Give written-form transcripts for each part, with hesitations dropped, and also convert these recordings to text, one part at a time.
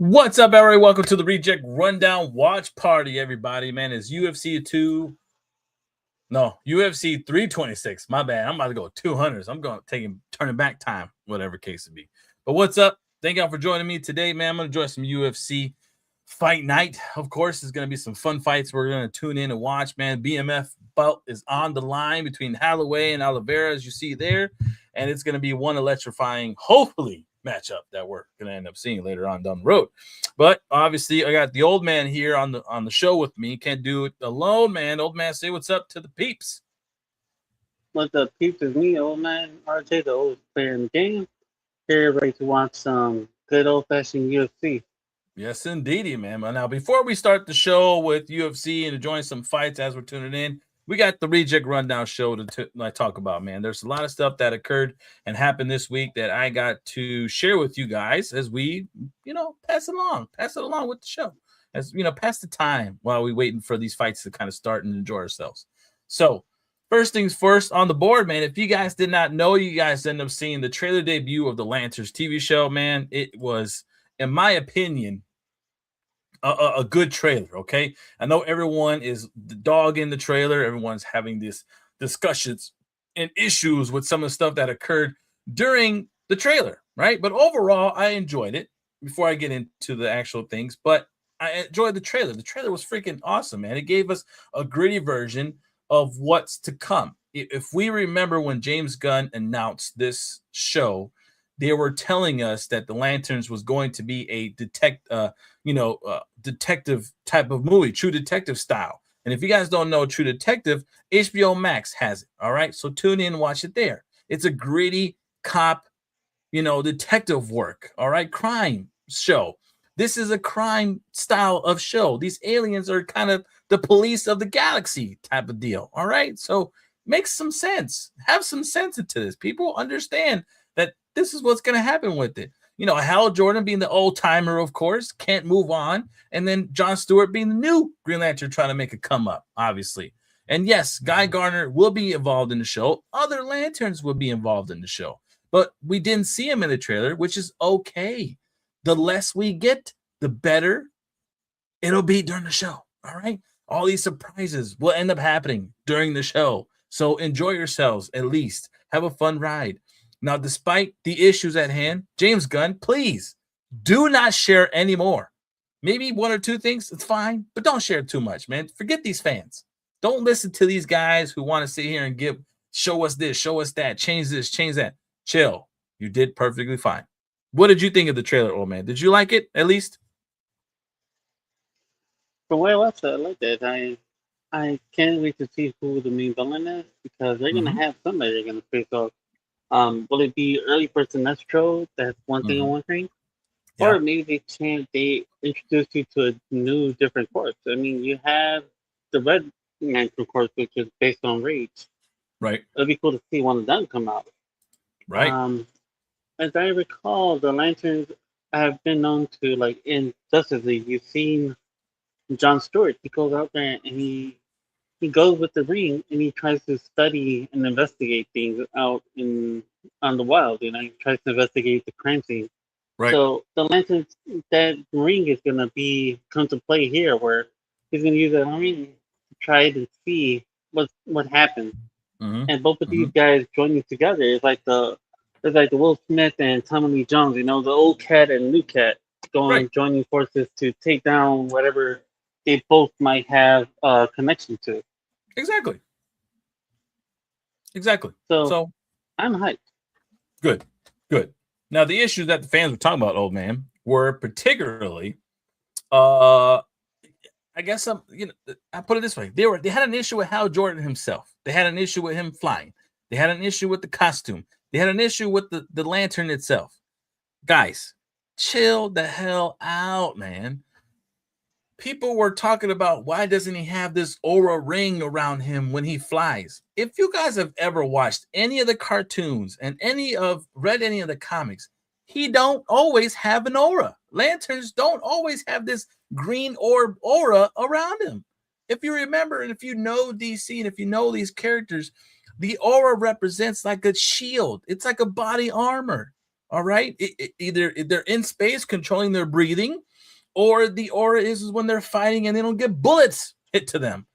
What's up, everybody? Welcome to the Reject Rundown Watch Party, everybody. Man, it's UFC 326. My bad. I'm about to go 200s. I'm going to turning back time, whatever case it be. But what's up? Thank y'all for joining me today, man. I'm going to join some UFC fight night. Of course, there's going to be some fun fights we're going to tune in and watch, man. BMF belt is on the line between Holloway and Oliveira, as you see there. And it's going to be one electrifying, hopefully, matchup that we're going to end up seeing later on down the road. But obviously, I got the old man here on the show with me. Can't do it alone, man. Old man, say what's up to the peeps. What's up, peeps? Is me, old man RJ, the oldest player in the game. Here, ready to watch some good old-fashioned UFC. Yes, indeedy, man. Now, before we start the show with UFC and enjoying some fights as we're tuning in, we got the Reject Rundown show to talk about, man. There's a lot of stuff that occurred and happened this week that I got to share with you guys as we, pass it along with the show. As, pass the time while we waiting for these fights to kind of start and enjoy ourselves. So, first things first on the board, man. If you guys did not know, you guys ended up seeing the trailer debut of the Lancers TV show, man. It was, in my opinion, a good trailer. Okay, I know everyone is the dog in the trailer. Everyone's having these discussions and issues with some of the stuff that occurred during the trailer, right? But overall, I enjoyed it. Before I get into the actual things, but I enjoyed the trailer. The trailer was freaking awesome, man. It gave us a gritty version of what's to come. If we remember when James Gunn announced this show, they were telling us that the Lanterns was going to be a detective type of movie, True Detective style. And if you guys don't know True Detective, HBO Max has it. All right, so tune in, watch it there. It's a gritty cop, detective work. All right, crime show. This is a crime style of show. These aliens are kind of the police of the galaxy type of deal. All right, so make some sense. Have some sense into this. People understand that this is what's going to happen with it. Hal Jordan being the old timer, of course, can't move on. And then Jon Stewart being the new Green Lantern trying to make a come up, obviously. And yes, Guy Gardner will be involved in the show. Other Lanterns will be involved in the show. But we didn't see him in the trailer, which is okay. The less we get, the better it'll be during the show. All right. All these surprises will end up happening during the show. So enjoy yourselves, at least. Have a fun ride. Now, despite the issues at hand, James Gunn, please do not share any more. Maybe one or two things, it's fine, but don't share too much, man. Forget these fans. Don't listen to these guys who want to sit here and show us this, show us that, change this, change that. Chill. You did perfectly fine. What did you think of the trailer, old man? Did you like it, at least? From what I watched, I like that. I can't wait to see who the main villain is because they're gonna have somebody they're gonna face off. Will it be early for Sinestro? That's one thing I'm wondering. Yeah. Or maybe they introduce you to a new, different corpse. I mean, you have the Red Lantern corpse, which is based on Rage. Right. It'd be cool to see one of them come out. Right. As I recall, the Lanterns have been known to, like, in Justice League, you've seen John Stewart. He goes out there and he goes with the ring and he tries to study and investigate things out on the wild. He tries to investigate the crime scene. Right. So the Lanterns, that ring is gonna come to play here, where he's gonna use that ring to try and see what happened. And both of these guys joining together is like the Will Smith and Tommy Lee Jones. The old cat and new cat joining forces to take down whatever they both might have a connection to. Exactly. So I'm hyped. Good. Now, the issues that the fans were talking about, old man, were particularly, I guess I put it this way: they had an issue with Hal Jordan himself. They had an issue with him flying. They had an issue with the costume. They had an issue with the lantern itself. Guys, chill the hell out, man. People were talking about why doesn't he have this aura ring around him when he flies? If you guys have ever watched any of the cartoons and read any of the comics, he don't always have an aura. Lanterns don't always have this green aura around him. If you remember, and if you know DC, and if you know these characters, the aura represents like a shield. It's like a body armor. All right. Either they're in space controlling their breathing, Or the aura is when they're fighting and they don't get bullets hit to them.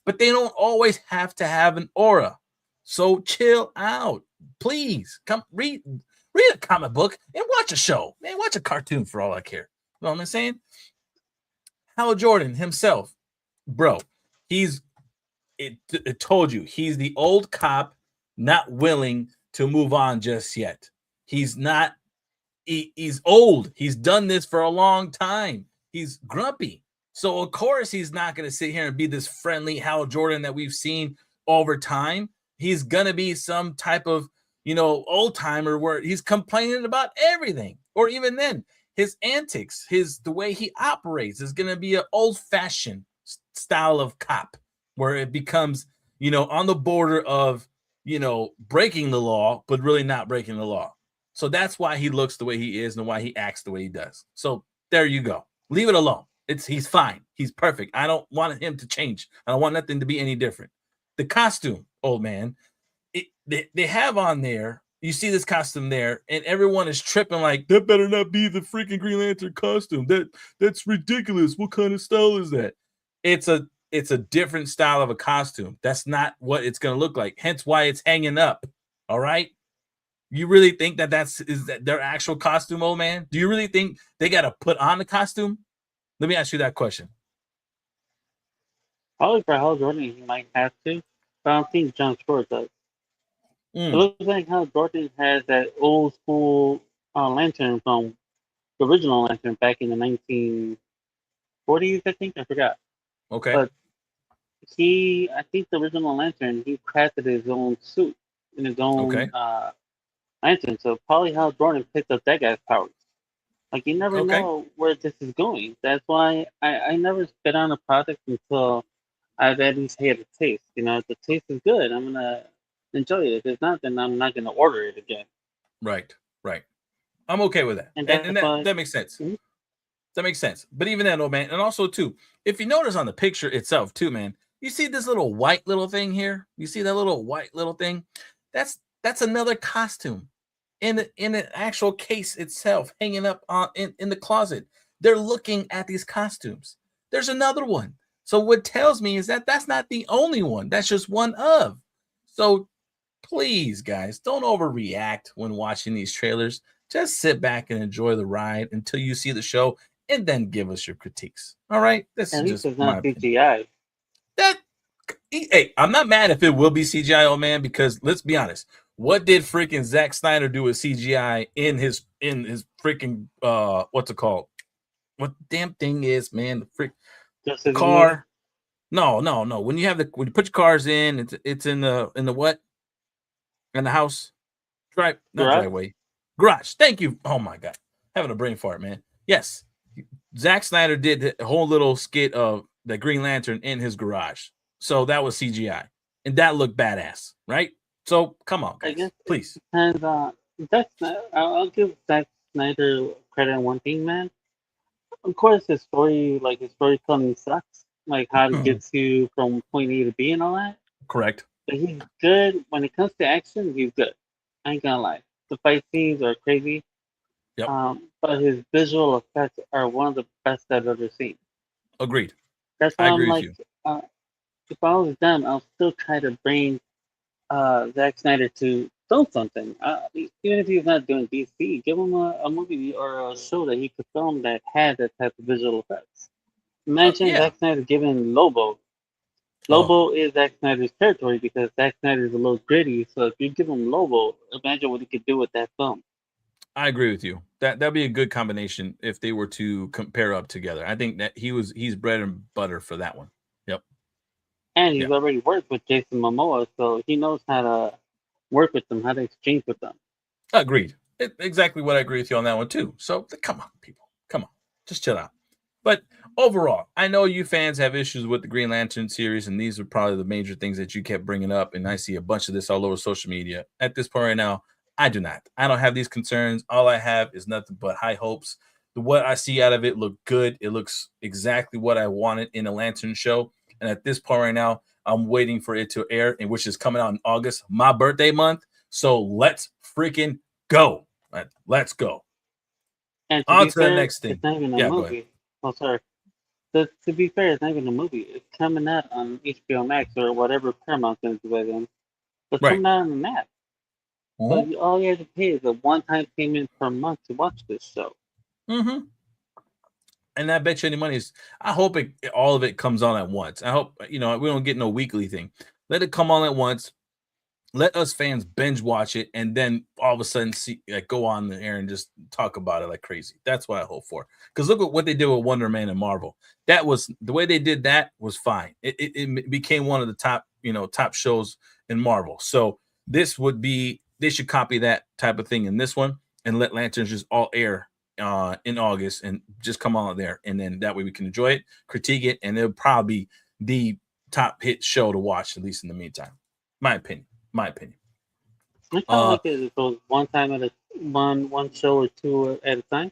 But they don't always have to have an aura. So chill out. Please come read a comic book and watch a show. Man, watch a cartoon for all I care. You know what I'm saying? Hal Jordan himself, bro, it told you, he's the old cop not willing to move on just yet. He's old. He's done this for a long time. He's grumpy. So, of course, he's not going to sit here and be this friendly Hal Jordan that we've seen over time. He's going to be some type of, old timer where he's complaining about everything. Or even then, his antics, the way he operates is going to be an old-fashioned style of cop where it becomes, on the border of, breaking the law, but really not breaking the law. So that's why he looks the way he is and why he acts the way he does. So there you go. Leave it alone. He's fine. He's perfect. I don't want him to change. I don't want nothing to be any different. The costume, old man, they have on there. You see this costume there, and everyone is tripping like, that better not be the freaking Green Lantern costume. That's ridiculous. What kind of style is that? It's a different style of a costume. That's not what it's going to look like. Hence why it's hanging up. All right? You really think is that their actual costume, old man? Do you really think they got to put on the costume? Let me ask you that question. Probably for Hal Jordan, he might have to, but I don't think John Stewart does. It looks like Hal Jordan has that old school lantern from the original lantern back in the 1940s, I think. I forgot. Okay. But I think the original lantern, he crafted his own suit in his own lantern. So probably Hal Jordan picked up that guy's powers. Like, you never know where this is going. That's why I never spit on a product until I've at least had a taste. If the taste is good, I'm going to enjoy it. If it's not, then I'm not going to order it again. Right. I'm okay with that. And that makes sense. Mm-hmm. That makes sense. But even that, old man, and also, too, if you notice on the picture itself, too, man, you see this little white little thing here? You see that little white little thing? That's another costume. In an actual case itself, hanging up in the closet. They're looking at these costumes. There's another one. So what tells me is that that's not the only one. That's just one of. So please, guys, don't overreact when watching these trailers. Just sit back and enjoy the ride until you see the show, and then give us your critiques. All right? This is just my CGI. Hey, I'm not mad if it will be CGI, old man, because let's be honest. What did freaking Zack Snyder do with CGI in his freaking what's it called? What the damn thing is, man? The freak car. No. When you put your cars in, it's in the what? In the house. Driveway. Garage. Thank you. Oh my god. Having a brain fart, man. Yes. Zack Snyder did a whole little skit of the Green Lantern in his garage. So that was CGI. And that looked badass, right? So come on, guys, please. And I'll give Zack Snyder credit on one thing, man. Of course, his storytelling sucks. Like how to get you from point A to B and all that. Correct. But he's good when it comes to action. He's good. I ain't gonna lie. The fight scenes are crazy. Yep. But his visual effects are one of the best I've ever seen. Agreed. That's why I'm like, if I was them, I'll still try to bring Zack Snyder to film something. Even if he's not doing DC, give him a movie or a show that he could film that had that type of visual effects. Imagine Zack Snyder giving Lobo. Lobo is Zack Snyder's territory because Zack Snyder is a little gritty. So if you give him Lobo, imagine what he could do with that film. I agree with you. That'd be a good combination if they were to compare up together. I think that he's bread and butter for that one. Yep. And he's already worked with Jason Momoa, so he knows how to work with them, how to exchange with them. Agreed. Exactly what I agree with you on that one too. So come on, people. Come on. Just chill out. But overall, I know you fans have issues with the Green Lantern series, and these are probably the major things that you kept bringing up, and I see a bunch of this all over social media. At this point right now, I do not. I don't have these concerns. All I have is nothing but high hopes. What I see out of it look good. It looks exactly what I wanted in a Lantern show. And at this point right now, I'm waiting for it to air, and which is coming out in August, my birthday month. So let's freaking go. Let's go. And on to the next thing. It's not even a movie. Oh, sorry. To be fair, it's not even a movie. It's coming out on HBO Max or whatever Paramount's going to do by then. It's Right. coming out on the map. So all you have to pay is a one-time payment per month to watch this show. And I bet you any money is, I hope all of it comes on at once. I hope, we don't get no weekly thing. Let it come on at once. Let us fans binge watch it, and then all of a sudden go on the air and just talk about it like crazy. That's what I hope for. Because look at what they did with Wonder Man and Marvel. That was the way they did. That was fine. It became one of the top shows in Marvel. So they should copy that type of thing in this one and let Lanterns just all air in August and just come on there, and then that way we can enjoy it, critique it, and it'll probably be the top hit show to watch, at least in the meantime. My opinion. I kind of like it goes one time at one show or two at a time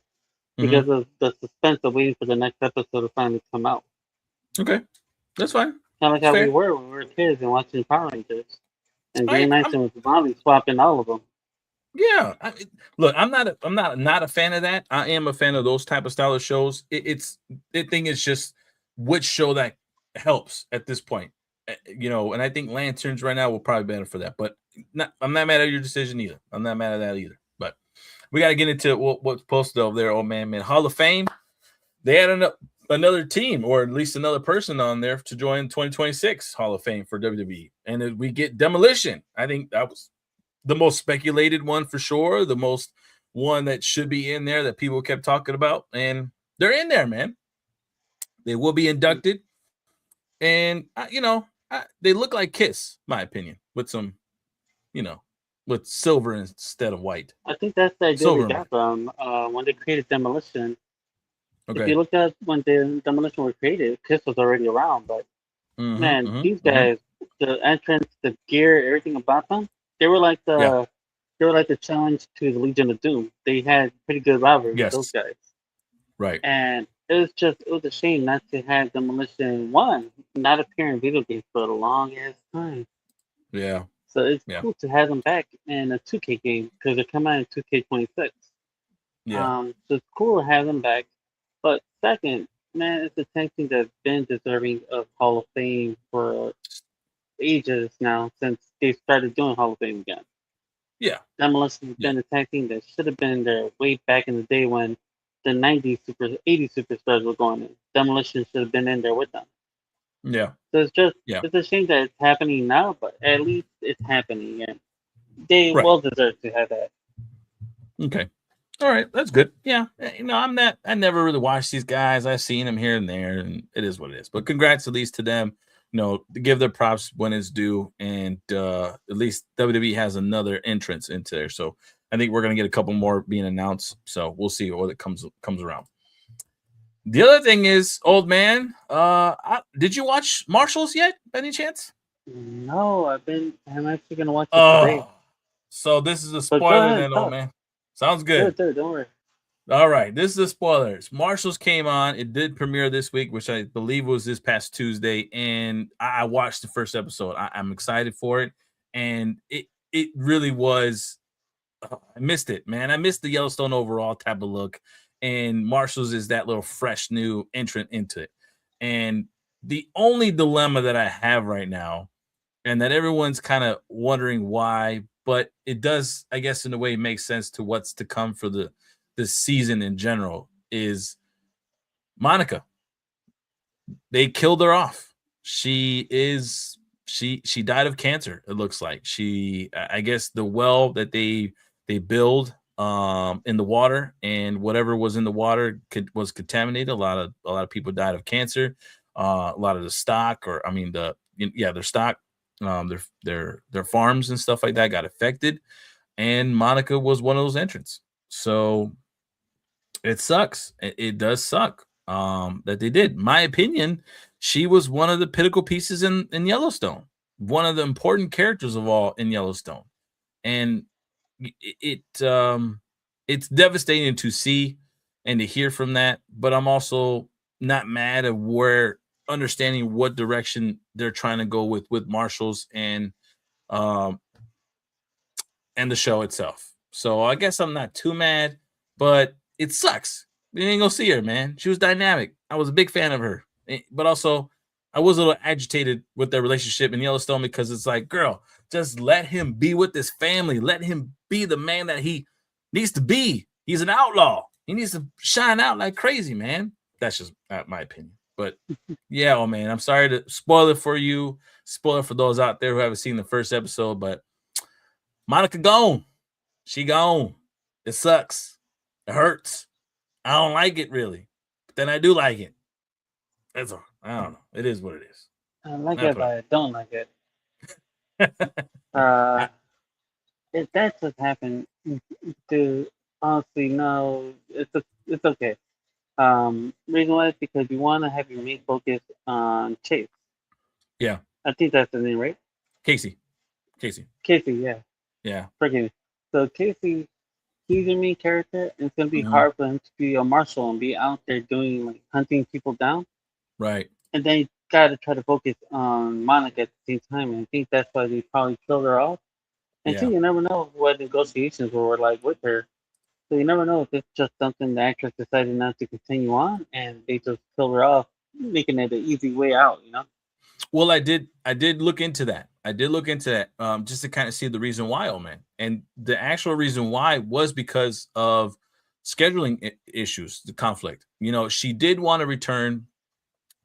because of the suspense of waiting for the next episode to finally come out. Okay, that's fine. Kind of like how we were when we were kids and watching Power Rangers, and Green Lantern was Molly swapping all of them. Yeah, look, I'm not a fan of that. I am a fan of those type of style of shows. The thing is just which show that helps at this point, and I think Lanterns right now will probably benefit for that. But I'm not mad at your decision either. I'm not mad at that either. But we got to get into what's posted over there. Oh man, Hall of Fame. They had another team, or at least another person on there to join 2026 Hall of Fame for WWE, and we get Demolition. I think that was the most speculated one for sure, the most one that should be in there that people kept talking about, and they're in there, man. They will be inducted, and they look like Kiss, my opinion, with some, with silver instead of white. I think that's the idea they got from when they created Demolition. Okay. If you look at when the Demolition were created, Kiss was already around, but these guys, the entrance, the gear, everything about them. They were like the challenge to the Legion of Doom. They had pretty good rivalry with those guys. Right. And it was a shame not to have Demolition 1 not appear in video games for the longest time. Yeah. So it's cool to have them back in a 2K game because they're coming out in 2K26. Yeah. So it's cool to have them back. But second, man, it's a tag team that's been deserving of Hall of Fame for ages now since they started doing Hall of Fame again. Yeah. Demolition's been a tag team that should have been there way back in the day when the 90s 80s superstars were going in. Demolition should have been in there with them. Yeah. So it's a shame that it's happening now, but at least it's happening, and they well deserve to have that. Okay. All right, that's good. Yeah, I never really watched these guys. I've seen them here and there, and it is what it is. But congrats at least to them. To give their props when it's due, and at least WWE has another entrance into there. So I think we're gonna get a couple more being announced. So we'll see what it comes around. The other thing is, old man, did you watch Marshals yet, by any chance? No, I'm actually gonna watch it today. So this is a spoiler then, old man. Sounds good. Don't worry. All right, this is the spoilers. Marshals came on. It did premiere this week, which I believe was this past Tuesday, and I watched the first episode. I'm excited for it, and it really was. I missed it, man. I missed the Yellowstone overall type of look, and Marshals is that little fresh new entrant into it. And the only dilemma that I have right now, and that everyone's kind of wondering why, but it does, I guess, in a way, make sense to what's to come for this season in general, is Monica. They killed her off. She died of cancer. It looks like I guess the well that they build in the water, and whatever was in the water was contaminated. A lot of people died of cancer. A lot of the stock, their stock, their farms and stuff like that got affected, and Monica was one of those entrants. So it sucks. It does suck that they did. My opinion, she was one of the pinnacle pieces in Yellowstone, one of the important characters of all in Yellowstone, and it's devastating to see and to hear from that. But I'm also not mad at understanding what direction they're trying to go with Marshals and the show itself. So I guess I'm not too mad, but it sucks. You ain't gonna see her, man. She was dynamic. I was a big fan of her, but also I was a little agitated with their relationship in Yellowstone because it's like, girl, just let him be with his family. Let him be the man that he needs to be. He's an outlaw. He needs to shine out like crazy, man. That's just my opinion. But yeah, oh man, I'm sorry to spoil it for you. Spoil it for those out there who haven't seen the first episode, but Monica gone. She gone. It sucks. It hurts. I don't like it really, but then I do like it. That's all. I don't know. It is what it is. I like it, but I don't like it. If that just happened, to honestly, no, it's okay. Reason why is because you want to have your main focus on Chase. Yeah. I think that's the name, right? Casey, yeah. Yeah. Forgive me. So Casey, he's your main character, and it's gonna be hard for him to be a marshal and be out there doing like hunting people down. Right. And then you gotta try to focus on Monica at the same time. And I think that's why they probably killed her off. And two, you never know what negotiations were like with her. So you never know if it's just something the actress decided not to continue on and they just killed her off, making it an easy way out, you know? Well, I did look into that. Just to kind of see the reason why, oh man. And the actual reason why was because of scheduling issues, the conflict. You know, she did want to return.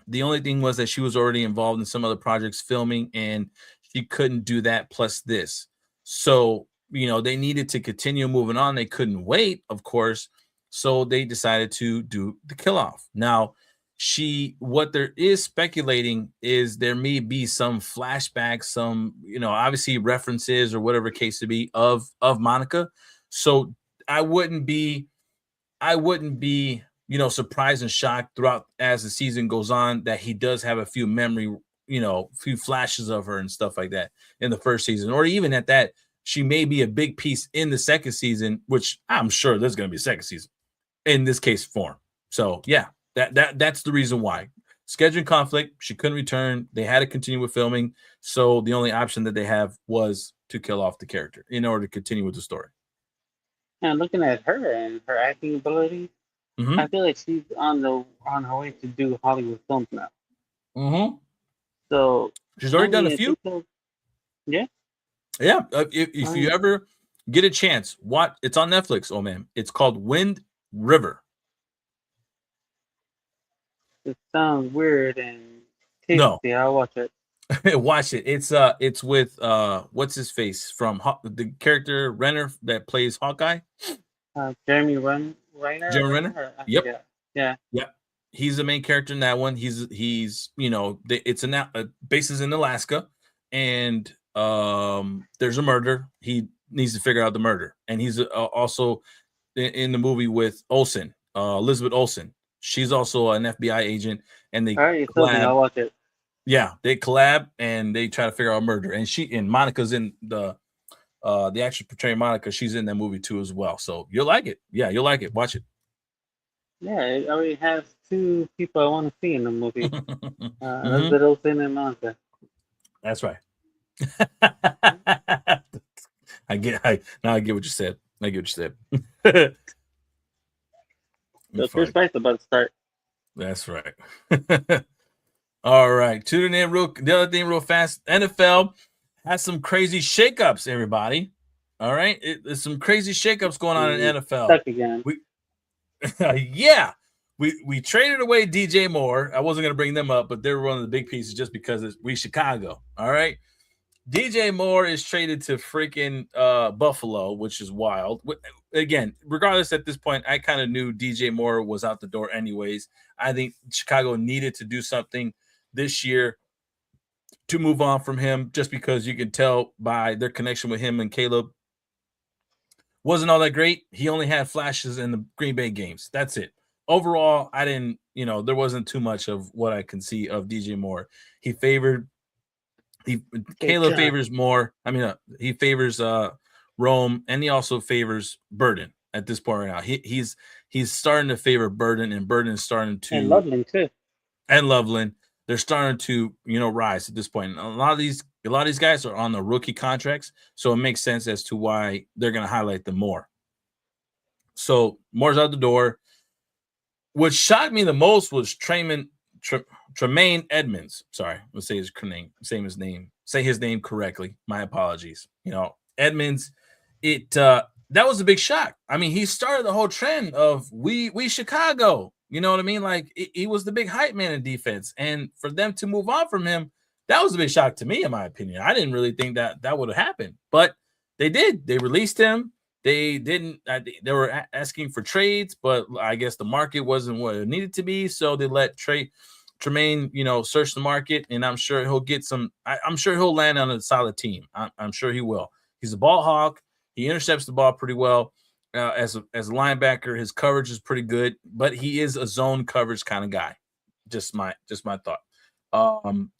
The only thing was that she was already involved in some other projects filming and she couldn't do that plus this. So, you know, they needed to continue moving on. They couldn't wait, of course. So they decided to do the kill off. Now, what there is speculating is there may be some flashbacks, some, you know, obviously references or whatever case to be of Monica. So I wouldn't be, you know, surprised and shocked throughout as the season goes on that he does have a few memory, you know, few flashes of her and stuff like that in the first season, or even at that, she may be a big piece in the second season, which I'm sure there's going to be a second season in this case form. So yeah, that's the reason why. Scheduling conflict, she couldn't return. They had to continue with filming. So the only option that they have was to kill off the character in order to continue with the story. And looking at her and her acting ability, I feel like she's on her way to do Hollywood films now. So she's already done a few. Yeah. Yeah. If you ever get a chance, it's on Netflix. Oh man, it's called Wind River. It sounds weird and tasty. No. I'll watch it. Watch it. It's with what's his face from the character Renner that plays Hawkeye. Jeremy Renner. Jeremy Renner. Yep. Yeah. He's the main character in that one. He's you know, it's bases in Alaska, and there's a murder. He needs to figure out the murder, and he's also in the movie with Olsen, Elizabeth Olsen. She's also an FBI agent, and they collab. I'll watch it. Yeah, they collab and they try to figure out murder. And Monica's in the actress portraying Monica. She's in that movie too as well. So you'll like it. Yeah, you'll like it. Watch it. Yeah, it already has two people I want to see in the movie. Elizabeth Olsen and Monica. That's right. I get what you said. The first fight's about to start. That's right. All right. Tuning in the other thing real fast. NFL has some crazy shakeups, everybody. All right. There's some crazy shakeups going on in NFL. Stuck again. Yeah. We traded away DJ Moore. I wasn't going to bring them up, but they were one of the big pieces just because we Chicago. All right. DJ Moore is traded to freaking Buffalo, which is wild. Again, regardless, at this point, I kind of knew DJ Moore was out the door anyways. I think Chicago needed to do something this year to move on from him, just because you can tell by their connection with him and Caleb wasn't all that great. He only had flashes in the Green Bay games. That's it. Overall, I didn't, there wasn't too much of what I can see of DJ Moore. Caleb favors more. I mean, he favors Rome, and he also favors Burden at this point right now. He's starting to favor Burden, and Burden is starting to, and Loveland too. And Loveland, they're starting to rise at this point. And a lot of these guys are on the rookie contracts, so it makes sense as to why they're going to highlight them more. So Moore's out the door. what shocked me the most was Tremaine Edmonds. Sorry, let's say his name. Say his name correctly. My apologies. Edmonds. That was a big shock. I mean, he started the whole trend of we Chicago. You know what I mean? Like he was the big hype man in defense, and for them to move on from him, that was a big shock to me, in my opinion. I didn't really think that would have happened, but they did. They released him. They didn't. They were asking for trades, but I guess the market wasn't what it needed to be, so they let Tremaine, search the market, and I'm sure he'll get some. I'm sure he'll land on a solid team. I'm sure he will. He's a ball hawk. He intercepts the ball pretty well. As a linebacker, his coverage is pretty good, but he is a zone coverage kind of guy. Just my thought.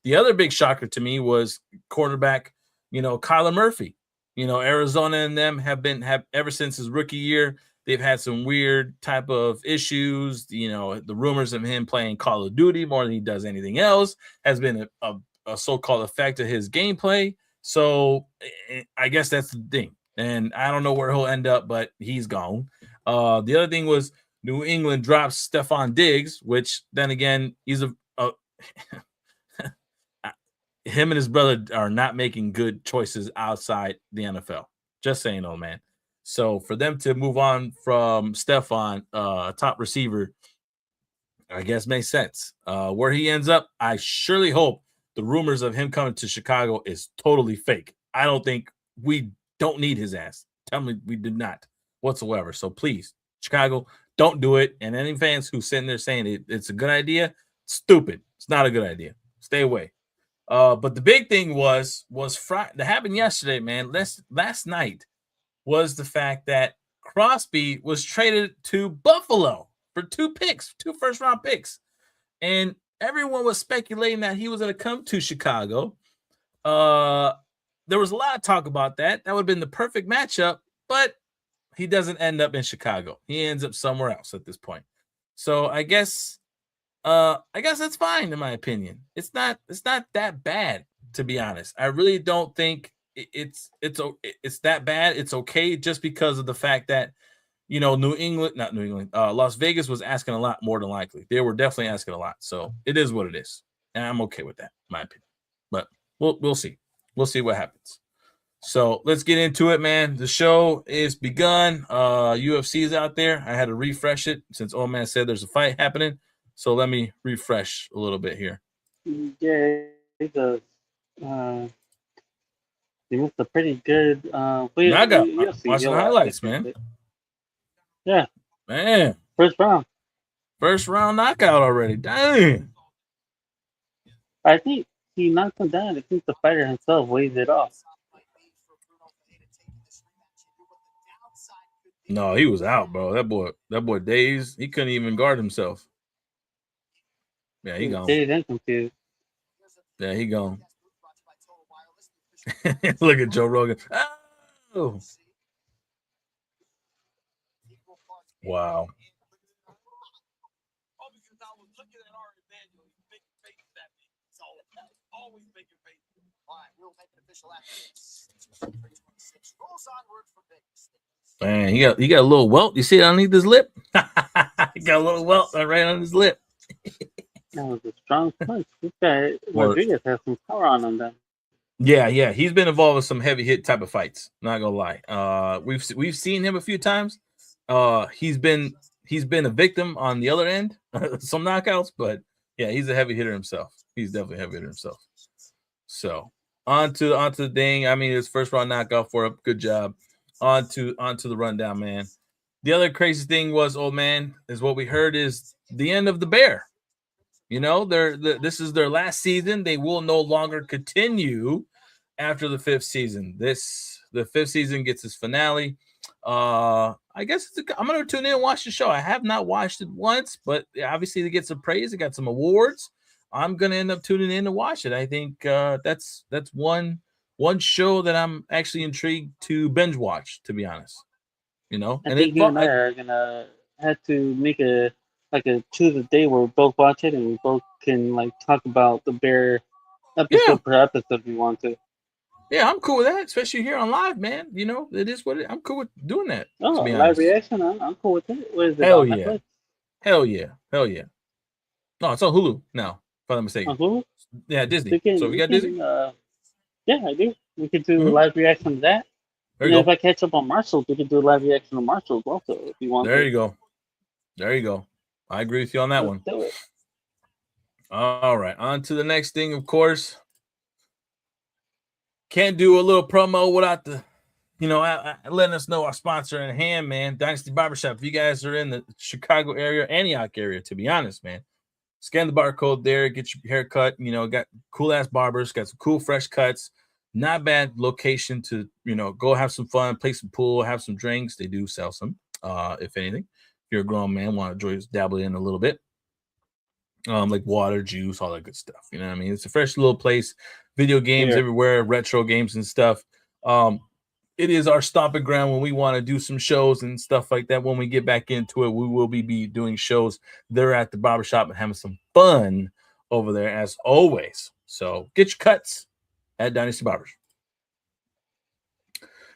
The other big shocker to me was quarterback, Kyler Murphy. Arizona and them have ever since his rookie year, they've had some weird type of issues. The rumors of him playing Call of Duty more than he does anything else has been a so-called effect of his gameplay. So I guess that's the thing. And I don't know where he'll end up, but he's gone. The other thing was New England drops Stephon Diggs, which then again, he's him and his brother are not making good choices outside the NFL. Just saying, old man. So for them to move on from Stephon, top receiver, I guess makes sense. Where he ends up, I surely hope the rumors of him coming to Chicago is totally fake. I don't think we don't need his ass. Tell me we did not whatsoever. So please, Chicago, don't do it. And any fans who sitting there saying it's a good idea, stupid. It's not a good idea. Stay away. But the big thing was Friday that happened yesterday, man. Last night was the fact that Crosby was traded to Buffalo for 2 first-round picks. And everyone was speculating that he was going to come to Chicago. There was a lot of talk about that. That would have been the perfect matchup, but he doesn't end up in Chicago. He ends up somewhere else at this point. So I guess that's fine in my opinion. It's not that bad, to be honest. I really don't think it's that bad. It's okay just because of the fact that Las Vegas was asking a lot more than likely. They were definitely asking a lot. So it is what it is. And I'm okay with that, in my opinion. But we'll see. We'll see what happens. So let's get into it, man. The show is begun. UFC is out there. I had to refresh it since old man said there's a fight happening. So let me refresh a little bit here. Yeah, it's a pretty good. Watching the highlights, man. Yeah, man. First round knockout already. Dang. I think he knocked him down. I think the fighter himself weighs it off. No, he was out, bro. That boy dazed. He couldn't even guard himself. Yeah, he gone. Dazed and confused. Yeah, he gone. Look at Joe Rogan. Oh. Wow. Man, he got a little welt. You see it underneath his lip? He got a little welt right on his lip. That was a strong punch. This guy Rodriguez has some power on him then. Yeah. He's been involved with some heavy hit type of fights. Not gonna lie. We've seen him a few times. He's been a victim on the other end, some knockouts, but yeah, he's a heavy hitter himself. He's definitely a heavy hitter himself. So on to the thing. I mean, his first round knockout for a good job. On to the rundown, man. The other crazy thing was, old man, is what we heard is the end of the Bear. This is their last season. They will no longer continue after the 5th season. The 5th season gets its finale. I guess I'm gonna tune in and watch the show. I have not watched it once, but obviously they get some praise. They got some awards. I'm gonna end up tuning in to watch it. I think that's one show that I'm actually intrigued to binge watch, to be honest. I think you and I are gonna have to make a choose a day where we both watch it and we both can talk about the Bear episode per episode if we want to. Yeah, I'm cool with that, especially here on live, man. It is what I'm cool with doing that. Oh, live reaction? I'm cool with it. What is it? Hell yeah. Netflix? Hell yeah. No, it's on Hulu now, if I'm not mistaken. Hulu? Yeah, Disney. So if you got Disney? Yeah, I do. We could do a live reaction to that. There you go. If I catch up on Marshall, we could do a live reaction to Marshall also if you want. There you go. I agree with you on that one. Do it. All right, on to the next thing, of course. Can't do a little promo without the, letting us know our sponsor in hand, man. Dynasty Barbershop. If you guys are in the Chicago area, Antioch area, to be honest, man, scan the barcode there, get your hair cut. Got cool ass barbers, got some cool fresh cuts. Not bad location to, go have some fun, play some pool, have some drinks. They do sell some, if anything. If you're a grown man, want to dabble in a little bit. Like water, juice, all that good stuff. You know what I mean? It's a fresh little place. Video games everywhere, retro games and stuff. It is our stomping ground when we want to do some shows and stuff like that. When we get back into it, we will be doing shows there at the barbershop and having some fun over there as always. So get your cuts at Dynasty Barbers.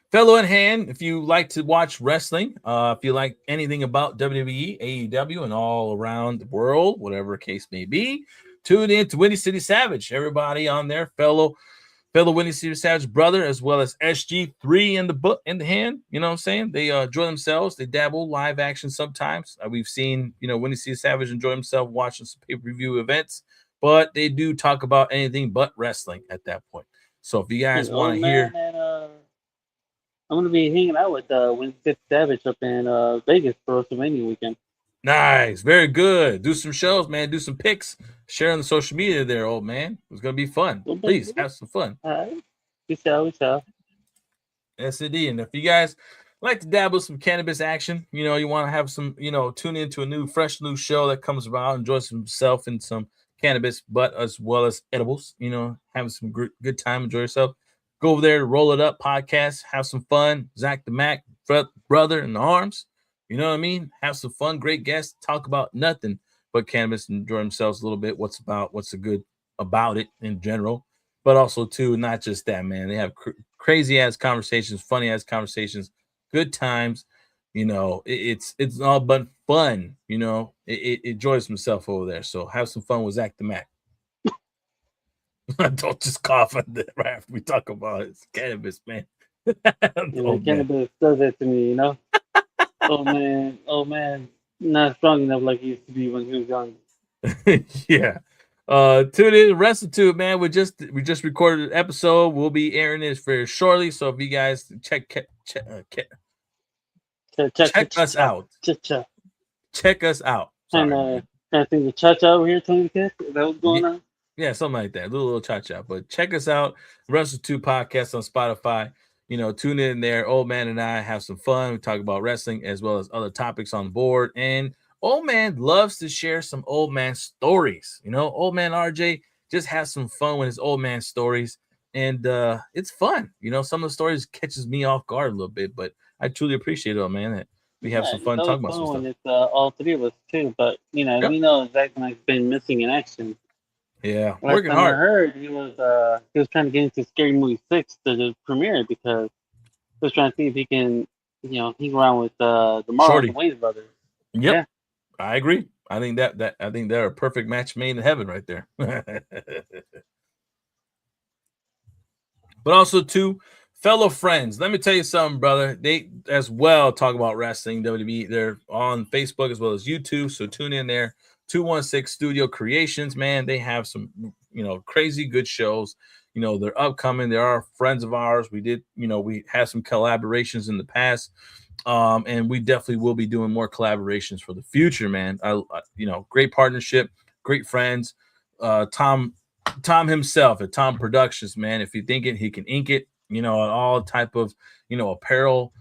Fellow in hand, if you like to watch wrestling, if you like anything about WWE, AEW, and all around the world, whatever case may be, tune in to Windy City Savage. Everybody on there, fellow Windy City Savage brother, as well as SG3 in the hand. You know what I'm saying? They enjoy themselves. They dabble live action sometimes. We've seen, Windy City Savage enjoy himself watching some pay-per-view events, but they do talk about anything but wrestling at that point. So if you guys want to hear... I'm going to be hanging out with Windy City Savage up in Vegas for WrestleMania weekend. Nice. Very good. Do some shows, man. Do some pics. Share on the social media there, old man. It's going to be fun. Please have some fun. All right. We shall. Yes, indeed. And if you guys like to dabble some cannabis action, you want to have some, tune into a fresh new show that comes about, enjoy himself in some cannabis, but as well as edibles, having some good time, enjoy yourself. Go over there to Roll It Up podcast, have some fun. Zach the Mac, brother in the arms. You know what I mean? Have some fun, great guests, talk about nothing but cannabis, enjoy themselves a little bit. What's the good about it in general, but also too, not just that, man. They have crazy ass conversations, funny ass conversations, good times. It's all but fun. It enjoys himself over there. So have some fun with Zach the Mac. Don't just cough right after we talk about it. It's cannabis, man. Cannabis does that to me, oh man, not strong enough like he used to be when he was young. Yeah. Tune in, rest into it, man. We just recorded an episode. We'll be airing this very shortly. So if you guys check us out. Check us out. Sorry. And I think the cha-cha over here, Tony Kiss, is that what's going on? Yeah, something like that. A little cha-cha. But check us out. Wrestle 2 podcast on Spotify. Tune in there. Old Man and I have some fun. We talk about wrestling as well as other topics on the board. And Old Man loves to share some old man stories. Old Man RJ just has some fun with his old man stories. And it's fun. Some of the stories catches me off guard a little bit, but I truly appreciate it, man, that we have some fun talking about some stuff. It's all three of us too, but we know Zach Mike's been missing in action. Yeah, working hard. I heard he was trying to get into Scary Movie 6 to the premiere because he was trying to see if he can, hang around with the Marlon and Wayans brothers. Yep. Yeah, I agree. I think they're a perfect match made in heaven right there. But also too, fellow friends, let me tell you something, brother. They as well talk about wrestling, WWE. They're on Facebook as well as YouTube, so tune in there. 216 Studio Creations, man. They have some, crazy good shows. They're upcoming. They are friends of ours. We did, we had some collaborations in the past. And we definitely will be doing more collaborations for the future, man. Great partnership, great friends. Tom himself at Tom Productions, man. If you think it, he can ink it. All type of, apparel,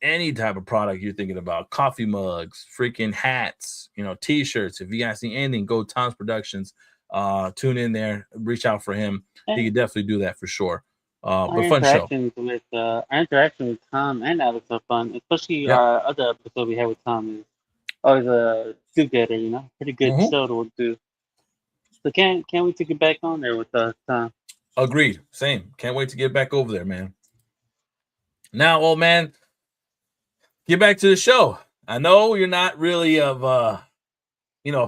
any type of product you're thinking about, coffee mugs, freaking hats, t-shirts. If you guys see anything, go Tom's Productions. Tune in there, reach out for him. He could definitely do that for sure. But fun show. Our interaction with Tom and Alex are fun, especially our other episode we had with Tom is always a do-getter, pretty good show to do. So can't wait to get back on there with Tom. Agreed. Same. Can't wait to get back over there, man. Now, old man, get back to the show. I know you're not really of a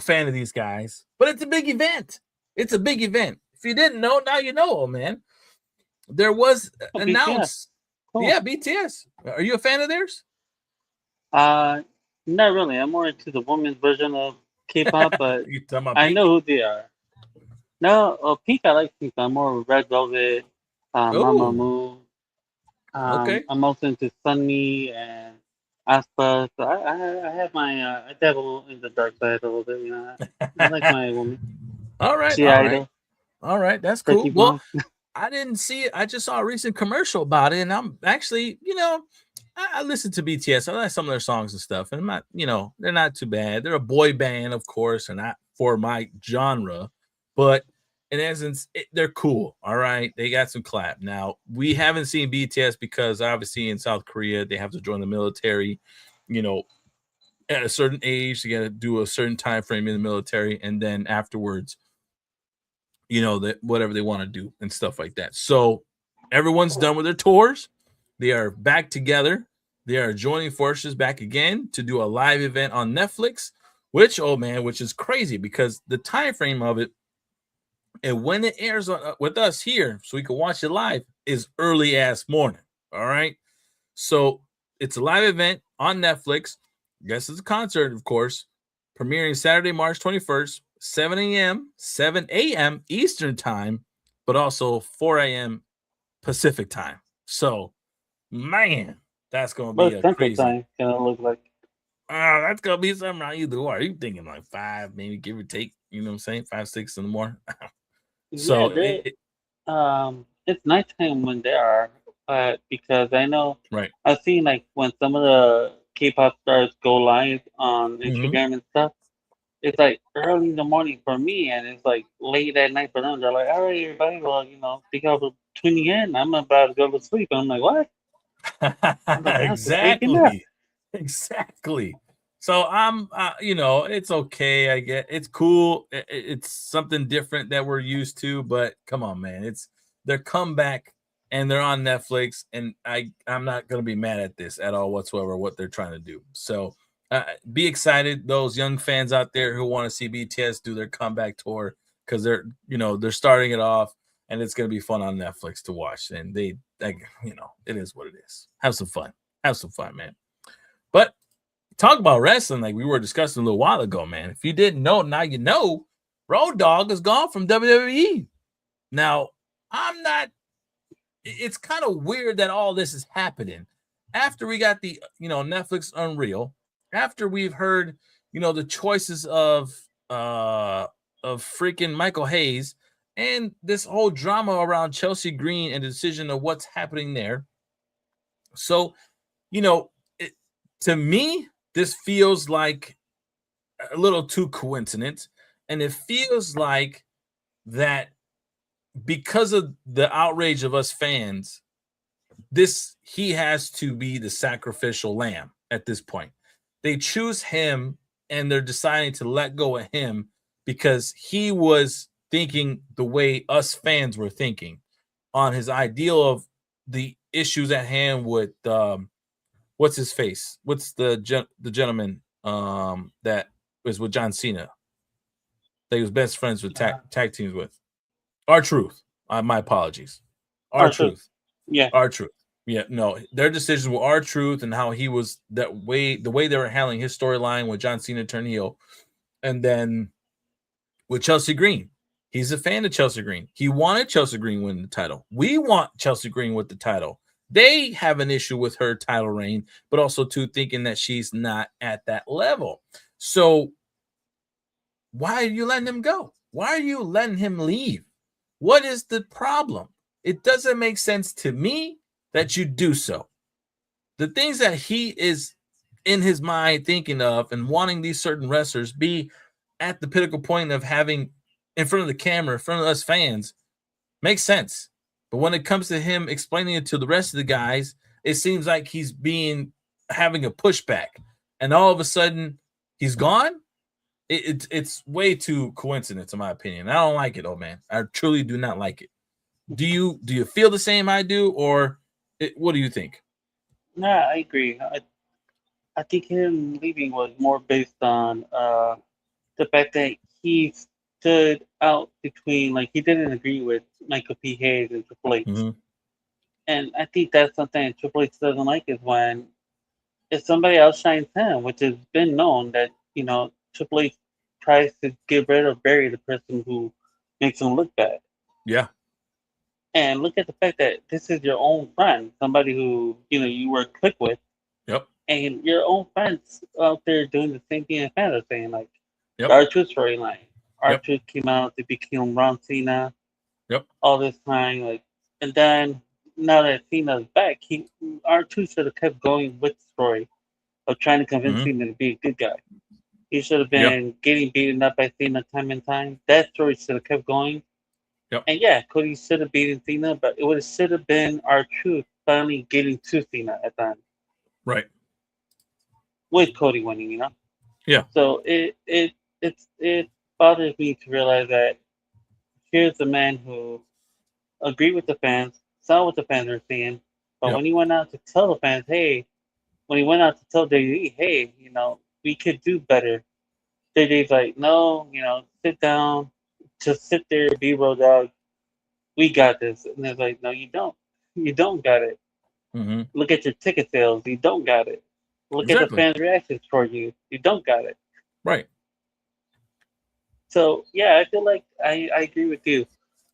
fan of these guys, but it's a big event. It's a big event. If you didn't know, now you know, man. There was BTS. announced. Cool. Yeah, BTS. Are you a fan of theirs? Not really. I'm more into the women's version of K-pop, but You talking about I Peak? know who they are. No, Peak, I like Peak. I'm more Red Velvet, Oh, Mamamoo. okay. I'm also into Sunny and Aespa. So I have my I dabble in the dark side a little bit. I like my woman. All right, She all right, idol. all right. That's cool. Pretty Well, much. I didn't see it. I just saw a recent commercial about it, and I'm actually, I listen to BTS. I like some of their songs and stuff, and I'm not, they're not too bad. They're a boy band, of course, and not for my genre, but in essence, they're cool. All right, they got some clap. Now we haven't seen BTS because obviously in South Korea they have to join the military, you know, at a certain age. They got to do a certain time frame in the military, and then afterwards that whatever they want to do and stuff like that. So everyone's done with their tours. They are back together. They are joining forces back again to do a live event on Netflix, which is crazy because the time frame of it and when it airs with us here, so we can watch it live, is early ass morning. All right, so it's a live event on Netflix. Yes, it's a concert, of course, premiering Saturday, March 21st, 7 a.m. Eastern time, but also 4 a.m. Pacific time. So, man, that's going to be But a Central crazy. Time gonna look like. That's going to be something around either. Are you thinking like 5, maybe give or take? You know what I'm saying? 5, 6 in the morning. Yeah, So, they it's nighttime when they are, because I know right. I've seen like when some of the K-pop stars go live on Mm-hmm. Instagram and stuff. It's like early in the morning for me, and it's like late at night for them. They're like, "All right, everybody, well, thank y'all for tuning in. I'm about to go to sleep." And I'm like, "What?" I'm like, "That's just waking up." Exactly. Exactly. So I'm, it's okay. I get it's cool. It's something different that we're used to, but come on, man. It's their comeback and they're on Netflix, and I'm not gonna be mad at this at all whatsoever. What they're trying to do. So be excited, those young fans out there who want to see BTS do their comeback tour because they're starting it off, and it's gonna be fun on Netflix to watch. And it is what it is. Have some fun. Have some fun, man. But talk about wrestling like we were discussing a little while ago, man. If you didn't know, now you know. Road Dogg is gone from WWE. Now, I'm not. It's kind of weird that all this is happening after we got the Netflix Unreal. After we've heard the choices of freaking Michael Hayes and this whole drama around Chelsea Green and the decision of what's happening there. So, to me, this feels like a little too coincidence. And it feels like that because of the outrage of us fans, he has to be the sacrificial lamb at this point. They choose him and they're deciding to let go of him because he was thinking the way us fans were thinking on his ideal of the issues at hand with what's his face? What's the gentleman that was with John Cena? That he was best friends with tag teams with. R-Truth. My apologies. R-Truth. Yeah. R-Truth. Yeah, no, their decisions were R-Truth and how he was the way they were handling his storyline with John Cena turn heel, and then with Chelsea Green. He's a fan of Chelsea Green. He wanted Chelsea Green win the title. We want Chelsea Green with the title. They have an issue with her title reign, but also too thinking that she's not at that level. So why are you letting him go? Why are you letting him leave? What is the problem? It doesn't make sense to me that you do so. The things that he is in his mind thinking of and wanting these certain wrestlers be at the pinnacle point of having in front of the camera, in front of us fans, makes sense. But when it comes to him explaining it to the rest of the guys, it seems like he's having a pushback. And all of a sudden, he's gone. It's way too coincidence, in my opinion. I don't like it, man. I truly do not like it. Do you feel the same I do, or what do you think? Yeah, I agree. I think him leaving was more based on the fact that he stood out between, like, he didn't agree with Michael P. Hayes and Triple H. Mm-hmm. And I think that's something Triple H doesn't like, is when if somebody else shines him, which has been known that, Triple H tries to get rid or bury the person who makes him look bad. Yeah. And look at the fact that this is your own friend, somebody who, you work quick with. Yep. And your own friends out there doing the same thing as fans are saying, like, yep. the R-Truth storyline. Yep. R-Truth came out, they became Ron Cena. Yep. All this time, like, and then now that Cena's back, R-Truth should have kept going with the story of trying to convince Cena to be a good guy. He should have been getting beaten up by Cena time and time. That story should have kept going. Yep. And yeah, Cody should have beaten Cena, but it should have been R-Truth finally getting to Cena at the end. Right. With Cody winning, Yeah. So it bothers me to realize that here's a man who agreed with the fans, saw what the fans were saying, but when he went out to tell the fans, when he went out to tell WWE, hey, we could do better, WWE's like, no, sit down, just sit there, be Road Dogg, we got this. And it's like, no, you don't. You don't got it. Mm-hmm. Look at your ticket sales. You don't got it. Look at the fans' reactions for you. You don't got it. Right. So, yeah, I feel like I agree with you.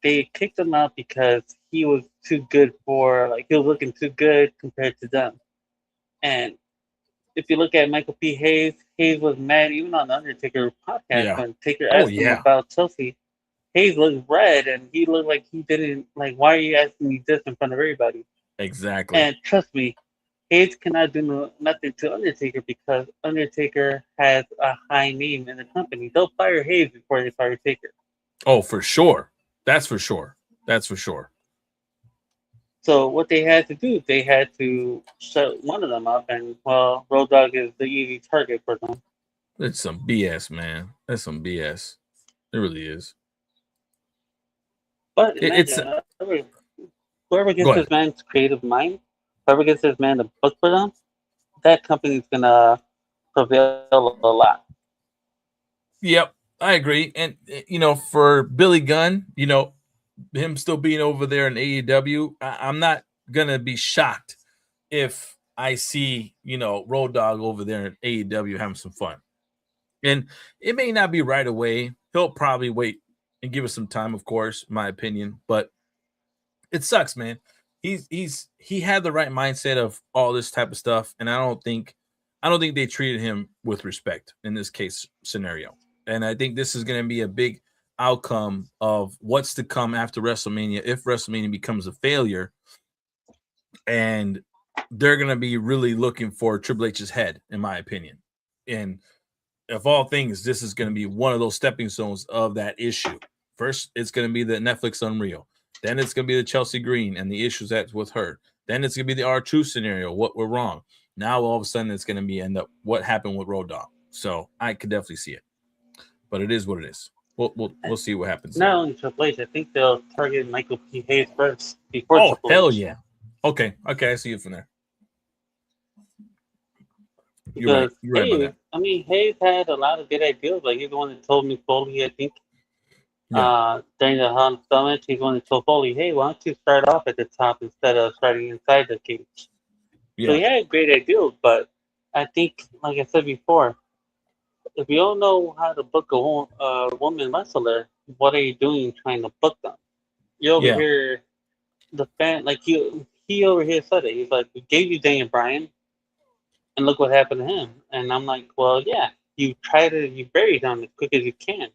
They kicked him out because he was too good he was looking too good compared to them. And if you look at Michael P. Hayes, Hayes was mad even on the Undertaker podcast when Taker asked him about Chelsea. Hayes looked red and he looked like he didn't, like, why are you asking me this in front of everybody? Exactly. And trust me, Hayes cannot do nothing to Undertaker because Undertaker has a high name in the company. They'll fire Hayes before they fire Taker. Oh, for sure. That's for sure. That's for sure. So what they had to do, they had to shut one of them up, and, well, Road Dogg is the easy target for them. It's some BS, man. That's some BS. It really is. But imagine, whoever gets this man's creative mind, whoever gets this man to book for them, that company's going to prevail a lot. Yep, I agree. And, for Billy Gunn, him still being over there in AEW, I'm not going to be shocked if I see, Road Dogg over there in AEW having some fun. And it may not be right away. He'll probably wait and give us some time, of course, my opinion. But it sucks, man. He had the right mindset of all this type of stuff, and I don't think they treated him with respect in this case scenario. And I think this is going to be a big outcome of what's to come after WrestleMania if WrestleMania becomes a failure, and they're going to be really looking for Triple H's head, in my opinion. And of all things, this is going to be one of those stepping stones of that issue. First, it's going to be the Netflix Unreal. Then it's going to be the Chelsea Green and the issues that's with her. Then it's going to be the R-Truth scenario, what went wrong. Now, all of a sudden, it's going to be what happened with Road Dogg. So I could definitely see it. But it is what it is. We'll see what happens. Not only Triple H, I think they'll target Michael P. Hayes first before Triple H. Oh, hell yeah. Okay, I see it from there. Because Hayes had a lot of good ideas. Like, he's the one that told me Foley, I think, during the Hunt Summit, he's the one that told Foley, hey, why don't you start off at the top instead of starting inside the cage? Yeah. So he had great ideas, but I think, like I said before, if you don't know how to book a woman wrestler, what are you doing trying to book them? You over here, the fan, like he over here said it. He's like, we gave you Daniel Bryan, and look what happened to him. And I'm like, well, yeah, you buried him as quick as you can.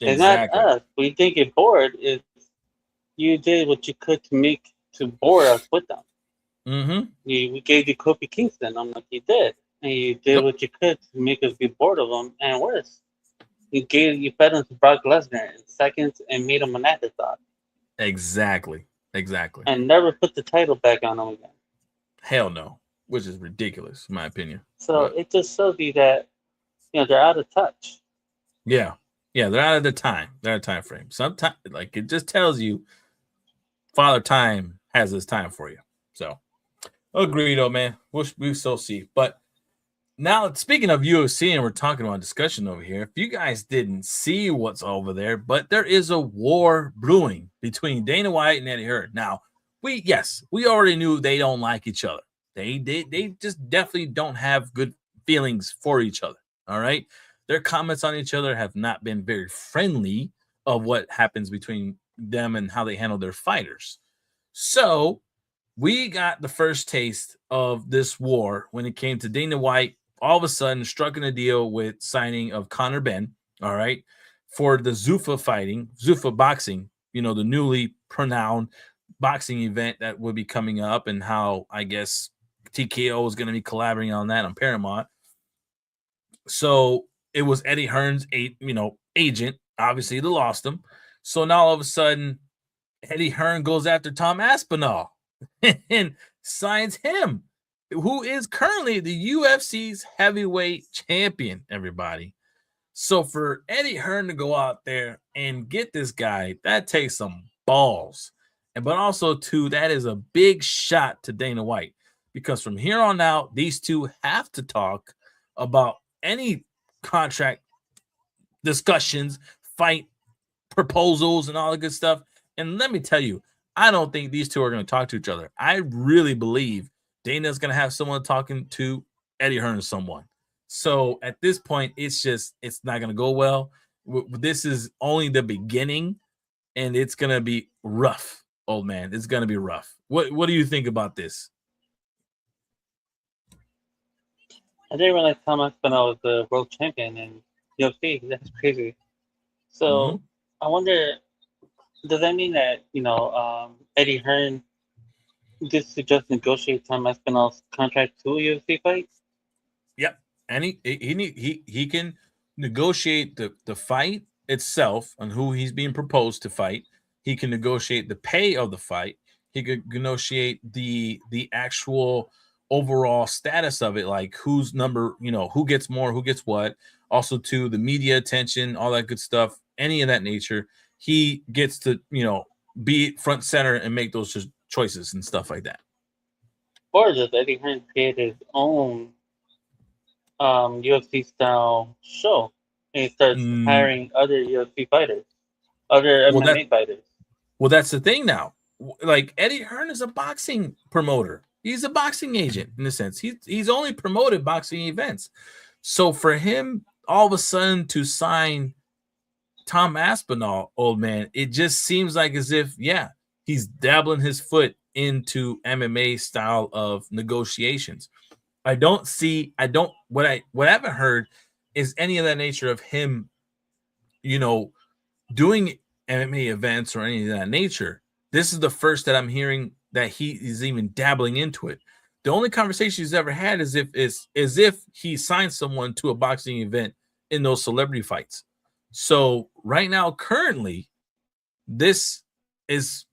Exactly. It's not us. We didn't get bored. It's you did what you could to bore us with them. Mm-hmm. We gave you Kofi Kingston. I'm like, you did. And you did what you could to make us be bored of him, and worse. You fed him to Brock Lesnar in seconds and made him an afterthought. Exactly. And never put the title back on him again. Hell no. Which is ridiculous, in my opinion. So it just shows you that, they're out of touch. Yeah. Yeah, they're out of the time. They're out of time frame. Sometimes, like, it just tells you Father Time has his time for you. So, agreed, though, man. We still see. But Now, speaking of UFC, and we're talking about discussion over here, if you guys didn't see what's over there, but there is a war brewing between Dana White and Eddy Hearn. Now, we already knew they don't like each other. They just definitely don't have good feelings for each other. All right. Their comments on each other have not been very friendly of what happens between them and how they handle their fighters. So we got the first taste of this war when it came to Dana White all of a sudden striking a deal with signing of Conor Benn, all right, for the Zuffa boxing, the newly pronounced boxing event that will be coming up, and how I guess TKO is going to be collaborating on that on Paramount. So it was Eddy Hearn's agent. Obviously, they lost him. So now all of a sudden, Eddy Hearn goes after Tom Aspinall and signs him, who is currently the UFC's heavyweight champion, everybody. So for Eddy Hearn to go out there and get this guy, that takes some balls. But also, too, that is a big shot to Dana White, because from here on out, these two have to talk about any contract discussions, fight proposals, and all the good stuff. And let me tell you, I don't think these two are going to talk to each other. I really believe Dana's going to have someone talking to Eddy Hearn or someone. So at this point, it's not going to go well. This is only the beginning, and it's going to be rough, old man. It's going to be rough. What do you think about this? I didn't realize Tom Aspinall was the world champion in UFC. That's crazy. So I wonder, does that mean that Eddy Hearn gets to just negotiate Tom Aspinall's contract to a UFC fight? Yep, and he can negotiate the fight itself and who he's being proposed to fight. He can negotiate the pay of the fight. He could negotiate the actual overall status of it, like who's number, who gets more, who gets what. Also, to the media attention, all that good stuff, any of that nature. He gets to, be front center and make those choices and stuff like that. Or does Eddy Hearn create his own UFC style show and he starts hiring other UFC fighters, other MMA fighters? Well, that's the thing now. Like, Eddy Hearn is a boxing promoter. He's a boxing agent in a sense. He's only promoted boxing events. So for him all of a sudden to sign Tom Aspinall, old man, it just seems like as if, he's dabbling his foot into MMA style of negotiations. What I haven't heard is any of that nature of him, doing MMA events or any of that nature. This is the first that I'm hearing that he is even dabbling into it. The only conversation he's ever had is if he signed someone to a boxing event in those celebrity fights. So right now, currently, this is,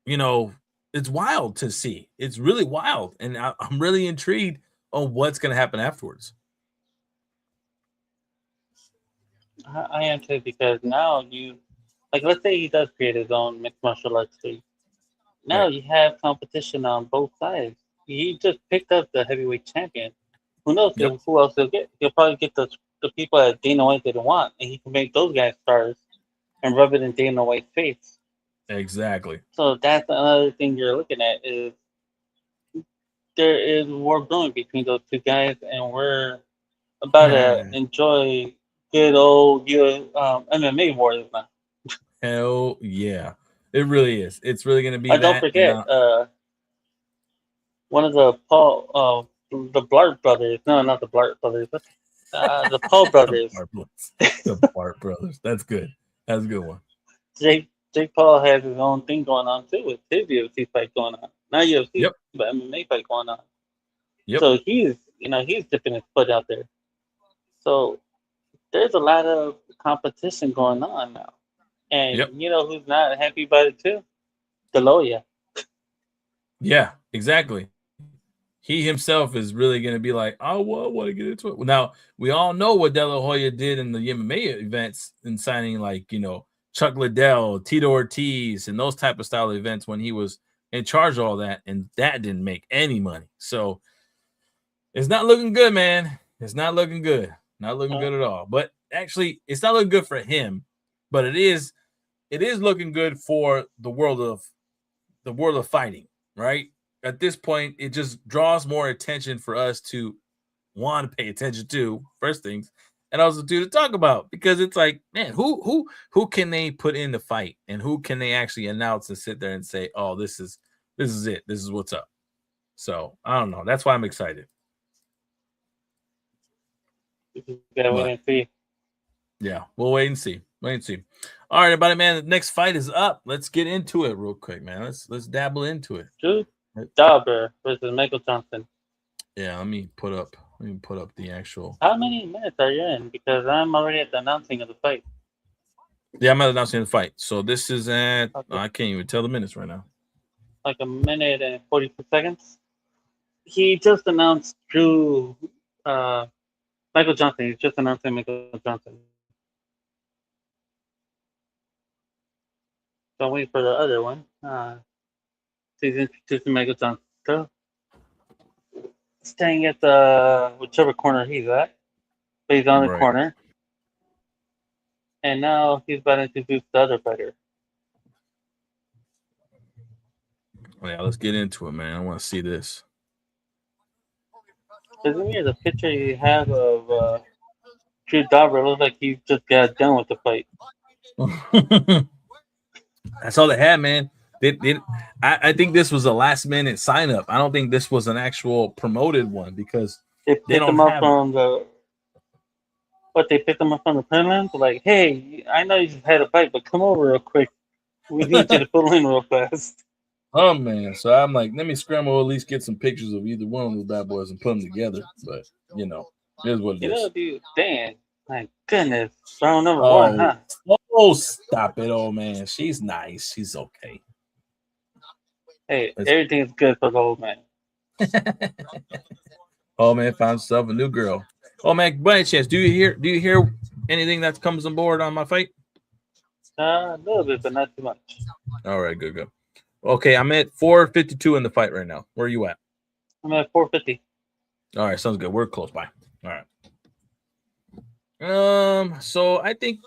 it's wild to see. It's really wild. And I'm really intrigued on what's going to happen afterwards. I am too, because now let's say he does create his own mixed martial arts league. Now you have competition on both sides. He just picked up the heavyweight champion. Who knows who else he'll get? He'll probably get the people that Dana White didn't want, and he can make those guys stars and rub it in Dana White's face. Exactly. So that's another thing you're looking at, is there is war brewing between those two guys, and we're about to enjoy good old MMA wars now. Hell yeah. It really is. It's really going to be don't forget, one of the the Blart brothers. No, not the Blart brothers. The Paul brothers. The Blart brothers. That's good. That's a good one. Jake Paul has his own thing going on too, with his UFC fight going on. Not UFC, but MMA fight going on. Yep. So he's dipping his foot out there. So there's a lot of competition going on now. And you know who's not happy about it too? De La Hoya. Yeah, exactly. He himself is really going to be like, I want to get into it. Now, we all know what De La Hoya did in the MMA events in signing, like, Chuck Liddell, Tito Ortiz, and those type of style events when he was in charge of all that, and that didn't make any money. So it's not looking good, man. It's not looking good. Not looking good at all. But actually, it's not looking good for him. But it is looking good for the world of fighting, right? At this point, it just draws more attention for us to want to pay attention to first things, and also to talk about, because it's like, man, who can they put in the fight, and who can they actually announce and sit there and say, oh, this is it, this is what's up. So I don't know. That's why I'm excited. Gotta wait and see. Yeah, we'll wait and see. Wait and see. All right, everybody, man. The next fight is up. Let's get into it real quick, man. Let's dabble into it. Dogg versus Michael Johnson. Yeah, let me put up the actual. How many minutes are you in? Because I'm already at the announcing of the fight. Yeah, I'm at announcing the fight. So this is at I can't even tell the minutes right now. Like a minute and 42 seconds. He just announced Michael Johnson. He's just announcing Michael Johnson. So I'm waiting for the other one. So he's introducing Michael Johnson. So, staying at the whichever corner he's at. But he's on the corner. And now he's about to introduce the other fighter. Oh, yeah, let's get into it, man. I want to see this. Isn't here the picture you have of Drew Dober? Looks like he just got done with the fight. That's all they had, man. I think this was a last minute sign up. I don't think this was an actual promoted one, because they picked him up from they picked him up from the prelims. Like, hey, I know you just had a fight, but come over real quick. We need you to pull in real fast. Oh man, so I'm like, let me scramble, at least get some pictures of either one of those bad boys and put them together. But it is what it is. Dude, damn, my goodness, round number one, huh? Oh, stop it, old man. She's nice. She's okay. Hey, everything's good for the old man. Oh man, found himself a new girl. Oh man, by any chance, do you hear anything that comes on board on my fight? A little bit, but not too much. All right, good. Okay, I'm at 452 in the fight right now. Where are you at? I'm at 450. All right, sounds good. We're close by. All right. So I think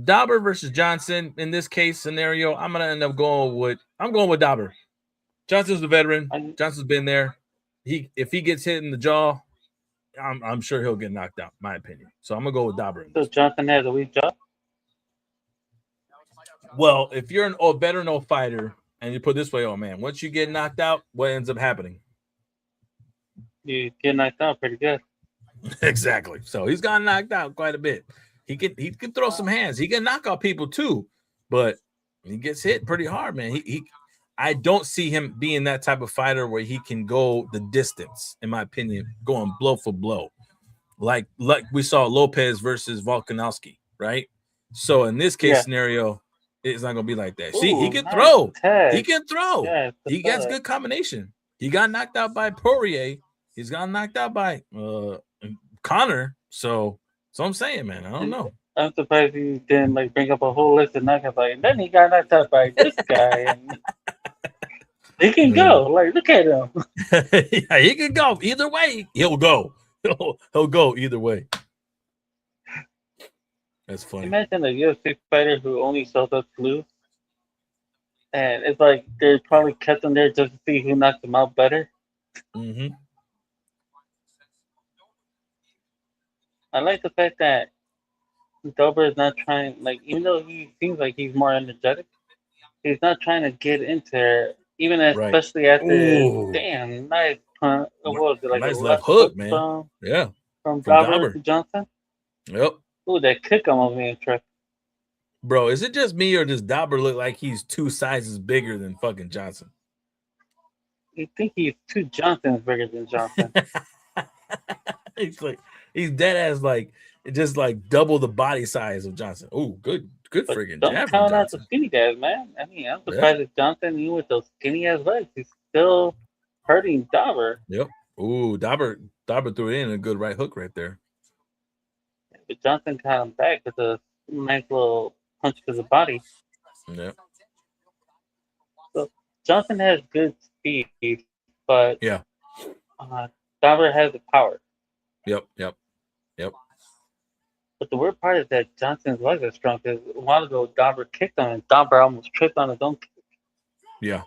Dauber versus Johnson in this case scenario, I'm gonna end up going with Dauber. Johnson's the veteran. Johnson's been there. If he gets hit in the jaw, I'm sure he'll get knocked out. My opinion. So I'm gonna go with Dauber. So Johnson has a weak jaw. Well, if you're a veteran fighter, and you put it this way, oh man, once you get knocked out, what ends up happening? You get knocked out pretty good. Exactly. So he's gotten knocked out quite a bit. He can throw some hands. He can knock out people too, but he gets hit pretty hard, man. I don't see him being that type of fighter where he can go the distance, in my opinion, going blow for blow, like we saw Lopez versus Volkanovski, right? So in this case scenario, it's not gonna be like that. See, he can throw. He can throw. Yeah, he gets good combination. He got knocked out by Poirier. He's got knocked out by Connor. So I'm saying, man, I don't know. I'm surprised he didn't bring up a whole list of knockouts. And then he got knocked out by this guy. And he can go. Look at him. Yeah, he can go either way. He'll go. He'll go either way. That's funny. Imagine a UFC fighter who only shows up to lose. And it's like they probably kept him there just to see who knocked him out better. Mm-hmm. I like the fact that Dober is not trying, even though he seems like he's more energetic, he's not trying to get into there, even especially after nice punt. What was it, nice left hook, man? From Dober to Johnson. Yep. Ooh, that kick almost made a trick. Bro, is it just me or does Dauber look like he's 2 sizes bigger than fucking Johnson? You think he's 2 Johnsons bigger than Johnson? He's dead ass just double the body size of Johnson. Oh, good freaking jab. Don't count out the skinny guys, man. I mean, I'm surprised that Johnson, even with those skinny ass legs, he's still hurting Dauber. Yep. Ooh, Dauber threw it in a good right hook right there. But Johnson caught him back with a nice little punch to the body. Yeah. So Johnson has good speed, but Dauber has the power. Yep. But the weird part is that Johnson's legs are strong because a while ago Dauber kicked on him. Dauber almost tripped on his own kick. Yeah.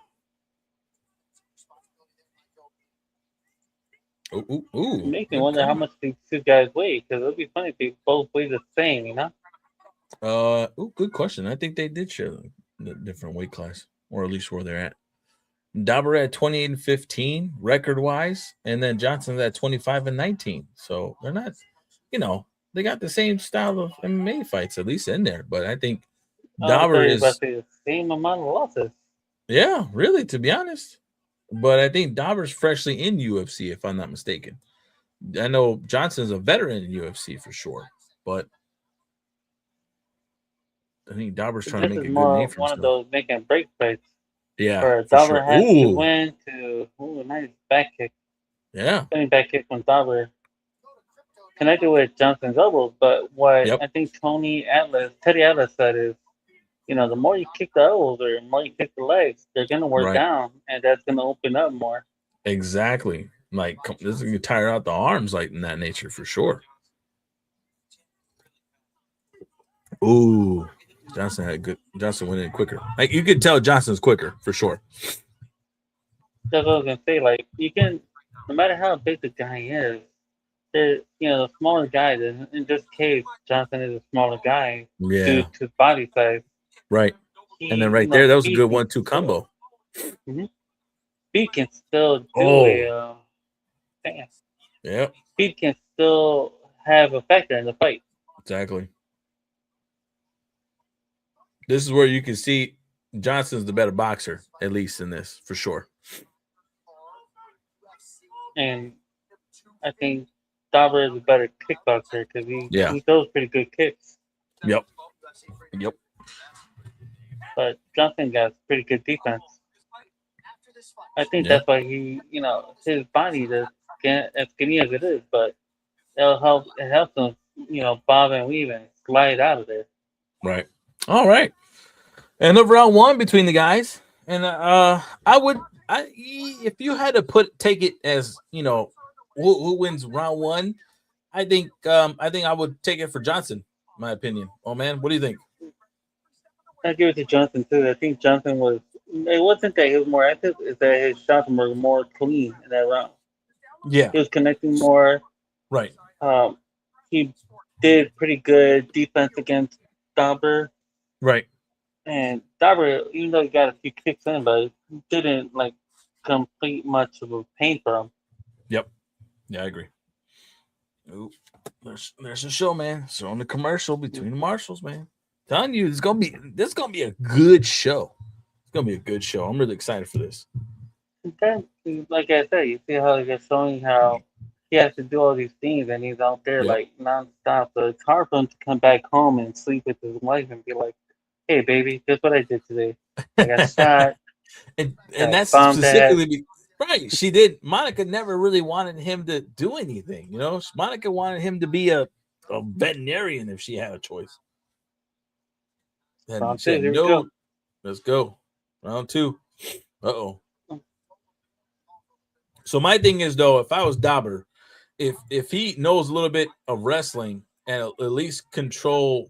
Ooh. It makes me wonder how much these two guys weigh, because it would be funny if they both weigh the same, you know? Good question. I think they did share the different weight class, or at least where they're at. Dauber at 28 and 15 record wise, and then Johnson's at 25 and 19. So they're not, they got the same style of MMA fights at least in there. But I think Dauber is about the same amount of losses. Yeah, really, to be honest. But I think Dauber's freshly in UFC, if I'm not mistaken. I know Johnson's a veteran in UFC for sure, but I think Dauber's trying to make a good name for himself. One of those make and break fights. Yeah, where Dauber has to win to nice back kick. Yeah, spinning back kick from Dauber connected with Johnson's elbows. But what I think Teddy Atlas said is, the more you kick the elbows or the more you kick the legs, they're gonna work down, and that's gonna open up more. Exactly. Like this is gonna tire out the arms, like in that nature for sure. Ooh, Johnson went in quicker. Like you could tell Johnson's quicker for sure. That's what I was gonna say. Like you can, no matter how big the guy is, the smaller guy. In this case, Johnson is a smaller guy due to body size. Right. And then there, that was a good 1-2 combo. Mm-hmm. Speed can still do damn. Yeah. Speed can still have a factor in the fight. Exactly. This is where you can see Johnson's the better boxer, at least in this, for sure. And I think Dauber is a better kickboxer because he throws pretty good kicks. Yep. But Johnson got pretty good defense. I think that's why his body is as skinny as it is, but it helps him, bob and weave and slide out of there. Right. All right. And of round one between the guys, and if you had to take it as who wins round one, I think I would take it for Johnson. My opinion. Oh man, what do you think? I give it to Johnson too. I think Johnson was. It wasn't that he was more active; it's that his shots were more clean in that round. Yeah, he was connecting more. Right. He did pretty good defense against Dauber. Right. And Dauber, even though he got a few kicks in, but he didn't complete much of a pain for him. Yep. Yeah, I agree. Ooh, there's a show, man. So on the commercial between the marshals, man. Telling you, this is gonna be a good show. It's gonna be a good show. I'm really excited for this. Okay. Like I said, you see how he's showing how he has to do all these things, and he's out there nonstop. So it's hard for him to come back home and sleep with his wife and be like, "Hey, baby, guess what I did today? I got shot." and that's specifically right. She did. Monica never really wanted him to do anything. Monica wanted him to be a veterinarian if she had a choice. And said, no, let's go. Round two. Uh-oh. So my thing is, though, if I was Dauber, if he knows a little bit of wrestling and at least control,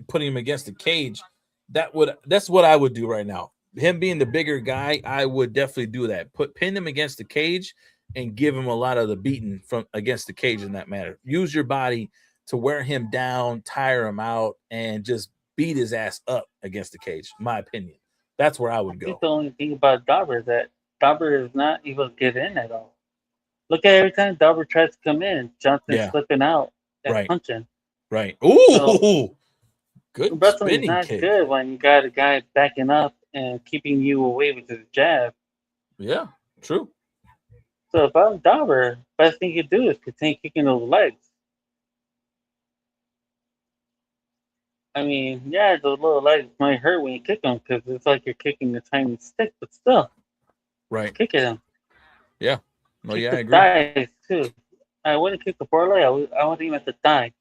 putting him against the cage, that's what I would do right now. Him being the bigger guy, I would definitely do that. Pin him against the cage and give him a lot of the beating from against the cage in that matter. Use your body to wear him down, tire him out, and just beat his ass up against the cage. My opinion. That's where I would go. The only thing about Dauber is that Dauber is not able to get in at all. Look at every time Dauber tries to come in, Johnson's slipping out and punching. Right. Ooh, good. Wrestling's not good when you got a guy backing up and keeping you away with his jab. Yeah, true. So if I'm Dauber, best thing you do is continue kicking those legs. I mean, those little legs might hurt when you kick them because it's like you're kicking a tiny stick, but still. Right. Kick at them. Yeah. No, I agree. Thighs, too. I wouldn't kick the foreleg. I wouldn't even at the thigh.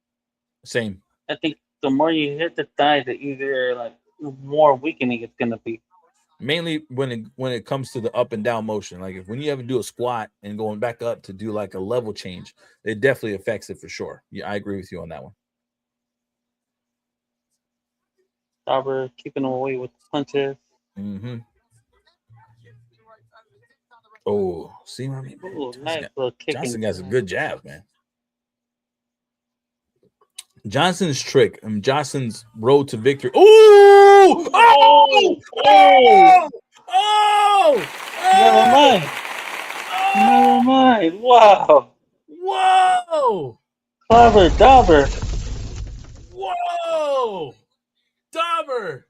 Same. I think the more you hit the thigh, the easier, more weakening it's going to be. Mainly when it comes to the up and down motion. Like when you ever do a squat and going back up to do like a level change, it definitely affects it for sure. Yeah, I agree with you on that one. Dauber keeping him away with the punches. Mm-hmm. Oh, see what I mean? Ooh, nice little kick. Johnson got some good jabs, man. Johnson's trick, Johnson's road to victory. Ooh! Oh! Oh! Oh! Never mind. Never mind. Wow. Whoa! Clever Dauber. Whoa! Dauber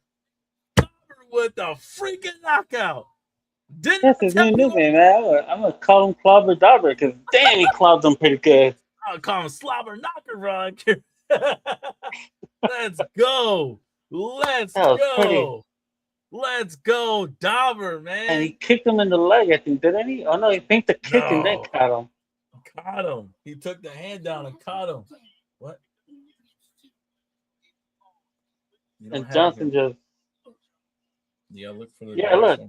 with the freaking knockout. That's his new nickname, man. I'm gonna call him Clobber Dauber because damn, he clobbed him pretty good. I'll call him Slobber Knocker, Ron. Let's go. Let's go. Let's go, Dauber, man. And he kicked him in the leg, I think, didn't he? Oh no, he pinked the kick and then caught him. Caught him. He took the hand down and caught him. What? And Johnson just. Yeah, look for the. Yeah, look.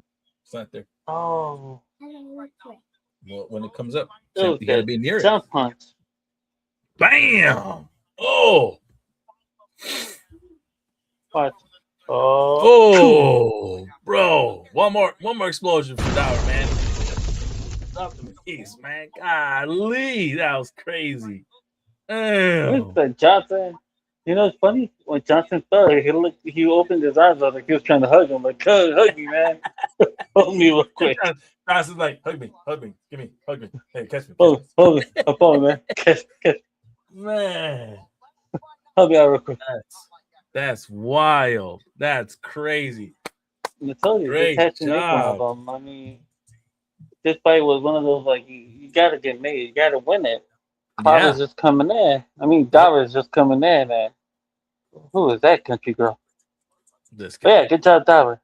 It's not there. Oh. Well, when it comes up, you gotta be near it. Jump punch. Bam! Oh. What? Oh, bro! One more explosion for Dauber, man. Stop the piece, man. Golly, that was crazy. Johnson. You know, it's funny when Johnson fell. He opened his eyes. I was like, he was trying to hug him. Like, hug me, man. Hug me real quick. Johnson's like, hug me, give me, hug me. Hey, catch me. Hold me, man. Catch. Man, hug me out real quick. That's wild. That's crazy. I told you, great job. Of them. I mean, this fight was one of those like you gotta get made, you gotta win it. Dauber's just coming in. I mean, Dauber's just coming in, man. Who is that country girl? This guy. Yeah, good job, Dauber.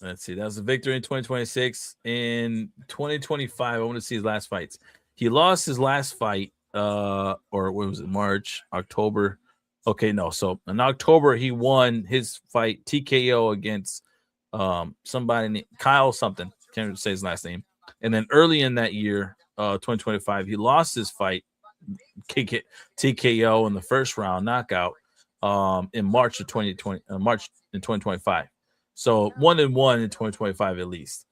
Let's see. That was a victory in 2026. In 2025, I want to see his last fights. He lost his last fight, or what was it? March, October. Okay, no. So in October, he won his fight TKO against somebody named Kyle something. Can't say his last name. And then early in that year, 2025, he lost his fight, TKO in the first round knockout in March of 2025. So 1-1 in 2025 at least.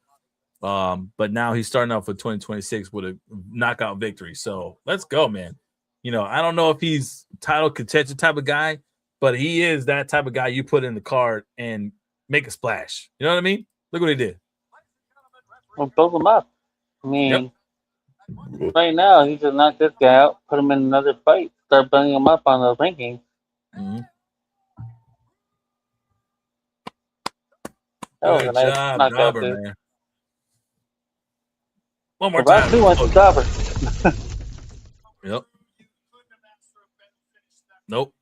But now he's starting off with 2026 with a knockout victory. So let's go, man. You know, I don't know if he's title contention type of guy, but he is that type of guy you put in the card and make a splash. You know what I mean? Look what he did. Well, build him up. I mean, right now, he just knocked this guy out, put him in another fight, start building him up on the rankings. Mm-hmm. That was a nice knockout, dude. Man. One more time. Round 2 went to Dauber. Yep. Nope.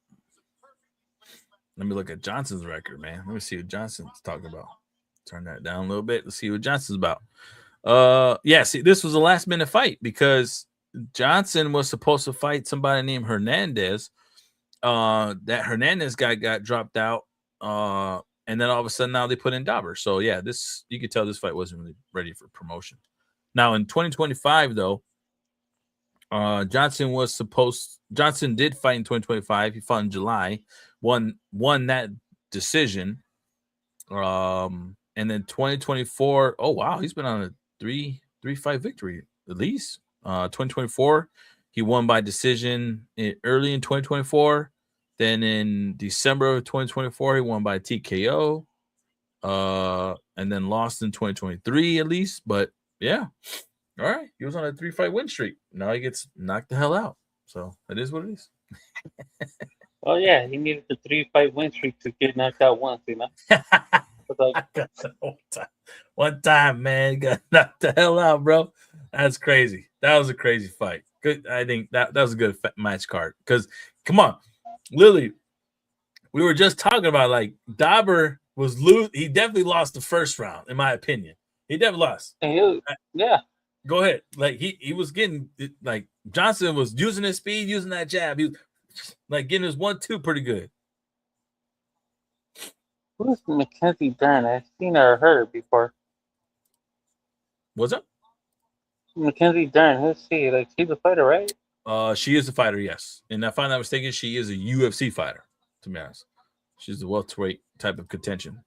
Let me look at Johnson's record, man. Let me see what Johnson's talking about. Turn that down a little bit. Let's see what Johnson's about. Yeah, see, this was a last minute fight because Johnson was supposed to fight somebody named Hernandez. That Hernandez guy got dropped out. And then all of a sudden now they put in Dauber. So yeah, this you could tell this fight wasn't really ready for promotion. Now in 2025, though, Johnson did fight in 2025. He fought in July, won that decision. And then 2024, oh wow, he's been on a three fight victory at least. 2024, he won by decision early in 2024. Then in December of 2024, he won by TKO. And then lost in 2023 at least. But yeah. All right. He was on a 3-fight win streak. Now he gets knocked the hell out. So it is what it is. Oh yeah, he needed the 3-fight win streak to get knocked out once, you know. One time, man, got knocked the hell out, bro. That's crazy. That was a crazy fight. Good. I think that was a good match card. Because come on, Lily, we were just talking about like Dauber was he definitely lost the first round, in my opinion. He definitely lost. Yeah. Go ahead. Like he was getting like Johnson was using his speed, using that jab. He was like getting his 1-2 pretty good. Who's Mackenzie Dern? I've seen her or heard her before. What's up? Mackenzie Dern. Who's she? Like, she's a fighter, right? She is a fighter, yes. And if I'm not mistaken, she is a UFC fighter, to be honest. She's a welterweight type of contention.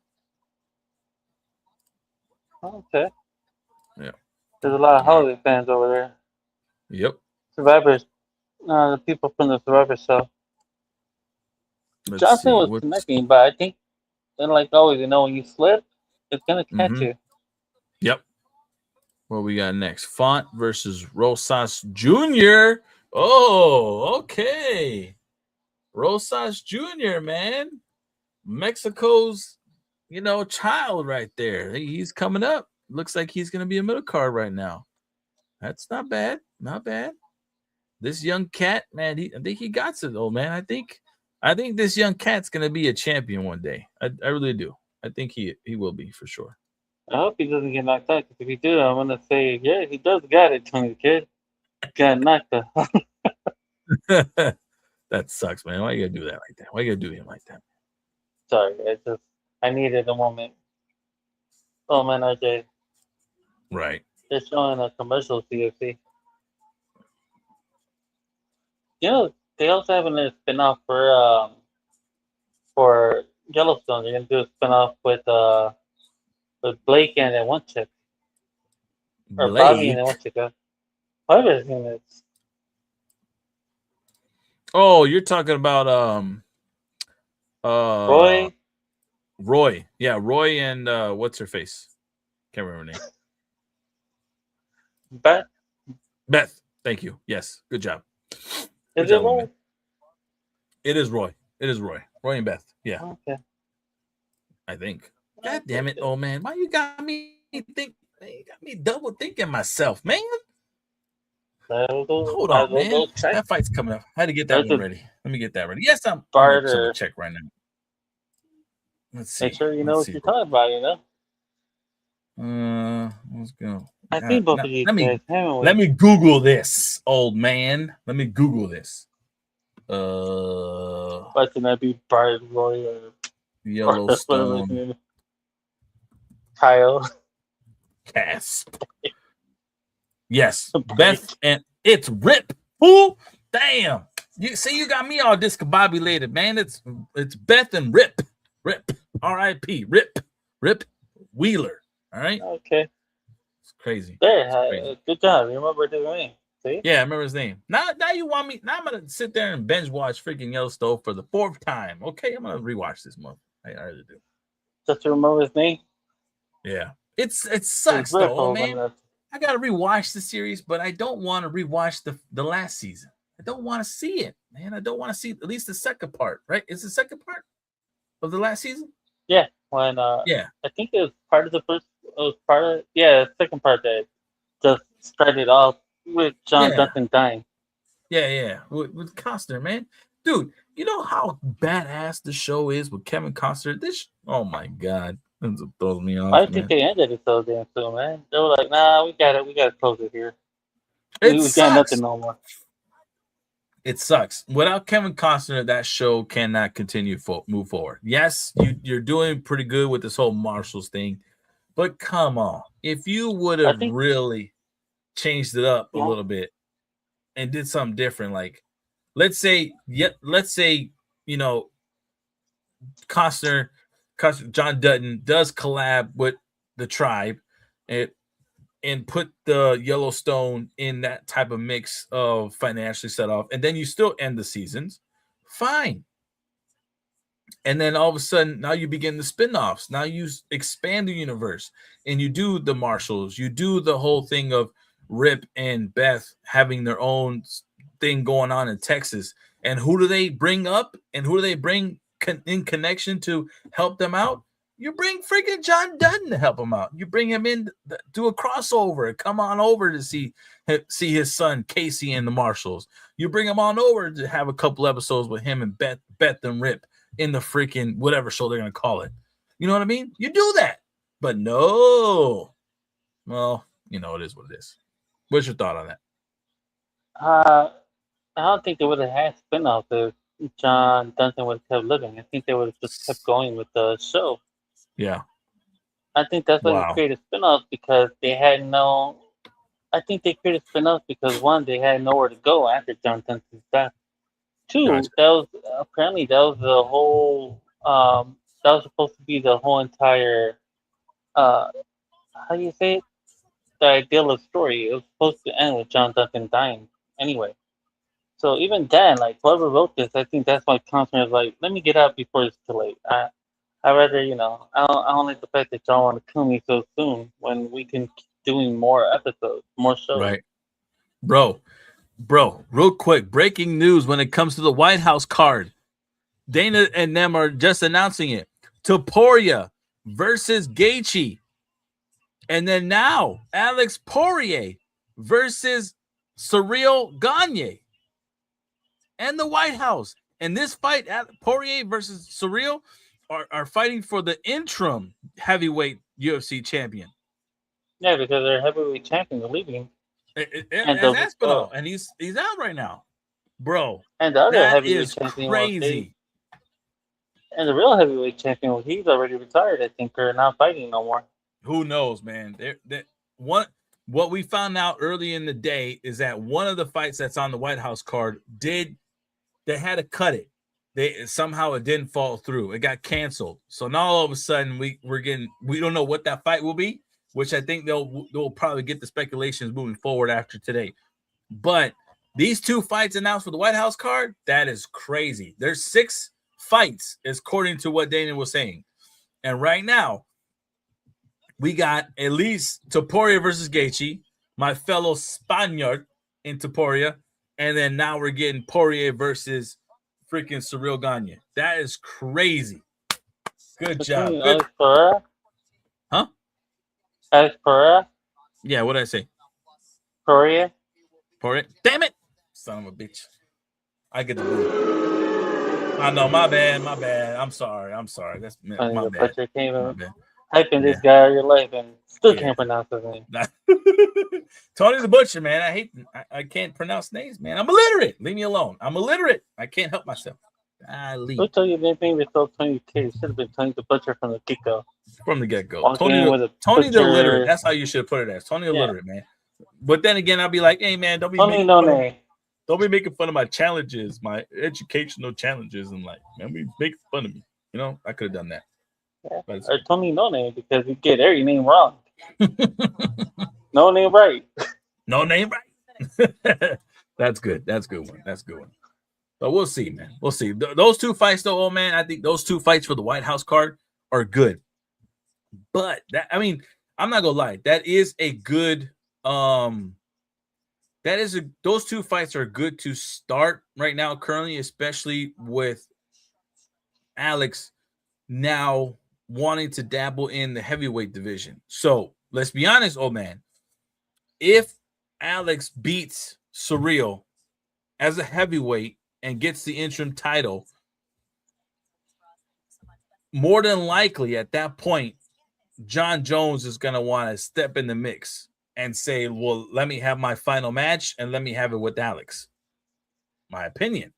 Okay. Yeah. There's a lot of Hollywood fans over there. Yep. Survivors. The people from the Survivor show. Johnson was connecting, but I think, then like always, when you slip, it's gonna catch you. Yep. What we got next? Font versus Rosas Jr. Oh, okay. Rosas Jr., man. Mexico's, child right there. He's coming up. Looks like he's going to be a middle card right now. That's not bad. Not bad. This young cat, man, I think he got it, though, man. I think this young cat's going to be a champion one day. I really do. I think he will be for sure. I hope he doesn't get knocked out, because if he do, I'm going to say, yeah, he does got it, Tony Kid. Got knocked out. That sucks, man. Why you got to do that like that? Why you got to do him like that? Sorry, I needed a moment. Oh, man, RJ. Right. They're showing a commercial CFC. They also have a spin-off for Yellowstone. They're going to do a spin-off with Blake and that one chick. Or Blake. Bobby and that one chick. Whatever his name is. Oh, you're talking about Roy. Yeah, Roy and what's her face? Can't remember her name. Beth. Thank you. Yes. Good job. Is it Roy? It is Roy. Roy and Beth. Yeah. Okay. I think. God damn it, old man. Why you got me double thinking myself, man? Hold on, man. That fight's coming up. I had to get that one ready. Let me get that ready. Yes, I'm gonna check right now. Let's see. Make sure you know what you're talking about, Let's go. I think both of these guys. Let me Google this, old man. Let me Google this. Why can that be Bart, Roy, or Yellowstone? Kyle. Casp. Yes, Beth, and it's Rip. Who? Damn. You got me all discombobulated, man. It's Beth and Rip. R.I.P. Rip Wheeler. All right. Okay. It's crazy. There. Good job. You remember his name? See? Yeah, I remember his name. Now you want me? Now I'm gonna sit there and binge watch freaking Yellowstone for the 4th time. Okay, I'm gonna rewatch this month. I really do. Just to remember his name. Yeah. It sucks though, man. I gotta rewatch the series, but I don't want to rewatch the last season. I don't want to see it, man. I don't want to see at least the second part, right? Is the second part of the last season? Yeah. When I think it was part of the first. It was part of the second part that just started off with John Duncan dying. Yeah. With Costner, man. Dude, you know how badass the show is with Kevin Costner? Oh my god. It throws me off. I think they ended it so damn soon, man. They were like, nah, we gotta close it here. We got nothing no more. It sucks. Without Kevin Costner, that show cannot continue move forward. Yes, you're doing pretty good with this whole Marshalls thing, but come on. If you would have really changed it up a little bit and did something different, like let's say, Costner, John Dutton does collab with the tribe and put the Yellowstone in that type of mix of financially set off, and then you still end the seasons, fine. And then all of a sudden, now you begin the spin-offs. Now you expand the universe, and you do the Marshalls. You do the whole thing of Rip and Beth having their own thing going on in Texas. And who do they bring up? And who do they bring in connection to help them out? You bring freaking John Dutton to help him out. You bring him in, do a crossover. Come on over to see his son Casey and the Marshalls. You bring him on over to have a couple episodes with him and Beth and Rip in the freaking whatever show they're gonna call it. You know what I mean? You do that, but no. Well, it is what it is. What's your thought on that? I don't think they would have had spinoffs if John Duncan would have kept living. I think they would have just kept going with the show. Yeah. I think that's why they Wow. created spin-offs because they had no. I think they created spin-offs because one, they had nowhere to go after John Duncan's death. Gotcha. Two, that was apparently that was the whole. That was supposed to be the whole entire. How do you say it? The ideal of story. It was supposed to end with John Duncan dying anyway. So even then, like whoever wrote this, I think that's why Constantine was like, "Let me get out before it's too late." I rather, I don't like the fact that y'all want to kill me so soon when we can keep doing more episodes, more shows. Right, bro. Real quick, breaking news when it comes to the White House card. Dana and them are just announcing it. Topuria versus Gaethje. And then now, Alex Poirier versus Cyril Gane. And the White House. And this fight, Poirier versus Cyril, are fighting for the interim heavyweight UFC champion. Yeah, because their heavyweight champion is leaving. And Aspinall. And he's out right now. Bro. And the other heavyweight is champion crazy. And the real heavyweight champion, he's already retired, I think, or not fighting no more. Who knows, man? What we found out early in the day is that one of the fights that's on the White House card they had to cut it. Somehow it didn't fall through. It got canceled. So now all of a sudden we don't know what that fight will be, which I think they'll probably get the speculations moving forward after today. But these two fights announced for the White House card, that is crazy. There's 6 fights, according to what Dana was saying. And right now, we got at least Topuria versus Gaethje, my fellow Spaniard in Topuria, and then now we're getting Poirier versus freaking Cyril Gane. That is crazy. Good job. Alex Pereira? Huh? Alex Pereira? Yeah, what did I say? Poirier? Damn it! Son of a bitch. I get the blue. I know, my bad. I'm sorry. That's my bad. My bad. Hyping this guy all your life and still can't pronounce his name. Tony the Butcher, man. I can't pronounce names, man. I'm illiterate. Leave me alone. I'm illiterate. I can't help myself. Who told you anything before Tony K? It should have been Tony the Butcher from the get-go. From the get-go. Tony the illiterate. That's how you should put it as. Tony the illiterate, man. But then again, I'll be like, hey, man, don't be making fun of my challenges, my educational challenges, and like, man, be making fun of me. You know, I could have done that. Yeah. Or Tony No Name because you get every name wrong. No name right. No name right. That's good. That's a good one. But we'll see, man. We'll see. Those 2 fights, though, old man. I think those 2 fights for the White House card are good. But I'm not gonna lie. That is a good. Those 2 fights are good to start right now, currently, especially with Alex now wanting to dabble in the heavyweight division. So let's be honest, old man. If Alex beats Cyril as a heavyweight and gets the interim title, more than likely at that point, John Jones is going to want to step in the mix and say, well, let me have my final match and let me have it with Alex. My opinion.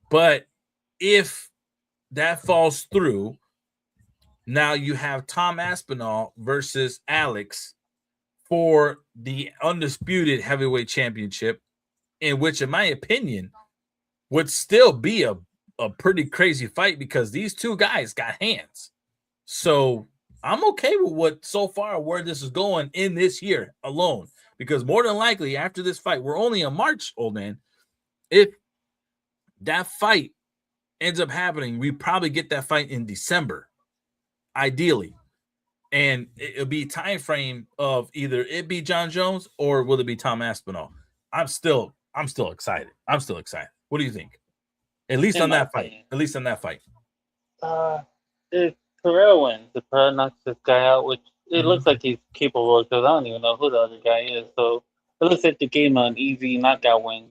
But if that falls through, now you have Tom Aspinall versus Alex for the undisputed heavyweight championship, in which, in my opinion, would still be a pretty crazy fight because these 2 guys got hands. So I'm okay with where this is going in this year alone, because more than likely after this fight, we're only in March, old man. If that fight ends up happening, we probably get that fight in December, ideally. And it'll be time frame of either it be John Jones or will it be Tom Aspinall? I'm still excited. What do you think? At least on that fight. If Pereira wins, if Pereira knocks this guy out, which it looks like he's capable because I don't even know who the other guy is. So it looks like they gave him an easy knockout win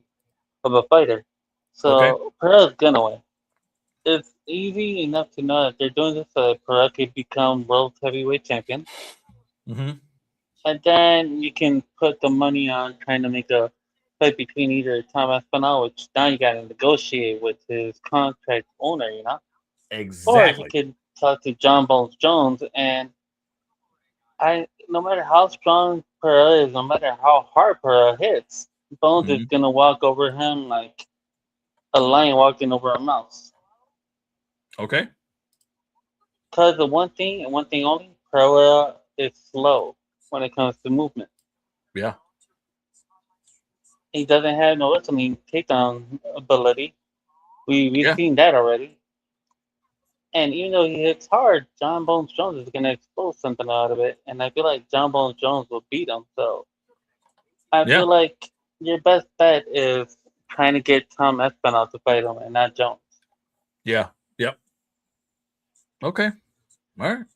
of a fighter. So Pereira's gonna win. It's easy enough to know that they're doing this so that Pereira could become world heavyweight champion. Mm-hmm. And then you can put the money on trying to make a fight between either Tom Aspinall, which now you got to negotiate with his contract owner, you know, or he Exactly. could talk to John Bones Jones. And no matter how strong Pereira is, no matter how hard Pereira hits, Bones is gonna walk over him like a lion walking over a mouse. Okay. Because the one thing and one thing only, Pereira is slow when it comes to movement. Yeah. He doesn't have no wrestling takedown ability. We've Yeah. seen that already. And even though he hits hard, John Bones Jones is gonna explode something out of it. And I feel like John Bones Jones will beat him. So I Yeah. feel like your best bet is trying to get Tom Aspinall to fight him and not Jones. Yeah. Yep. Okay. All right.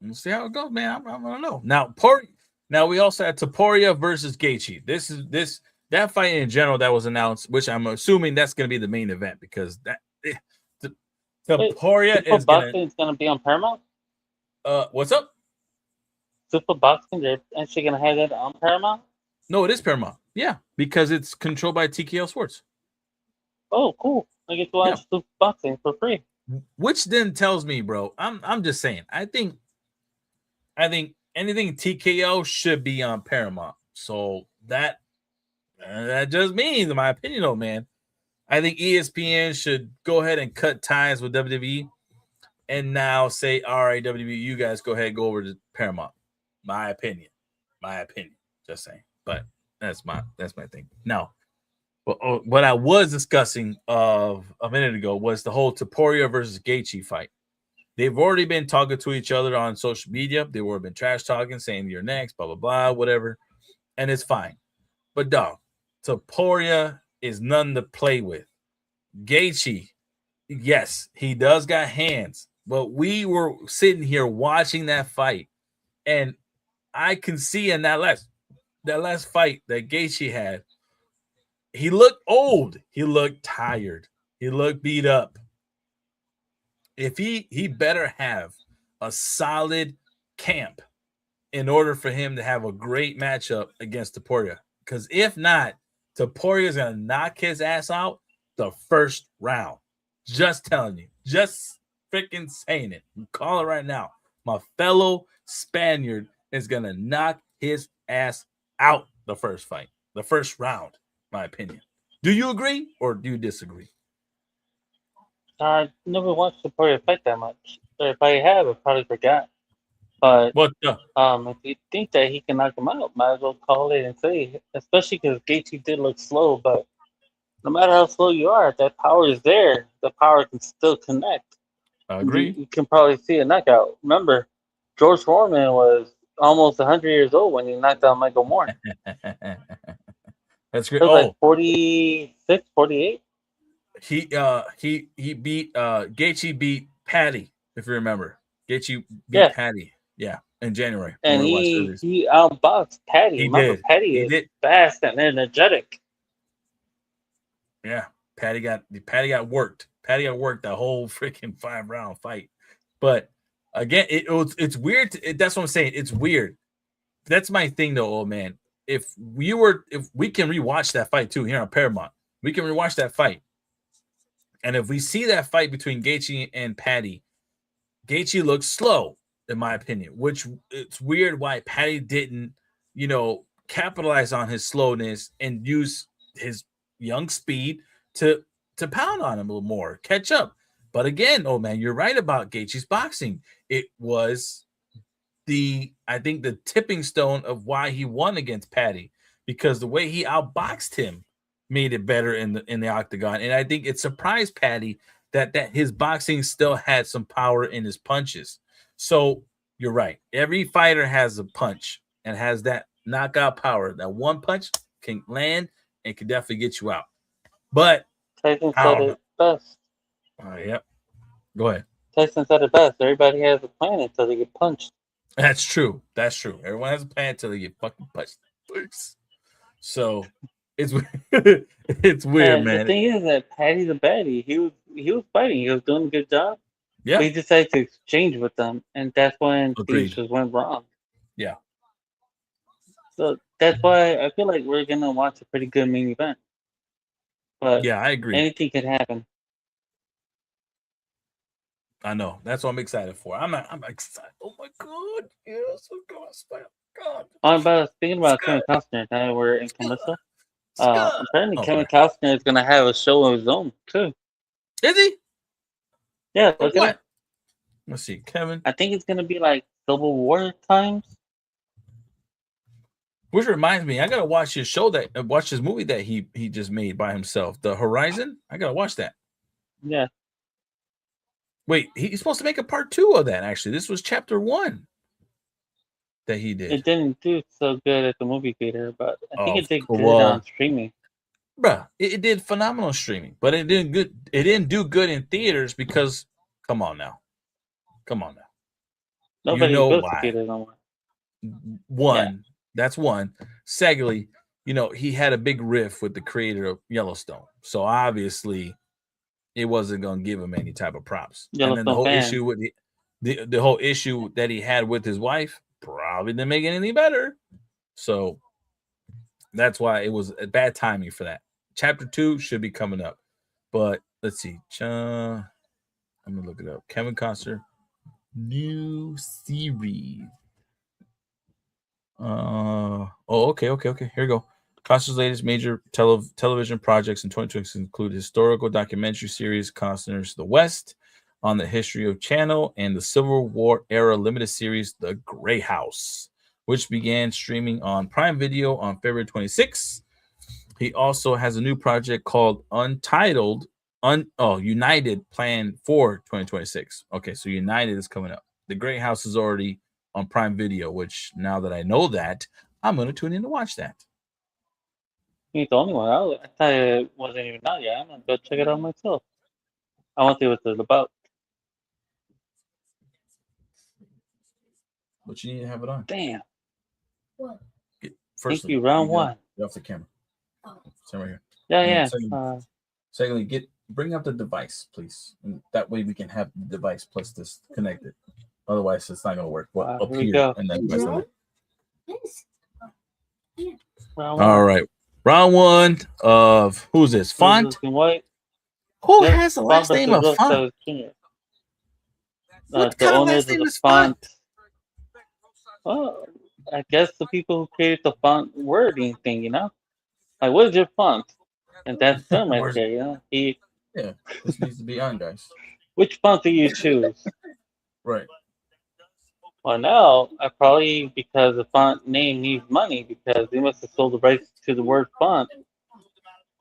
We'll see how it goes, man. I don't know. Now we also had Topuria versus Gaethje. That fight in general that was announced, which I'm assuming that's going to be the main event because Topuria is Boxing is gonna be on Paramount. What's up? Super Boxing, they're actually gonna have that on Paramount. No, it is Paramount. Yeah, because it's controlled by TKO Sports. Oh, cool! I get to watch Super Boxing for free. Which then tells me, bro, I'm just saying. I think anything TKO should be on Paramount. So that just means, in my opinion, though, man, I think ESPN should go ahead and cut ties with WWE and now say, all right, WWE, you guys go ahead, go over to Paramount. My opinion. Just saying. But that's my thing. Now, what I was discussing of a minute ago was the whole Topuria versus Gaethje fight. They've already been talking to each other on social media. They've already been trash talking, saying you're next, blah, blah, blah, whatever. And it's fine. But dog, Topuria is none to play with. Gaethje, yes, he does got hands. But we were sitting here watching that fight. And I can see in that last fight that Gaethje had, he looked old. He looked tired. He looked beat up. If he better have a solid camp in order for him to have a great matchup against Topuria. Because if not, Topuria is going to knock his ass out the first round. Just telling you. Just freaking saying it. Call it right now. My fellow Spaniard is going to knock his ass out the first fight. The first round, my opinion. Do you agree or do you disagree? I never watched Topuria fight that much. Or if I have, I probably forgot. But if you think that he can knock him out, might as well call it and say. Especially because Gaethje did look slow, but no matter how slow you are, if that power is there, the power can still connect. I agree. You can probably see a knockout. Remember, George Foreman was almost 100 years old when he knocked out Michael Moore. That's great. It was like 46, 48. He beat Gaethje beat Patty, if you remember. Gaethje beat Patty, in January. And he outboxed Patty. Patty is fast and energetic. Yeah, Patty got worked. Patty got worked that whole freaking 5-round fight. But again, it's weird. That's what I'm saying. It's weird. That's my thing, though, old man. If we can rewatch that fight too here on Paramount, we can rewatch that fight. And if we see that fight between Gaethje and Patty, Gaethje looks slow, in my opinion, which it's weird why Patty didn't, capitalize on his slowness and use his young speed to pound on him a little more, catch up. But again, oh man, you're right about Gaethje's boxing. It was I think the tipping stone of why he won against Patty, because the way he outboxed him made it better in the octagon. And I think it surprised Patty that his boxing still had some power in his punches. So you're right. Every fighter has a punch and has that knockout power. That one punch can land and can definitely get you out. But Tyson said it best. Yep. Go ahead. Tyson said it best. Everybody has a plan until they get punched. That's true. Everyone has a plan until they get fucking punched. So it's weird, and man. The thing is that Patty's a baddie. He was fighting. He was doing a good job. Yeah. But he decided to exchange with them, and that's when things just went wrong. Yeah. So that's why I feel like we're gonna watch a pretty good main event. But yeah, I agree. anything could happen. I know. That's what I'm excited for. I'm excited. Oh my god. Yes, oh god. God. Oh, but speaking about Kevin Costner, now we're in commercial. Apparently Oh, Kevin sorry. Costner is gonna have a show of his own too. Is he? Yeah, look at What? it. Let's see, Kevin. I think it's gonna be like Civil War times. Which reminds me, I gotta watch his show watch his movie that he just made by himself, The Horizon. I gotta watch that. Yeah. Wait, he's supposed to make a part 2 of that. Actually, this was chapter 1 that he did. It didn't do so good at the movie theater, but I think it did good well, on streaming. Bruh, it did phenomenal streaming, but it didn't good. It didn't do good in theaters because, come on now. Nobody You know goes why? to theaters no more. One, that's one. Secondly, he had a big riff with the creator of Yellowstone, so obviously it wasn't going to give him any type of props. And then the whole issue with the whole issue that he had with his wife probably didn't make it any better. So that's why it was a bad timing for that. Chapter 2 should be coming up, but let's see. I'm gonna look it up. Kevin Costner new series. Okay. Here we go. Costner's latest major television projects in 2026 include historical documentary series Costner's The West on the history of Channel and the Civil War era limited series The Grey House, which began streaming on Prime Video on February 26th. He also has a new project called United planned for 2026. Okay, so United is coming up. The Grey House is already on Prime Video, which now that I know that, I'm going to tune in to watch that. You're the only one. I thought it wasn't even out yet. I'm going to go check it out myself. I want to see what it's about. But you need to have it on. Damn. What? Thank you, round one. Get off the camera. Stand right here. Yeah. Secondly, bring up the device, please. And that way we can have the device plus this connected. Otherwise, it's not going to work. Well, up here. And then all right. Round one of who's this? Font? Who has the last name of Font? The owners of the Font. Well, I guess the people who created the font wording thing, Like, what is your font? And that's them right there, Yeah, this needs to be on, guys. Which font do you choose? Right. Well, now, probably because the font name needs money because they must have sold the rights to the word font.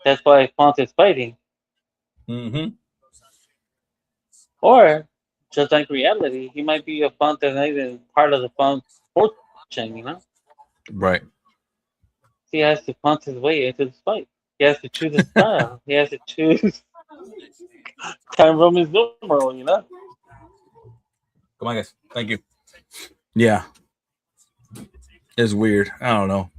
That's why Font is fighting. Mm-hmm. Or, just like reality, he might be a font that's not even part of the font fortune, Right. He has to font his way into the fight. He has to choose a style. He has to choose Time Roman's numeral, Come on, guys. Thank you. Yeah. It's weird. I don't know.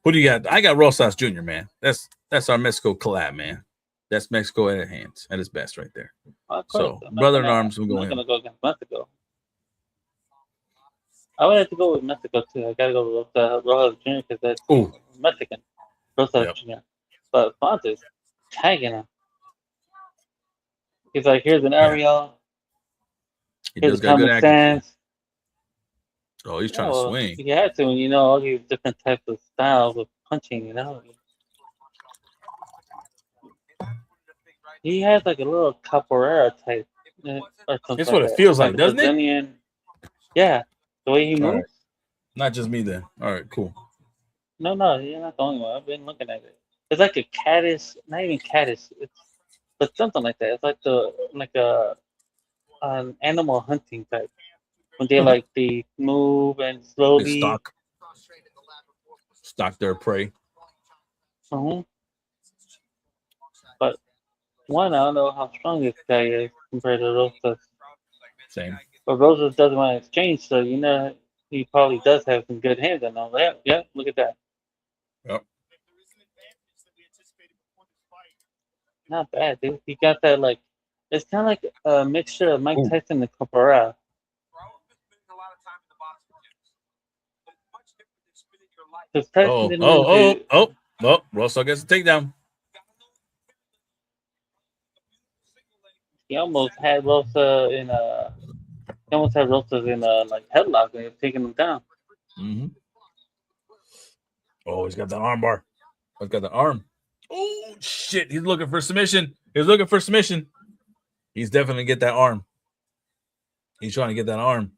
Who do you got? I got Rosas Jr., man. That's our Mexico collab, man. That's Mexico at hands at its best right there. So, brother in arms, we're going. I'm going to go against Mexico. I would have to go with Mexico, too. I got to go with Rosas Jr. because that's Mexican. Rosas Jr. But Font is tagging him. He's like, here's an Ariel. Here's a common sense. Oh, he's trying to swing. He had to, all these different types of styles of punching, He has like a little capoeira type. That's what it feels like, doesn't it? Yeah, the way he moves. Right. Not just me then. All right, cool. No, you're not the only one. I've been looking at it. It's like a caddish, not even caddish. But something like that. It's like an animal hunting type. When they move and slowly they stalk their prey. But one, I don't know how strong this guy is compared to Rosas. Same. But Rosas doesn't want to exchange, so he probably does have some good hands and all that. Yeah, look at that. Yep. Not bad, dude. He got that it's kind of like a mixture of Mike Tyson and Capoeira. Rosa gets a takedown. He almost had Rosa in a. He almost had Rosa in a like headlock and he was taking him down. Mm-hmm. Oh, he's got the arm bar. He's got the arm. Oh shit! He's looking for submission. He's looking for submission. He's definitely get that arm. He's trying to get that arm.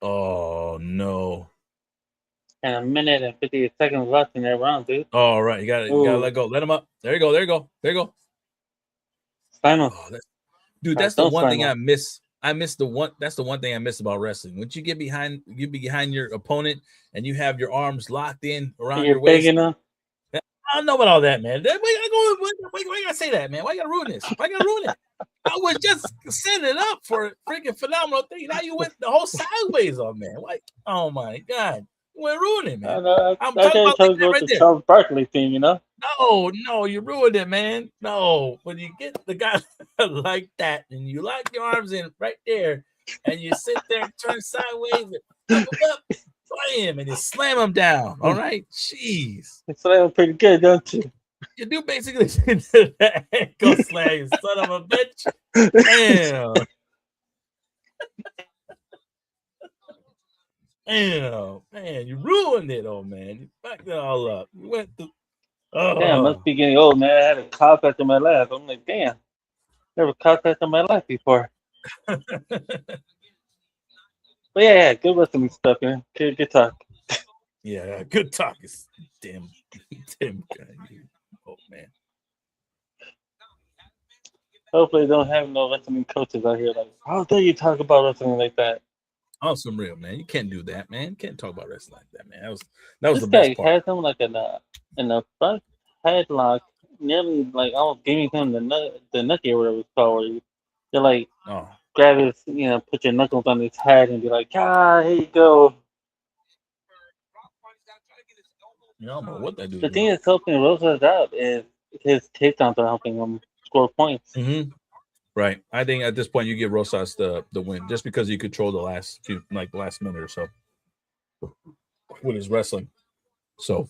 Oh no! And a minute and 50 seconds left in that round, dude. All right, you gotta let go. Let him up. There you go. There you go. There you go. Slam him. Oh, dude, that's the one thing I miss. I miss the one. That's the one thing I miss about wrestling. Once you get behind your opponent and you have your arms locked in around your waist. I don't know about all that, man. Why you gotta say that, man? Why you gotta ruin this? Why you gotta ruin it? I was just setting it up for a freaking phenomenal thing. Now you went the whole sideways on, man. Like, oh my god, you went ruining, man. I'm talking about the Charles Barkley thing, you know? No, you ruined it, man. No, when you get the guy like that and you lock your arms in right there and you sit there and turn sideways and up. Him and you slam him down. All right, jeez. You slam him pretty good, don't you? You do basically that ankle slam, you son of a bitch. Damn. Damn, man, you ruined it, old man. You fucked it all up. You went through. Oh. Damn, must be getting old, man. I had a cough after my laugh. I'm like, damn, never coughed after my laugh before. But yeah, good wrestling stuff, man. Good talk. Yeah, good talk. Is damn guy. Oh man. Hopefully, they don't have no wrestling coaches out here like, how dare you talk about wrestling like that? Oh, some real, man. You can't do that, man. You can't talk about wrestling like that, man. That was this the best guy part. has him like in a front headlock, nearly like almost giving him the nucky or whatever it's called. Where you're like, grab his, put your knuckles on his head and be like, here you go. Yeah, I don't know what that dude. The thing that's helping Rosa's out is his takedowns are helping him score points. Mm-hmm. Right. I think at this point you give Rosas the win just because you control the last last minute or so with his wrestling. So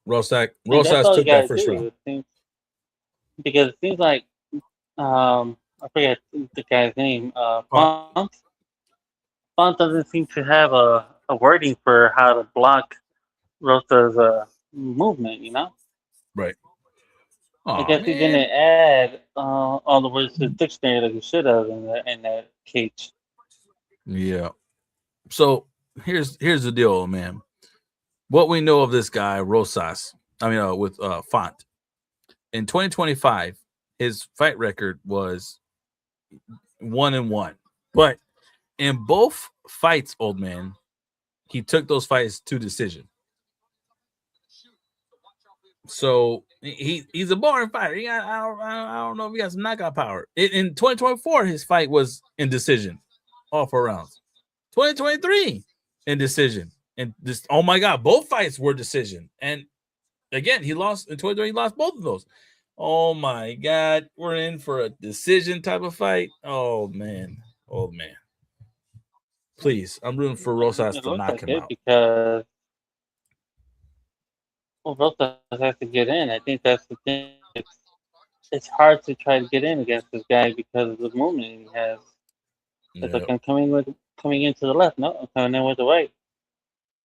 Rosas took that first round. Because it seems like I forget the guy's name. Font doesn't seem to have a wording for how to block Rosa's movement, you know? Right. I guess he didn't add all the words to the dictionary like he should have in that cage. Yeah. So here's the deal, man. What we know of this guy, Rosas, with Font. In 2025, his fight record was 1-1. But in both fights, old man, he took those fights to decision. So he's a boring fighter. I don't know if he got some knockout power. In 2024, his fight was in decision, all 4 rounds. 2023 in decision, and this. Oh my God, both fights were decision. And again, he lost in 2023. He lost both of those. Oh my God, we're in for a decision type of fight. Oh man. Please, I'm rooting for Rosas to knock him out. Because Rosas has to get in. I think that's the thing. It's hard to try to get in against this guy because of the movement he has. It's like I'm coming into the left. No, I'm coming in with the right.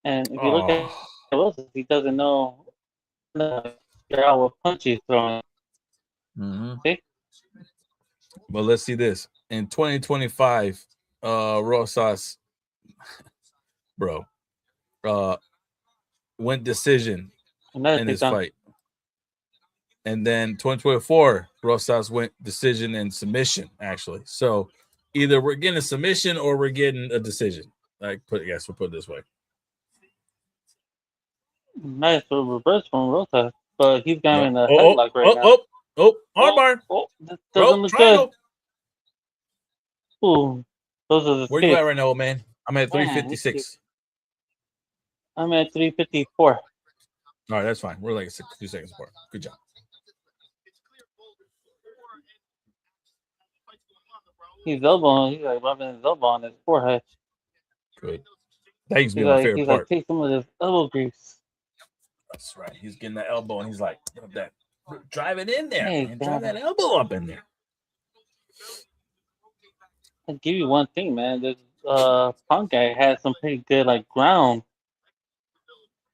And if you look at Rosas, he doesn't know what punch he's throwing. Mm-hmm. See? But let's see this. In 2025, Rosas, bro, went decision in his fight. And then 2024, Rosas went decision and submission, actually. So either we're getting a submission or we're getting a decision. We'll put it this way. Nice reverse from Rosas, but he's got him in a headlock right now. Armbar. That doesn't look good. Ooh, those are the Where you at right now, old man? I'm at 356. I'm at 354. All right, that's fine. We're like 2 seconds apart. Good job. He's like rubbing his elbow on his forehead. Good. That used to be my favorite part. Take some of this elbow grease. That's right. He's getting that elbow, and he's like, drive it in there, man. Drive that elbow up in there. I'll give you one thing, man. This Punk guy has some pretty good like ground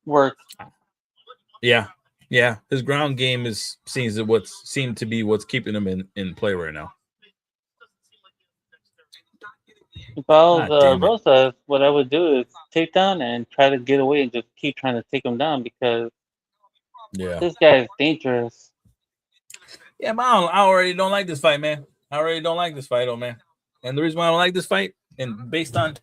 work. Yeah. His ground game seems to be what's keeping him in play right now. If I was Rosa, what I would do is take down and try to get away and just keep trying to take him down because this guy is dangerous. Yeah, but I already don't like this fight, man. I already don't like this fight, man. And the reason why I don't like this fight, and based on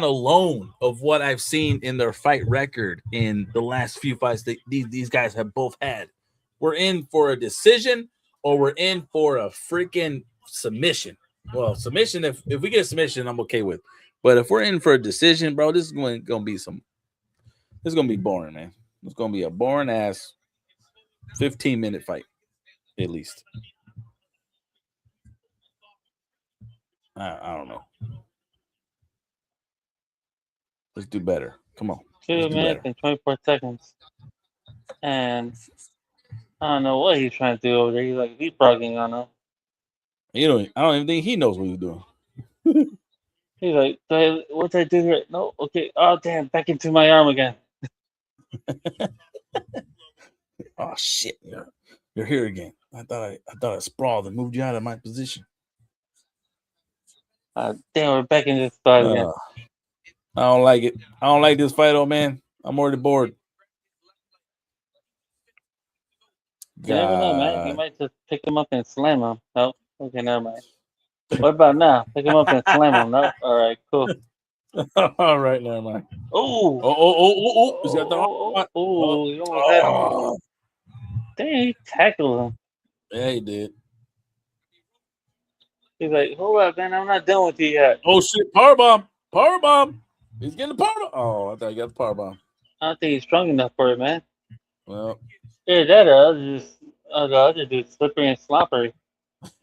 alone of what I've seen in their fight record in the last few fights that these guys have both had, we're in for a decision or we're in for a freaking submission. Well, submission, if we get a submission, I'm okay with. But if we're in for a decision, bro, this is going to be boring, man. It's going to be a boring ass 15-minute fight, at least. I don't know. Let's do better. Come on. 2 minutes and 24 seconds. And I don't know what he's trying to do over there. He's like leapfrogging on him. I don't even think he knows what he's doing. He's like, what did I do here? No, okay. Oh damn, back into my arm again. Oh shit. You're here again. I thought I sprawled and moved you out of my position. Damn, we're back in this spot again. I don't like it. I don't like this fight, old man. I'm already bored. You never know, man. You might just pick him up and slam him. Oh, okay, never mind. What about now? Pick him up and slam him. No? All right, cool. All right, never mind. Oh. He's got the you almost had him. Dang, he tackled him. Yeah, he did. He's like, hold up, man. I'm not done with you yet. Oh, shit. Powerbomb. He's getting the powerbomb. Oh, I thought he got the powerbomb. I don't think he's strong enough for it, man. Well. Yeah, that the other dude's slippery and sloppery.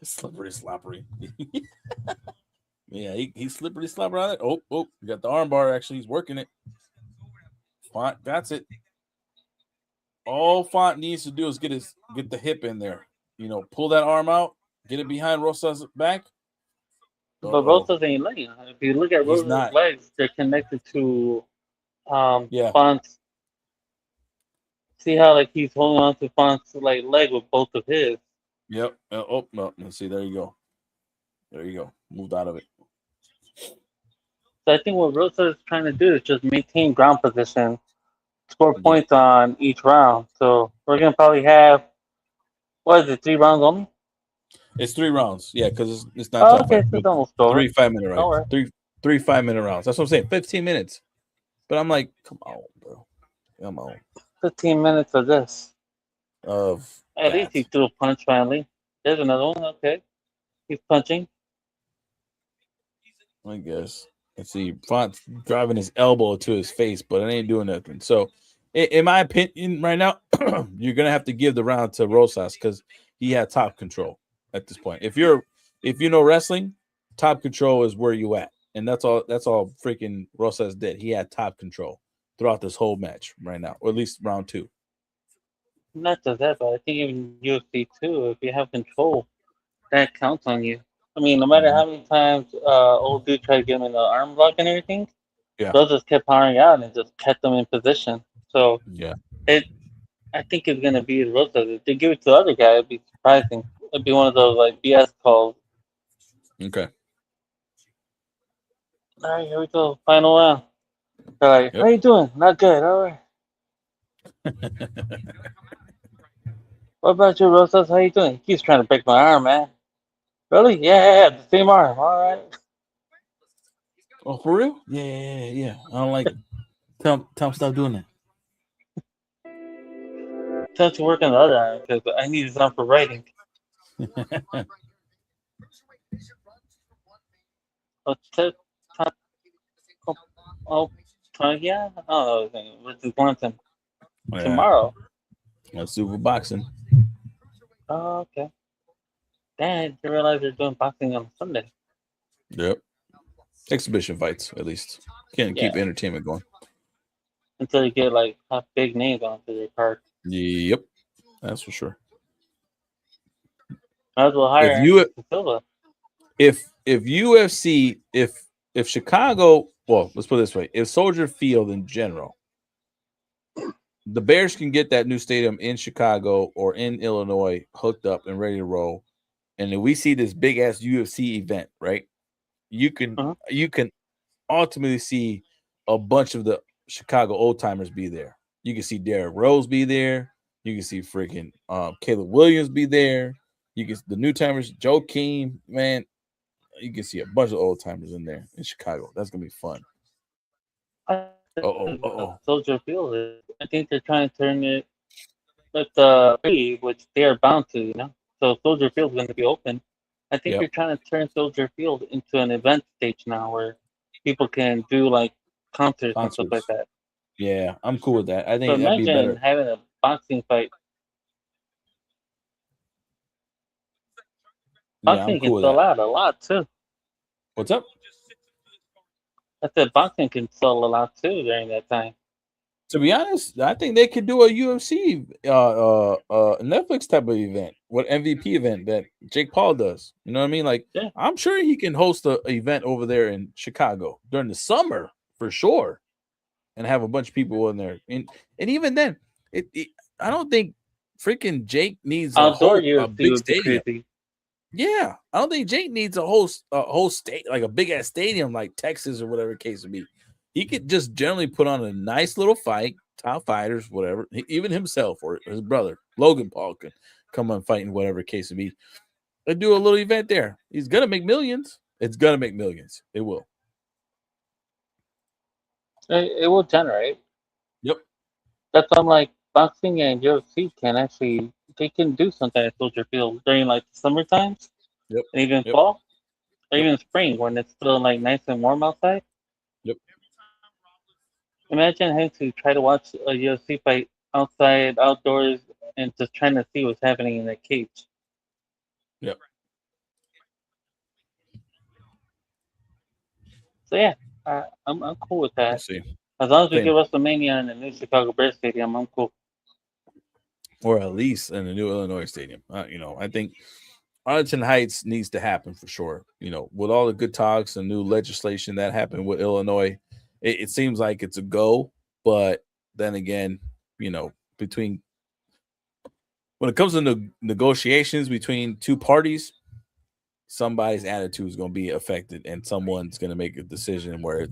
Slippery sloppery. Yeah, he's slippery sloppery on it. Oh, you got the arm bar. Actually, he's working it. Font, that's it. All Font needs to do is get the hip in there. Pull that arm out, get it behind Rosa's back. But Rosa's ain't laying. If you look at Rosa's legs, they're connected to Font's. See how he's holding on to Font's leg with both of his. Yep. Oh no. Let's see. There you go. Moved out of it. So I think what Rosa is trying to do is just maintain ground position, score points on each round. So we're gonna probably have 3 rounds only? It's 3 rounds. Yeah, because it's not. Okay, so it's almost over. 3 5-minute rounds. Three 5-minute rounds. That's what I'm saying. 15 minutes. But I'm like, come on, bro. Come on. 15 minutes of this. At least he threw a punch finally. There's another one. Okay. He's punching. I guess. Let's see. Font's driving his elbow to his face, but it ain't doing nothing. So, in my opinion, right now, you're gonna have to give the round to Rosas because he had top control at this point. If you know wrestling, top control is where you at, and that's all freaking Rosas did. He had top control throughout this whole match right now, or at least round 2. Not just that, but I think even UFC 2, if you have control, that counts on you. I mean, no matter how many times old dude tried to get him in the arm lock and everything, those just kept powering out and just kept them in position. So I think it's gonna be Rosas. If they give it to the other guy, it'd be surprising. It'd be one of those BS calls. Okay. All right, here we go. Final round. They're like, how you doing? Not good. All right. What about you, Rosas? How you doing? He keeps trying to break my arm, man. Really? Yeah, the same arm. All right. Oh, for real? Yeah. I don't like it. Tell him stop doing that. Tell him to work on the other arm because I need his arm for writing. Yeah. Oh, what's his quantum? Tomorrow. Let's do boxing. Oh, okay. Damn, I didn't realize they're doing boxing on Sunday. Yep. Exhibition fights, at least. Can't keep entertainment going. Until you get like big names onto your card. Yep, that's for sure. Might as well hire Anderson Silva. If UFC, if Chicago, well, let's put it this way: if Soldier Field in general, the Bears can get that new stadium in Chicago or in Illinois hooked up and ready to roll, and if we see this big ass UFC event, right? You can ultimately see a bunch of the Chicago old timers be there. You can see Derrick Rose be there. You can see freaking Caleb Williams be there. You can the new timers, Joe Keem, man. You can see a bunch of old timers in there in Chicago. That's gonna be fun. Soldier Field. I think they're trying to turn it with which they are bound to, you know. So Soldier Field is going to be open. I think they're trying to turn Soldier Field into an event stage now, where people can do like concerts and stuff like that. Yeah, I'm cool with that. I think so that'd be better. Imagine having a boxing fight. Boxing can sell out a lot too. What's up? I said boxing can sell a lot too during that time. To be honest, I think they could do a UFC Netflix type of event, what MVP event that Jake Paul does. You know what I mean? Like, I'm sure he can host an event over there in Chicago during the summer for sure, and have a bunch of people in there. And even then, I don't think freaking Jake needs a big stadium. Yeah, I don't think Jake needs a whole state, like a big ass stadium like Texas or whatever case would be. He could just generally put on a nice little fight, top fighters, whatever. Even himself or his brother Logan Paul could come on fighting, whatever case it be. And do a little event there. He's gonna make millions. It's gonna make millions. It will. It will generate. Yep. That's unlike boxing and UFC they can do something at Soldier Field during like summer times. Yep. And even fall. Or even spring when it's still like nice and warm outside. Yep. Imagine having to try to watch a UFC fight outside, outdoors, and just trying to see what's happening in that cage. Yep. So yeah, I'm cool with that. As long as we get WrestleMania in the new Chicago Bears Stadium, I'm cool. Or at least in the new Illinois Stadium. I think Arlington Heights needs to happen for sure. With all the good talks and new legislation that happened with Illinois, it seems like it's a go. But then again, when it comes to negotiations between two parties, somebody's attitude is going to be affected, and someone's going to make a decision where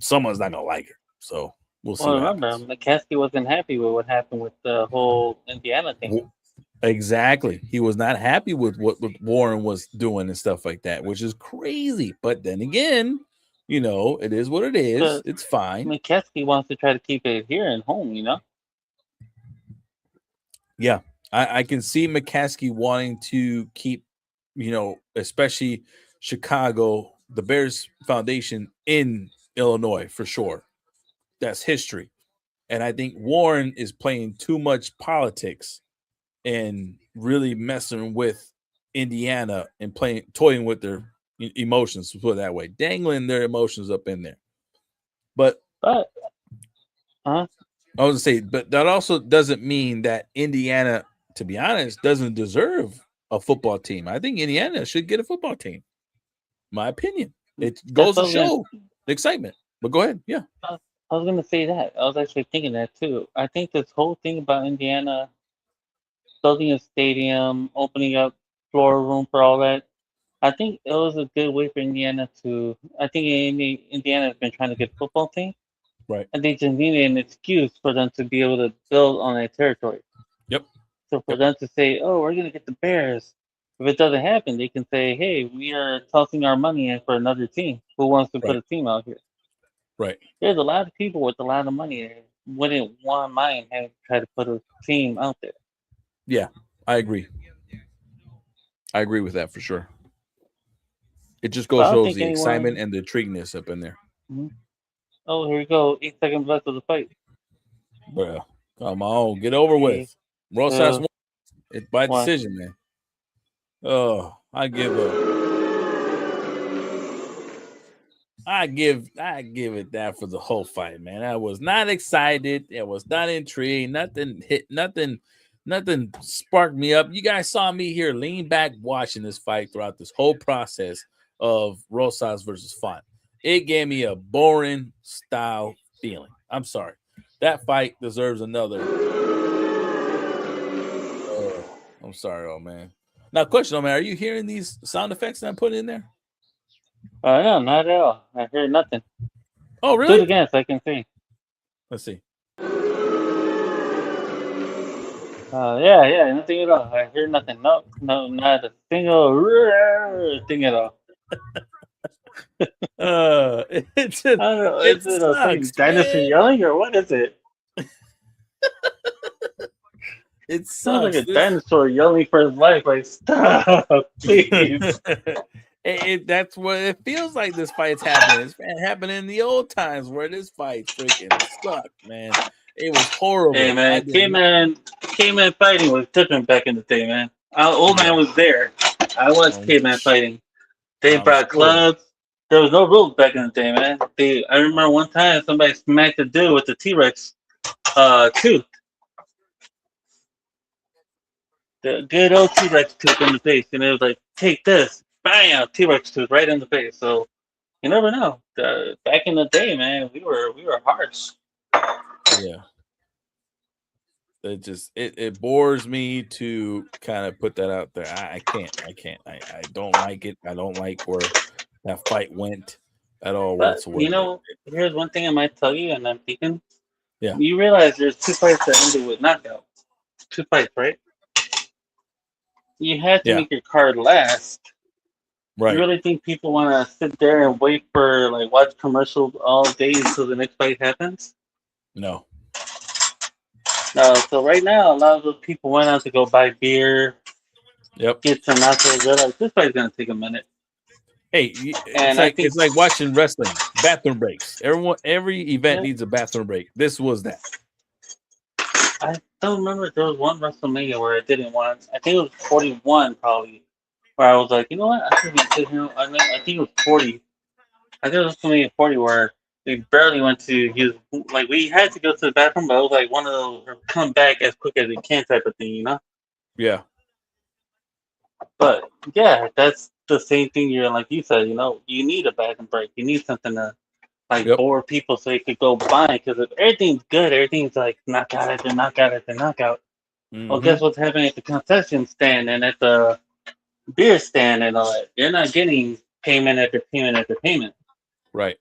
someone's not going to like it. So we'll see. Well, remember, McCaskey wasn't happy with what happened with the whole Indiana thing. Exactly. He was not happy with what Warren was doing and stuff like that, which is crazy. But then again, it is what it is. It's fine. McCaskey wants to try to keep it here and home, Yeah. I can see McCaskey wanting to keep, especially Chicago, the Bears Foundation in Illinois for sure. That's history. And I think Warren is playing too much politics and really messing with Indiana and toying with their emotions, to put it that way, dangling their emotions up in there. But I was gonna say, but that also doesn't mean that Indiana, to be honest, doesn't deserve a football team. I think Indiana should get a football team. My opinion. It goes to show the excitement. But go ahead. Yeah. I was gonna say that. I was actually thinking that too. I think this whole thing about Indiana building a stadium, opening up floor room for all that. I think it was a good way for Indiana to. I think Indiana has been trying to get a football team, right? And they just needed an excuse for them to be able to build on their territory. Yep. So for them to say, "Oh, we're gonna get the Bears," if it doesn't happen, they can say, "Hey, we are tossing our money in for another team. Who wants to put a team out here?" Right. There's a lot of people with a lot of money that wouldn't want mind having to try to put a team out there. Yeah, I agree. I agree with that for sure. It just shows the excitement and the intrigueness up in there. Mm-hmm. Oh, here we go. 8 seconds left of the fight. Bro, come on, get over with. Ross has won. It's by decision, man. Oh, I give up. I give it that for the whole fight, man. I was not excited. I was not intrigued. Nothing hit. Nothing sparked me up. You guys saw me here lean back watching this fight throughout this whole process of Rosas versus Font. It gave me a boring style feeling. I'm sorry. That fight deserves another. I'm sorry, old man. Now, question, old man, are you hearing these sound effects that I'm putting in there? No, not at all. I heard nothing. Oh, Do really? it again so I can see. Let's see. Yeah, nothing at all. I hear nothing. No, not a single thing at all. It's just, I don't know. it Is it a fucking sucks, dinosaur man. yelling or what is it? It Sounds like sucks. a dinosaur yelling for his life. Like, stop, please. That's what it feels like. This fight's happening. It's happening in the old times where this fight freaking sucked, man. It was horrible. Hey man, caveman fighting was different back in the day, man. Our old man was there. I watched caveman fighting. They brought clubs. There was no rules back in the day, man. I remember one time somebody smacked a dude with the T-Rex tooth. The good old T-Rex tooth in the face, and it was like, take this, bam, T-Rex tooth right in the face. So you never know. Back in the day, man, we were harsh. Yeah. It bores me to kind of put that out there. I can't. I don't like it. I don't like where that fight went at all whatsoever. You know, here's one thing I might tell you, and I'm thinking. Yeah. You realize there's 2 fights that ended with knockout. 2 fights, right? You had to make your card last. Right. You really think people want to sit there and wait for, like, watch commercials all day until the next fight happens? No. No. So right now, a lot of those people went out to go buy beer. Yep. Get some nachos. They're like, this fight's gonna take a minute. Hey, it's like watching wrestling. Bathroom breaks. Every event needs a bathroom break. This was that. I don't remember. There was one WrestleMania where I didn't want. I think it was 41 probably. Where I was like, you know what? I think it was 40. I think it was WrestleMania 40 where we barely went to use. Like we had to go to the bathroom, but it was like one of those come back as quick as we can type of thing, you know? Yeah. But yeah, that's the same thing. You're like you said, you know, you need a bathroom break. You need something to like bore people so you could go buy. Because if everything's good, everything's like knockout after knockout after knockout. Well, guess what's happening at the concession stand and at the beer stand and all that? You're not getting payment after payment after payment. Right.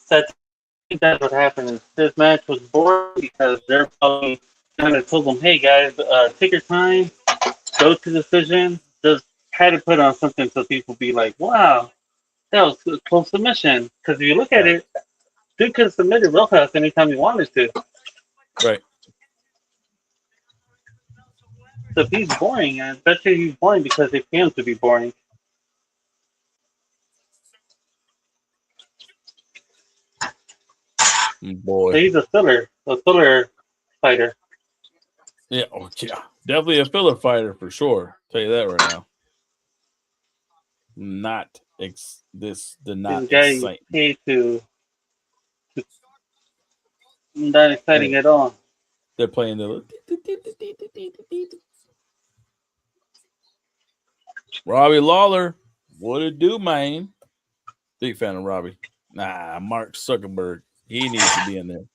So I think that's what happened. Is this match was boring because they're probably kind of told them, "Hey guys, take your time, go to decision, just try to put on something so people be like, wow, that was a close submission." Because if you look at it, dude could have submitted real fast anytime he wanted to. Right. So if he's boring, I bet you he's boring because they pay him to be boring. Boy. So he's a filler fighter. Yeah, definitely a filler fighter for sure. Tell you that right now. Not this did not excite me. Not exciting at all. They're playing the Robbie Lawler. What it do, man? Big fan of Robbie. Nah, Mark Zuckerberg. He needs to be in there.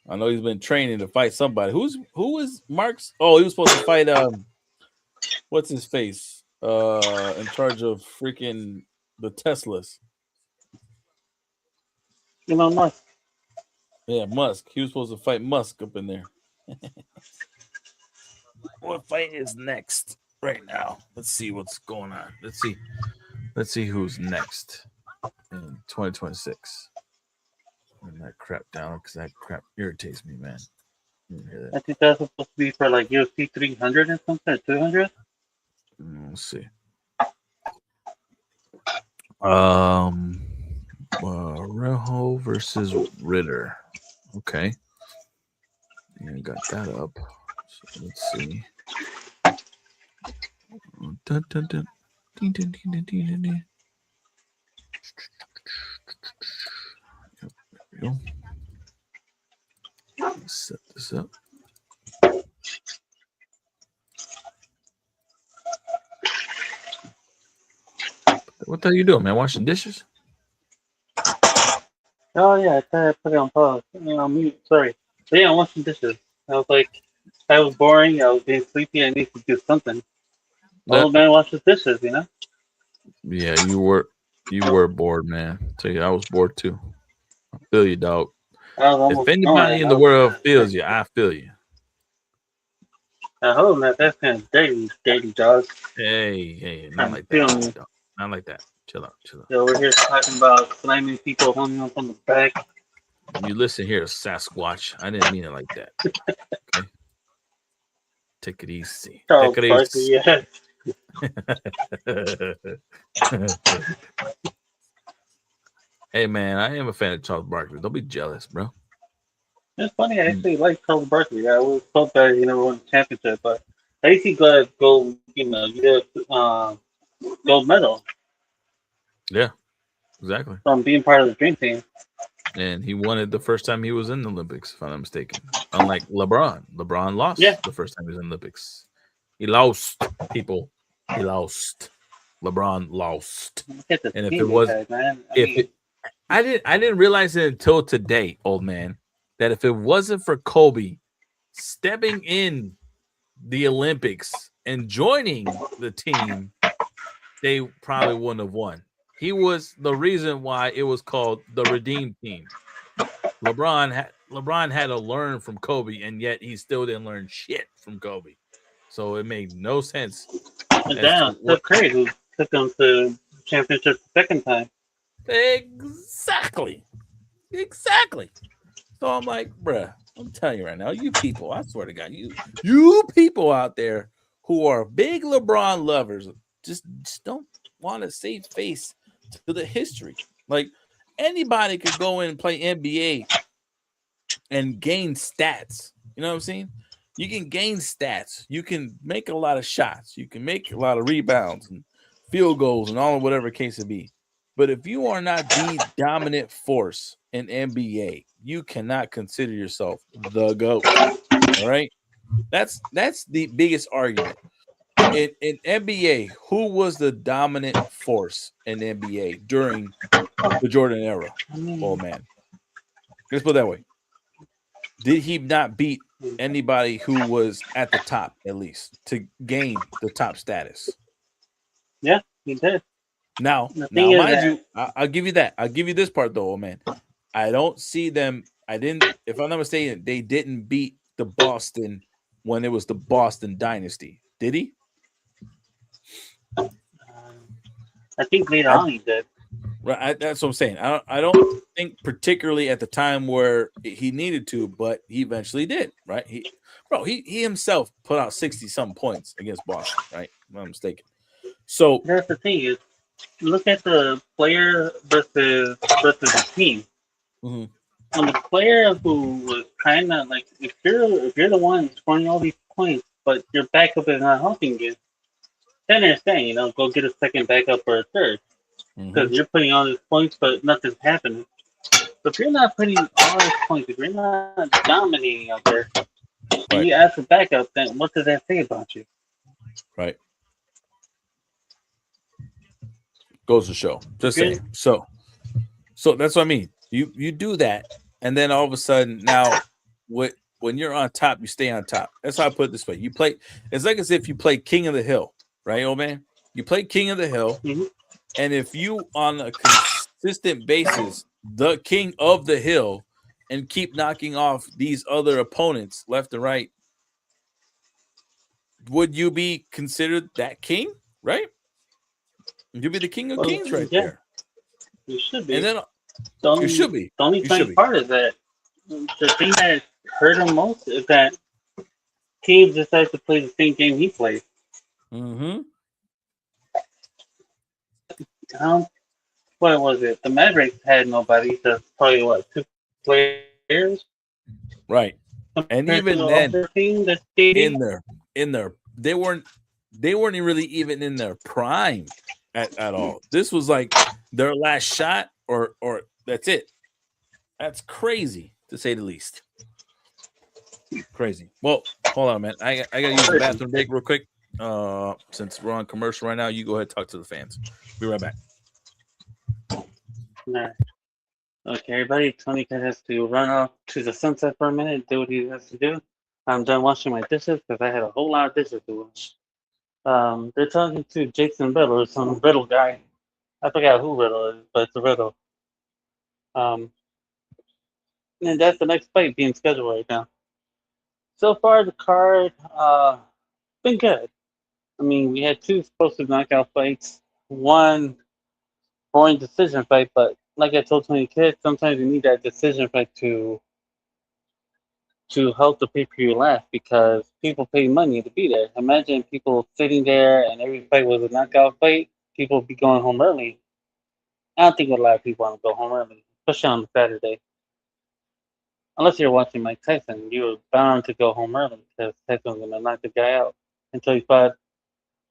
I know he's been training to fight somebody. Who is Mark's? Oh, he was supposed to fight what's his face? In charge of freaking the Teslas. Elon Musk. Yeah, Musk. He was supposed to fight Musk up in there. What fight is next right now? Let's see what's going on. Let's see who's next in 2026. Turn that crap down because that crap irritates me, man. I think that's supposed to be for like UFC 300 or something, 200. Let's see. Reho versus Ritter. Okay. Yeah, got that up. So let's see. Dun, dun, dun. we go. Let's set this up. What the hell you doing, man? Washing dishes? Oh yeah, I thought I put it on pause. On mute. Sorry. But yeah, I'm washing dishes. I was like, I was boring. I was being sleepy. I need to do something. Old man washes dishes, you know. Yeah, you were bored, man. Tell you, I was bored too. I feel you, dog. If anybody in the world feels you, I feel you. I hope not. That's kind of dirty, dog. Hey, not like that. Dog. Not like that. Chill out. So we're here talking about slamming people, holding up on the back. You listen here, Sasquatch. I didn't mean it like that. Okay. Take it easy. Take it easy. Yeah. Hey man, I am a fan of Charles Barkley. Don't be jealous, bro. It's funny. I actually like Charles Barkley. I was told that he never won the championship, but at least he got gold. You know, you get gold medal. Yeah, exactly. From being part of the dream team. And he won it the first time he was in the Olympics, if I'm not mistaken. Unlike LeBron. LeBron lost the first time he was in the Olympics. He lost, people. He lost. LeBron lost. And if it was, I didn't realize it until today, old man, that if it wasn't for Kobe stepping in the Olympics and joining the team, they probably wouldn't have won. He was the reason why it was called the Redeem Team. LeBron had to learn from Kobe, and yet he still didn't learn shit from Kobe. So it made no sense. Damn, Steph Curry, who took them to championship the second time. Exactly. So I'm like, bruh, I'm telling you right now, you people, I swear to God, you people out there who are big LeBron lovers, just don't want to save face to the history. Like anybody could go in and play NBA and gain stats. You know what I'm saying? You can gain stats. You can make a lot of shots. You can make a lot of rebounds and field goals and all of whatever case it be. But if you are not the dominant force in NBA, you cannot consider yourself the GOAT. All right? That's the biggest argument. In NBA, who was the dominant force in NBA during the Jordan era? Oh, man. Let's put it that way. Did he not beat anybody who was at the top, at least, to gain the top status? Yeah, he did. Now mind you, I'll give you that. I'll give you this part, though, man. I don't see them. If I'm not mistaken, they didn't beat the Boston when it was the Boston Dynasty. Did he? I think later on he did. Right, that's what I'm saying. I don't think particularly at the time where he needed to, but he eventually did. Right, he himself put out 60-something points against Boston. Right, if I'm not mistaken. So that's the thing is, look at the player versus the team. Mm-hmm. On the player who was kind of like, if you're the one scoring all these points, but your backup is not helping you, then they're saying, go get a second backup or a third. Because you're putting all these points, but nothing's happening. But if you're not putting all these points, if you're not dominating out there, and you ask for backup, then what does that say about you? Right. Goes to show. Just saying. So that's what I mean. You do that, and then all of a sudden, now, when you're on top, you stay on top. That's how I put it this way. You play. It's like as if you play King of the Hill, right, old man? You play King of the Hill. Mm-hmm. And if you, on a consistent basis, the king of the hill, and keep knocking off these other opponents left and right, would you be considered that king? Right? You'd be the king of kings right there. You should be. And then you should be. The only funny part is that the thing that hurt him most is that teams decide to play the same game he plays. Mm-hmm. What was it? The Mavericks had nobody. Just probably 2 players, right? And even then, in there, they weren't they weren't really even in their prime at all. This was like their last shot, or that's it. That's crazy to say the least. Crazy. Well, hold on, man. I gotta use the bathroom break real quick. Since we're on commercial right now, you go ahead and talk to the fans. Be right back. Nah. Okay, everybody. Tony has to run off to the sunset for a minute, do what he has to do. I'm done washing my dishes because I had a whole lot of dishes to wash. They're talking to Jason Riddle, some Riddle guy. I forgot who Riddle is, but it's a Riddle. And that's the next fight being scheduled right now. So far, the card been good. I mean, we had two explosive knockout fights, one boring decision fight, but like I told Tony Kidd, sometimes you need that decision fight to help the pay-per-view last because people pay money to be there. Imagine people sitting there and every fight was a knockout fight, people would be going home early. I don't think a lot of people want to go home early, especially on Saturday. Unless you're watching Mike Tyson, you're bound to go home early because Tyson's going to knock the guy out until he fought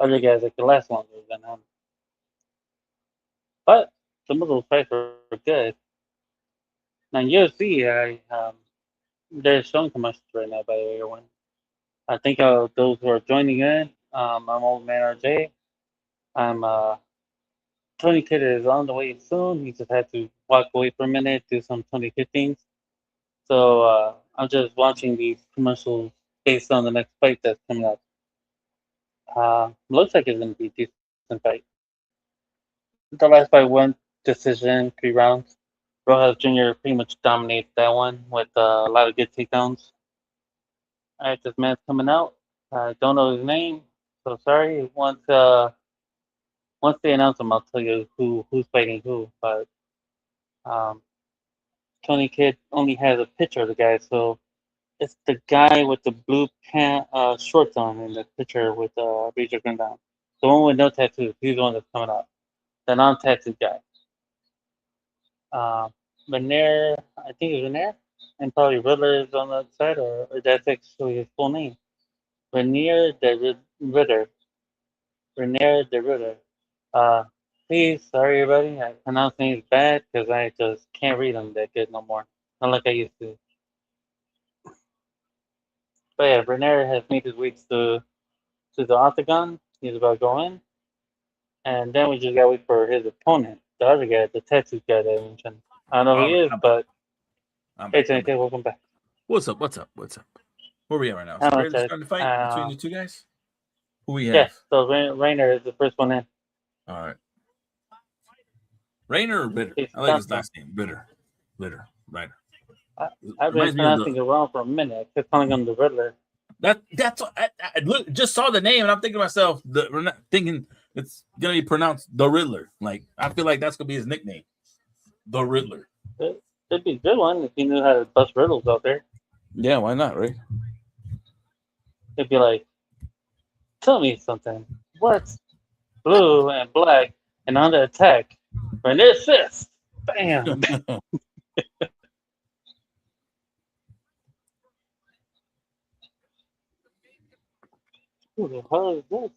other guys that could last longer than him. But some of those fights were good. Now, UFC, they're showing commercials right now, by the way, everyone. I think those who are joining in, I'm Old Man RJ. Tony Kidd is on the way soon. He just had to walk away for a minute, do some Tony Kidd things. So I'm just watching these commercials based on the next fight that's coming up. Looks like it's going to be a decent fight. The last fight went decision, 3 rounds. Rojas Jr. pretty much dominated that one with a lot of good takedowns. All right, this man's coming out. I don't know his name, so sorry. Once they announce him, I'll tell you who's fighting who. But Tony Kidd only has a picture of the guy, so it's the guy with the blue shorts on in the picture with Razor Gun down. The one with no tattoos. He's the one that's coming out. The non-tattooed guy. Veneer, I think it's Veneer, and probably Riddler is on the side, or that's actually his full name. Veneer the Ritter. Veneer the Ritter. Please, sorry everybody, I pronounce names bad because I just can't read them that good no more. Not like I used to. But yeah, Veneer has made his way to the octagon. He's about to go in. And then we just gotta wait for his opponent, the other guy, the tattooed guy that I mentioned. I don't know who he is, but hey, Tony, welcome back. What's up? Where are we at right now? Is it ready to start the fight between the two guys? Who we have? Yeah, so Rainer is the first one in. All right. Rainer or Bitter? I like his last name. Bitter. Rainer. I've been pronouncing it wrong for a minute. I kept calling him the Riddler. That's what I just saw the name and I'm thinking to myself, thinking it's gonna be pronounced the Riddler. Like I feel like that's gonna be his nickname, the Riddler. It'd be a good one if he knew how to bust riddles out there. Yeah, why not, right? It'd be like, tell me something. What's blue and black and on the attack? When it's this, bam. Who the hell is this?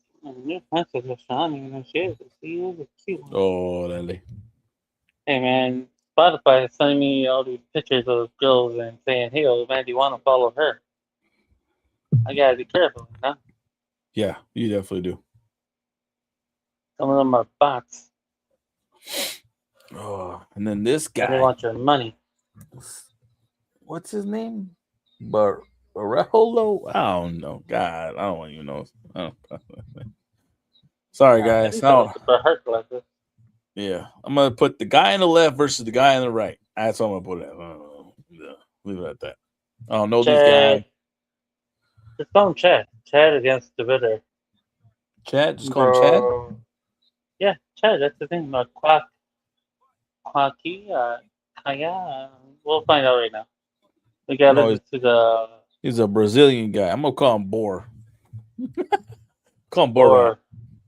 Oh, Lily. Hey man, Spotify is sending me all these pictures of girls and saying, "Hey, old man, do you want to follow her?" I gotta be careful, huh? Yeah, you definitely do. Some of them are bots. Oh, and then this guy. They want your money. What's his name? Barolo? I don't know. God, I don't even know. Sorry, guys. Yeah, I'm gonna put the guy on the left versus the guy on the right. That's what I'm gonna put it. Yeah, leave it at that. I don't know this guy. Just call him Chad. Chad against the Ritter. Chad? Just call him Chad? Yeah, Chad. That's the thing. Quacky. Kaya. We'll find out right now. We got to the. He's a Brazilian guy. I'm gonna call him Bor. Call him Borat.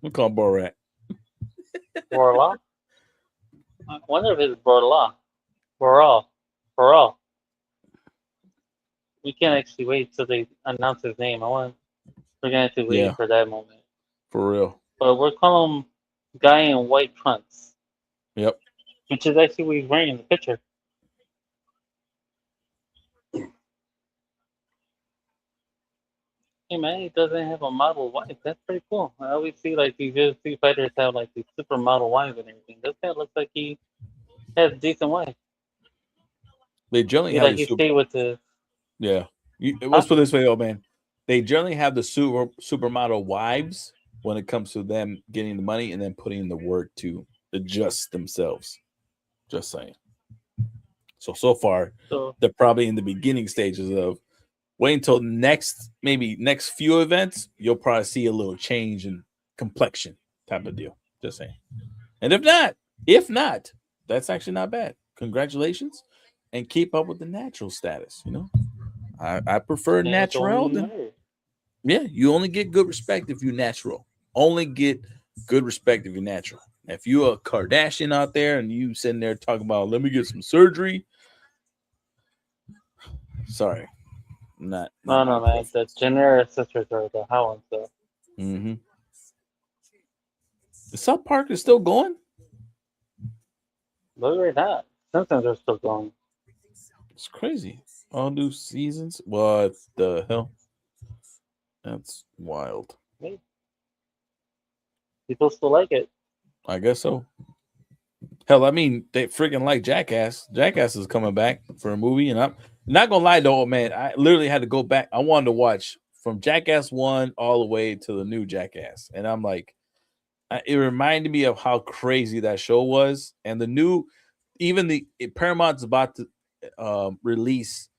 We'll call him Borat. Borla? I wonder if it's Borla. Boral. We can't actually wait till they announce his name. We're gonna have to wait for that moment. For real. But we'll call him guy in white trunks. Yep. Which is actually what he's wearing in the picture. Hey man, he doesn't have a model wife. That's pretty cool. I always see like these UFC fighters have like these supermodel wives and everything. This guy looks like he has a decent wife. They generally have like he stayed with the. Yeah. Let's put it this way, old man. They generally have the supermodel wives when it comes to them getting the money and then putting in the work to adjust themselves. Just saying. So far, they're probably in the beginning stages of wait until next few events. You'll probably see a little change in complexion type of deal. Just saying. And if not, that's actually not bad. Congratulations, and keep up with the natural status. You know, I prefer natural. Yeah, you only get good respect if you're natural. Only get good respect if you're natural. If you're a Kardashian out there and you sitting there talking about let me get some surgery, sorry, not no, man. The Jenner sisters are the high ones, though. Mm-hmm. The South Park is still going. Look at that. Simpsons are still going. It's crazy. All new seasons. What the hell? That's wild. People still like it. I guess so. Hell, I mean, they freaking like Jackass. Jackass is coming back for a movie, and I'm not gonna lie though, man. I literally had to go back. I wanted to watch from Jackass 1 all the way to the new Jackass, and I'm like, it reminded me of how crazy that show was, and the new, Paramount's about to release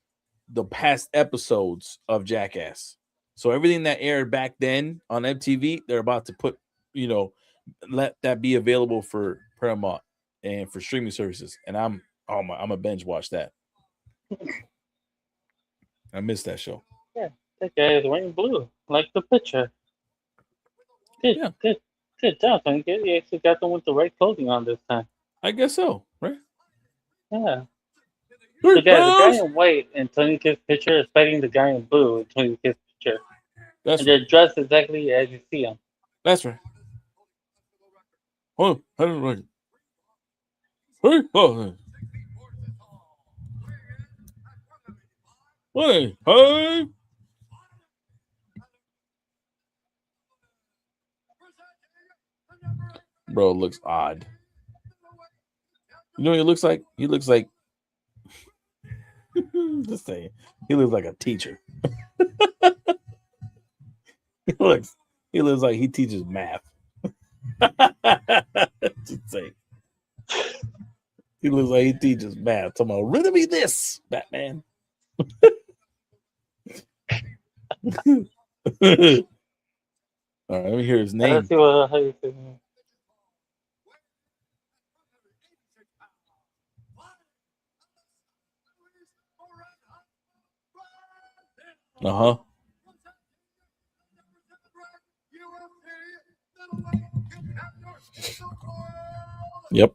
the past episodes of Jackass. So everything that aired back then on MTV, they're about to put, let that be available for Paramount and for streaming services. And I'm a binge watch that. I missed that show. Yeah, that guy is wearing blue, like the picture. Good job, Tony. You actually got them with the right clothing on this time. I guess so, right? Yeah. The guy in white in Tony Kid's picture is fighting the guy in blue in Tony Kid's picture. They're dressed exactly as you see them. That's right. Oh, I don't like it. Hey, oh, hey. Bro, looks odd. You know what he looks like? He looks like just saying. He looks like a teacher. he looks like he teaches math. Just saying. He looks like he teaches math. Talking about rid of me this, Batman. All right, let me hear his name. Let's see how you say him. Uh-huh. Yep.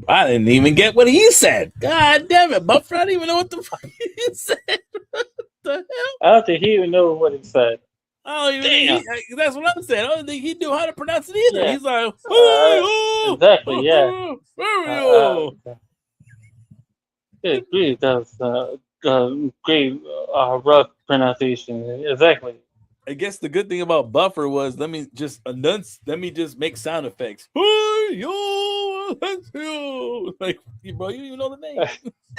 I didn't even get what he said. God damn it, Buffer. I didn't even know what the fuck he said. What the hell? I don't think he even knew what he said. That's what I'm saying. I don't think he knew how to pronounce it either. Yeah. He's like, exactly, yeah. Good grief, that was great rough pronunciation. Exactly. I guess the good thing about Buffer was let me just make sound effects. Like, bro, you even know the name.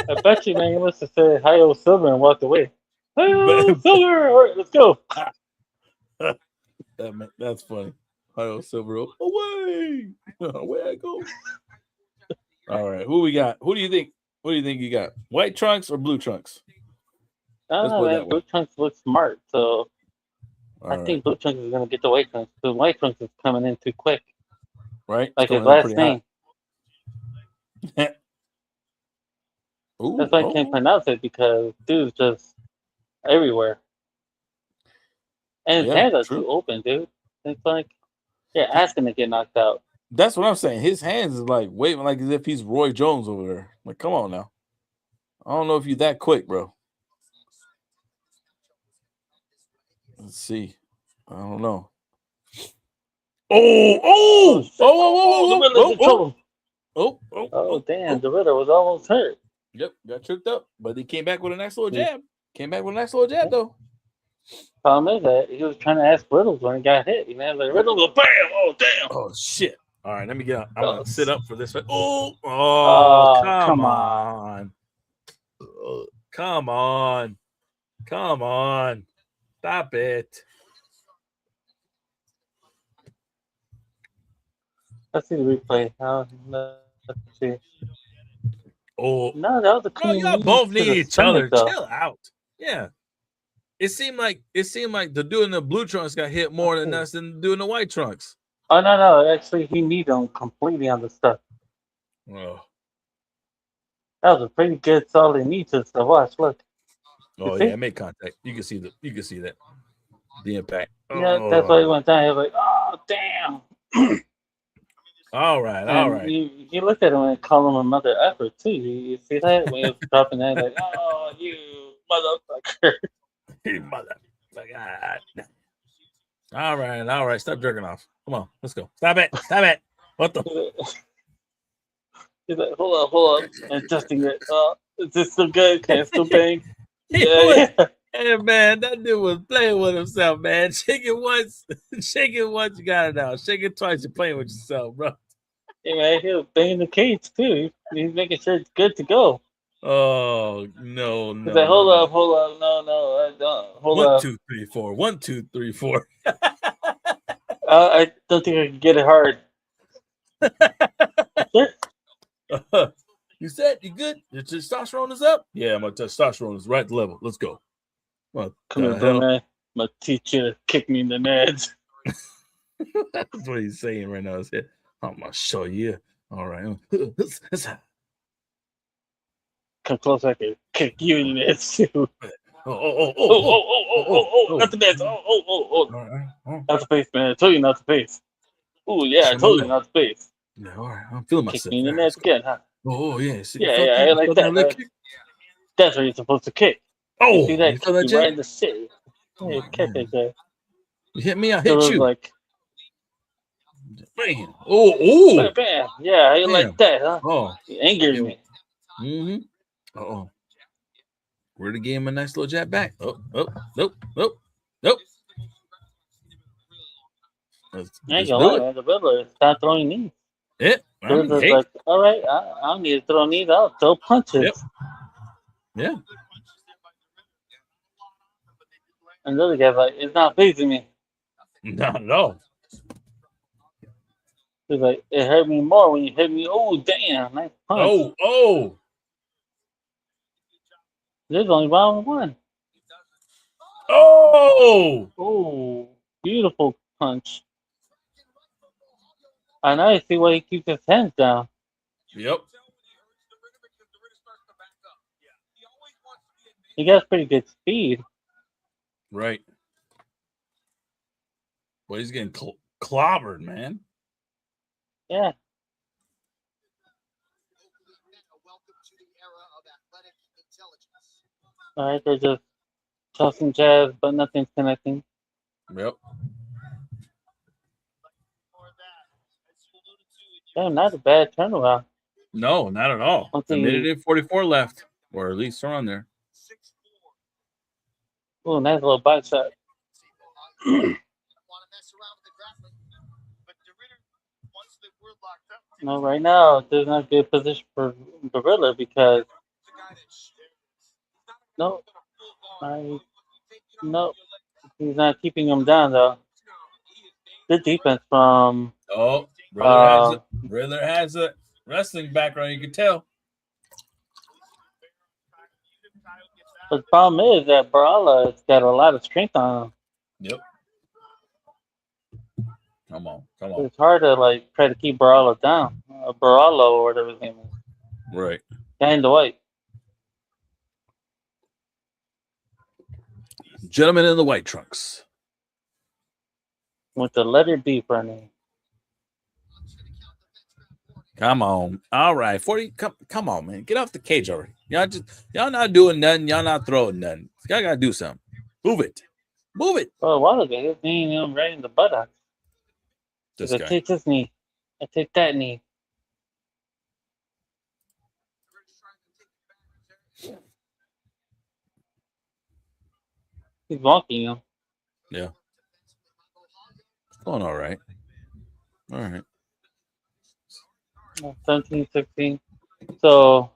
I bet you, man, you must have said hi-yo Silver and walked away. Hi-yo Silver! All right, let's go. That's funny. Hi-yo Silver, away! Away I go. All right, who we got? Who do you think? What do you think you got? White trunks or blue trunks? I don't know, man. Blue trunks look smart, so I think blue trunks is gonna get the white trunks. The white trunks is coming in too quick. Right? Like his last name. Ooh, that's why I can't pronounce it because dude's just everywhere. And his hands are too open, dude. It's like asking to get knocked out. That's what I'm saying. His hands is like waving like as if he's Roy Jones over there. Like, come on now. I don't know if you're that quick, bro. Let's see. I don't know. Oh, damn. The Riddler was almost hurt. Yep, got tripped up, but he came back with a nice little jab. Though. Problem is that he was trying to ask Riddles when he got hit. You know, like Riddles, bam! Oh, damn! Oh shit! All right, let me get up. I'm gonna sit up for this. Come on! Come on! Stop it! Let's see the replay. Let's see. Oh no, that was a clean. Y'all both need each other. Chill out. Yeah. It seemed like the dude in the blue trunks got hit more than us than the dude in the white trunks. Oh no! Actually, he kneed him completely on the stuff. Oh. That was a pretty good, solid knee to the watch. Look. Oh yeah, it made contact. You can see that. The impact. Yeah, that's why he went down. He was like, "Oh damn!" All right. You looked at him and called him a mother effer too. You see that when he was dropping that, like, "Oh, you motherfucker!" You motherfucker! All right. Stop jerking off. Come on, let's go. Stop it! What the? He's like, hold up, adjusting it. Is this still good? Can I still bang? Yeah. Hey man, that dude was playing with himself, man. Shake it once, you got it out. Shake it twice, you're playing with yourself, bro. Hey man, he was banging the cage too. He's making sure it's good to go. Oh no! He's like, hold up, no, I don't. Hold up. 1, 2, 3, 4. 1, 2, 3, 4. I don't think I can get it hard. You said you good? Your testosterone is up? Yeah, my testosterone is right level. Let's go. Come here, bro, man. My teacher kicked me in the nads. That's what he's saying right now. I'm gonna show you. All right. Come close, I can kick you in the nads too. Not the nads. Not the face, man. I told you not the face. Oh yeah, I told you not the face. Yeah, all right. I'm feeling myself. Kick me in the nads again, huh? Oh yeah. See, yeah, I like that. Right? That's where you're supposed to kick. Oh, you see that? Kick you right in the city. Yeah, kick it there. You hit me, I hit you. Like, bam. Oh. Bam. Yeah, you like that, huh? Oh. You angered me. Mm-hmm. Uh-oh. We're the game a nice little jab back. Nope. Let's do it. The Riddler start throwing knees. Yeah. Riddler's like, all right, I don't need to throw knees. I'll throw punches. Yep. Yeah. And the other guy's like, it's not pleasing me. Not at all. He's like, it hurt me more when you hit me. Oh, damn. Nice punch. Oh. There's only round one. Oh, beautiful punch. I now see why he keeps his hands down. Yep. He got pretty good speed. Right. Well, he's getting clobbered, man. Yeah. All right, they're just tossing jabs, but nothing's connecting. Yep. Damn, not a bad turnaround. No, not at all. A minute and 44 left, or at least around there. Oh, nice little bite shot. No, right now there's not a good position for the Riddler because no, he's not keeping him down though. Good defense from. Riddler has a wrestling background. You can tell. But the problem is that Barala's got a lot of strength on him. Yep. Come on. It's hard to try to keep Barala down. Barala or whatever his name is. Right. Guy in the white. Gentleman in the white trunks. With the letter B for a name. Come on. All right. 40. Come on, man. Get off the cage already. Y'all not doing nothing. Y'all not throwing nothing. Y'all gotta do something. Move it. Move it. Well, a while ago, he was kneeing him right in the buttock. This I guy. take this knee. I take that knee. He's walking, you know. Yeah. It's going all right. All right. 17, 16. So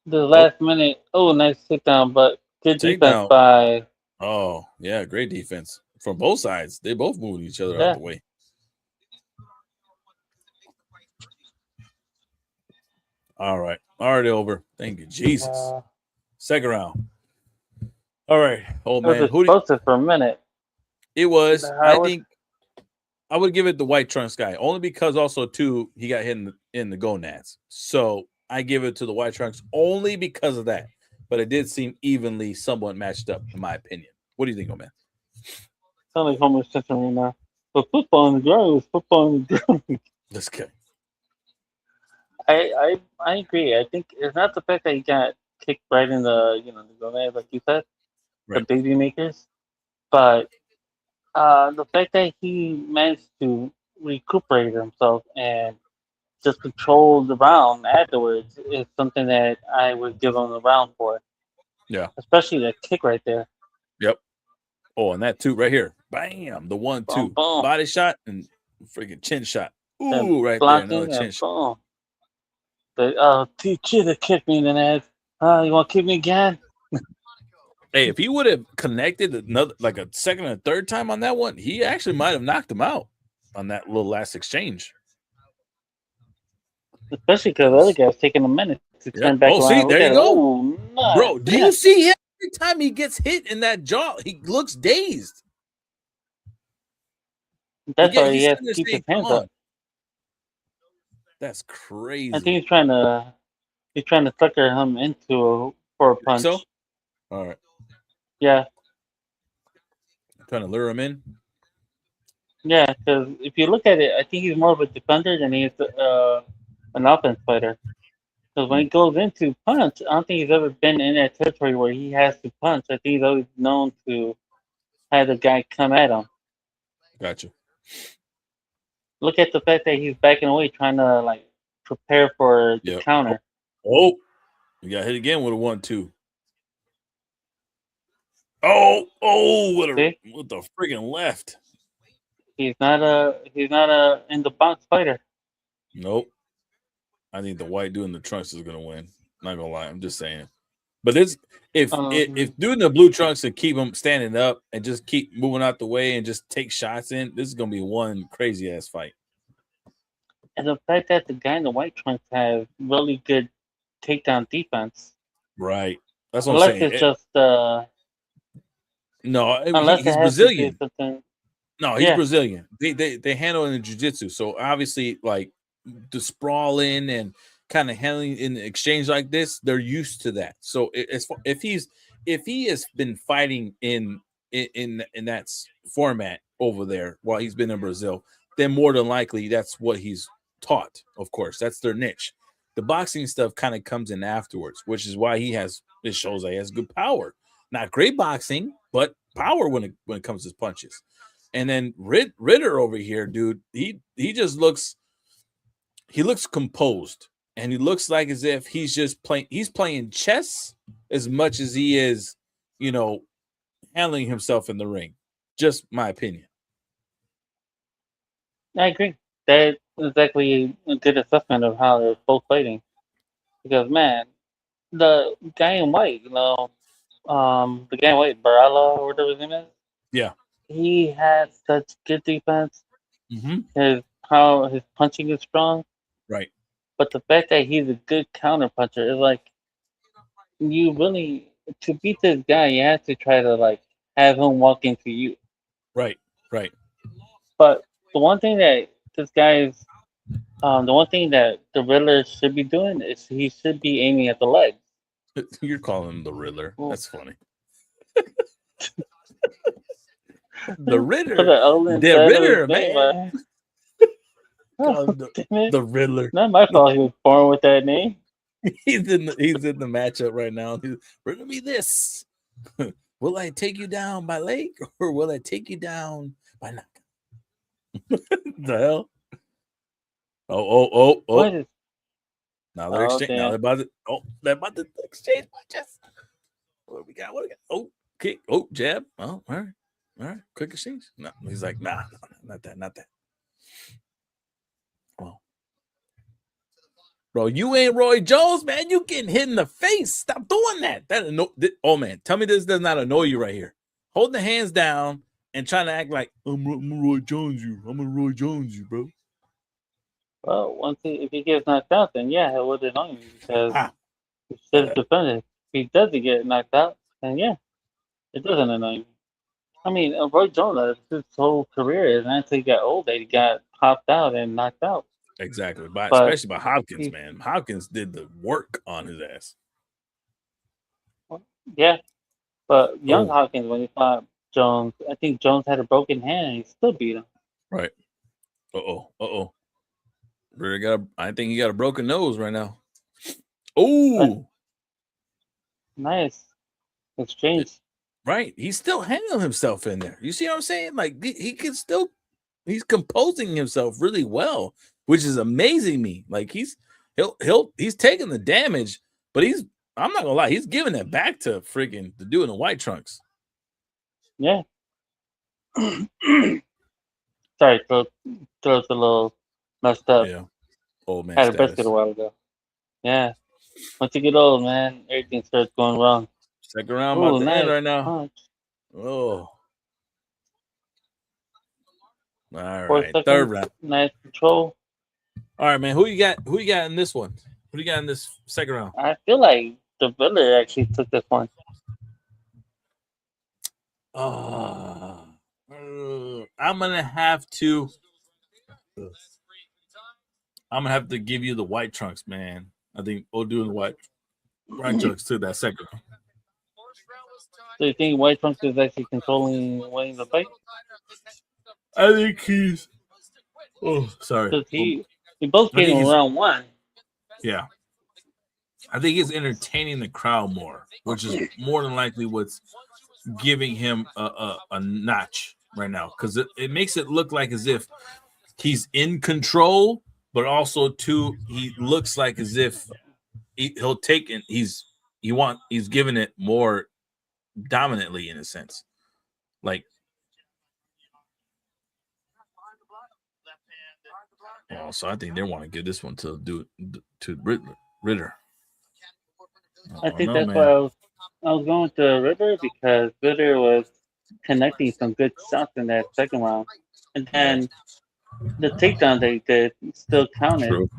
the last minute, nice sit down, but good defense Takedown. by. Oh, yeah, great defense from both sides. They both moved each other out Yeah. the way. All right. Already over. Thank you, Jesus. Second round. All right, old man. It was explosive for a minute. It was. I think I would give it the white trunks guy, only because also too he got hit in the gonads. So I give it to the white trunks only because of that. But it did seem evenly somewhat matched up, in my opinion. What do you think, old man? Sound like Homer Simpson right now. But football on the ground was football on the ground. This guy. I agree. I think it's not the fact that he got kicked right in the the gonad, like you said, the baby makers, but the fact that he managed to recuperate himself and just control the round afterwards is something that I would give him the round for. Yeah. Especially that kick right there. Yep. Oh, and that two right here. Bam. The 1-2. Boom, boom. Body shot and freaking chin shot. Ooh, right there. Another chin shot. Teach you to kick me in the ass. You want to kick me again? Hey, if he would have connected another, like a second and third time on that one, he actually might have knocked him out on that little last exchange. Especially because the other guy's taking a minute to turn back around. See, there you go. Oh, nice. Bro, do you see him every time he gets hit in that jaw? He looks dazed. That's why he has to keep his hands up. That's crazy. I think he's trying to sucker him into for a punch. So? All right. Yeah. Trying to lure him in? Yeah, because if you look at it, I think he's more of a defender than he is an offense fighter. Because when he goes into punch, I don't think he's ever been in that territory where he has to punch. I think he's always known to have the guy come at him. Gotcha. Look at the fact that he's backing away, trying to prepare for the counter. Oh, you got hit again with a 1-2. Oh, with the friggin' left. He's not a in the box fighter. Nope. I think the white dude in the trunks is gonna win. Not gonna lie, I'm just saying. But if doing the blue trunks and keep him standing up and just keep moving out the way and just take shots in, this is gonna be one crazy ass fight. And the fact that the guy in the white trunks has really good takedown defense. Right. That's what I'm saying. Unless it's just no, he's Brazilian. No, he's Brazilian. They handle in jiu-jitsu. So obviously, like the sprawling and kind of handling in the exchange like this, they're used to that. So if he has been fighting in that format over there while he's been in Brazil, then more than likely that's what he's taught. Of course, that's their niche. The boxing stuff kind of comes in afterwards, which is why it shows that he has good power. Not great boxing, but power when it comes to his punches. And then Ritter over here, dude, he just looks composed, and he looks like as if he's playing chess as much as he is, handling himself in the ring. Just my opinion. I agree. That's exactly a good assessment of how they're both fighting. Because man, the guy in white, the guy in white, Barala or whatever his name is. Yeah. He has such good defense. Mm-hmm. His punching is strong. Right. But the fact that he's a good counter puncher is like, you really, to beat this guy, you have to try to have him walk into you. Right. But the one thing that this guy's, the one thing that the Riddler should be doing is he should be aiming at the legs. You're calling him the Riddler. Ooh. That's funny. The Riddler, man. The Riddler. Not my fault. He was born with that name. He's in the matchup right now. Riddle me this. Will I take you down by leg or will I take you down by knock? The hell? Oh. What is... Now they're about to exchange punches. What we got? Oh, kick. Oh, jab. Oh, all right. Quick exchange. No, he's like, nah, not that. Well, bro, you ain't Roy Jones, man. You getting hit in the face. Stop doing that. Oh man, tell me this does not annoy you right here. Hold the hands down and trying to act like I'm Roy Jones you. I'm a Roy Jones you, bro. Well, if he gets knocked out, then yeah, it would annoy me because he should have defended. If he doesn't get knocked out, then yeah, it doesn't annoy me. I mean, Roy Jones, his whole career is until he got old that he got popped out and knocked out. Exactly, but especially by Hopkins, man. Hopkins did the work on his ass. Yeah, but young Hopkins, when he fought Jones, I think Jones had a broken hand and he still beat him. Right. Uh-oh. I think he got a broken nose right now. Oh, nice exchange. Right, he's still handling himself in there. You see what I'm saying? Like he's composing himself really well, which is amazing me. Like he's taking the damage, but I'm not gonna lie, he's giving that back to freaking the dude in the white trunks. Yeah. Sorry, throat's a little messed up. Yeah. Old man. Had a brisket a while ago. Yeah. Once you get old, man, everything starts going wrong. Second round about to end right now. Punch. Oh. All right. Third round. Nice control. All right, man. Who you got in this one? Who do you got in this second round? I feel like the Riddler actually took this one. I'm gonna have to give you the white trunks, man. I think doing the white trunks took that second round. So you think White Trunks is actually winning the fight? I think he's. Oh, sorry. Because he both came in round one. Yeah. I think he's entertaining the crowd more, which is more than likely what's giving him a notch right now. Because it makes it look like as if he's in control, but also too he looks like as if he'll take it. He's giving it more dominantly in a sense, like. Well, so I think they want to give this one to Ritter. I think that's why I was going to Ritter because Ritter was connecting some good stuff in that second round, and then the takedown they did still counted. True.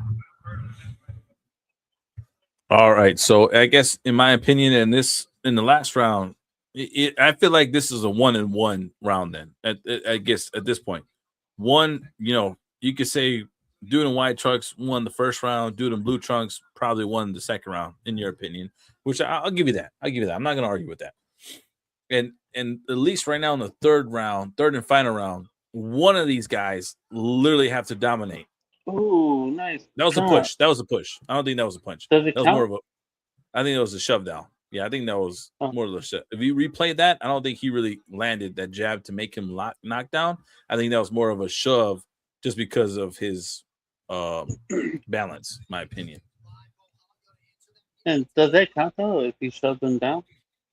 All right, so I guess in my opinion, in the last round, I feel like this is a 1-1 round. Then I guess at this point, you could say dude in white trunks won the first round, dude in blue trunks probably won the second round, in your opinion. Which I'll give you that. I'm not gonna argue with that. And at least right now in the third and final round, one of these guys literally have to dominate. Ooh, nice. That was a push. I don't think that was a punch. Does it that was count? more of a. I think it was a shove down. Yeah, I think that was more of a shove. If you replay that, I don't think he really landed that jab to make him knock down. I think that was more of a shove, just because of his balance, my opinion. And does that count though if you shove them down?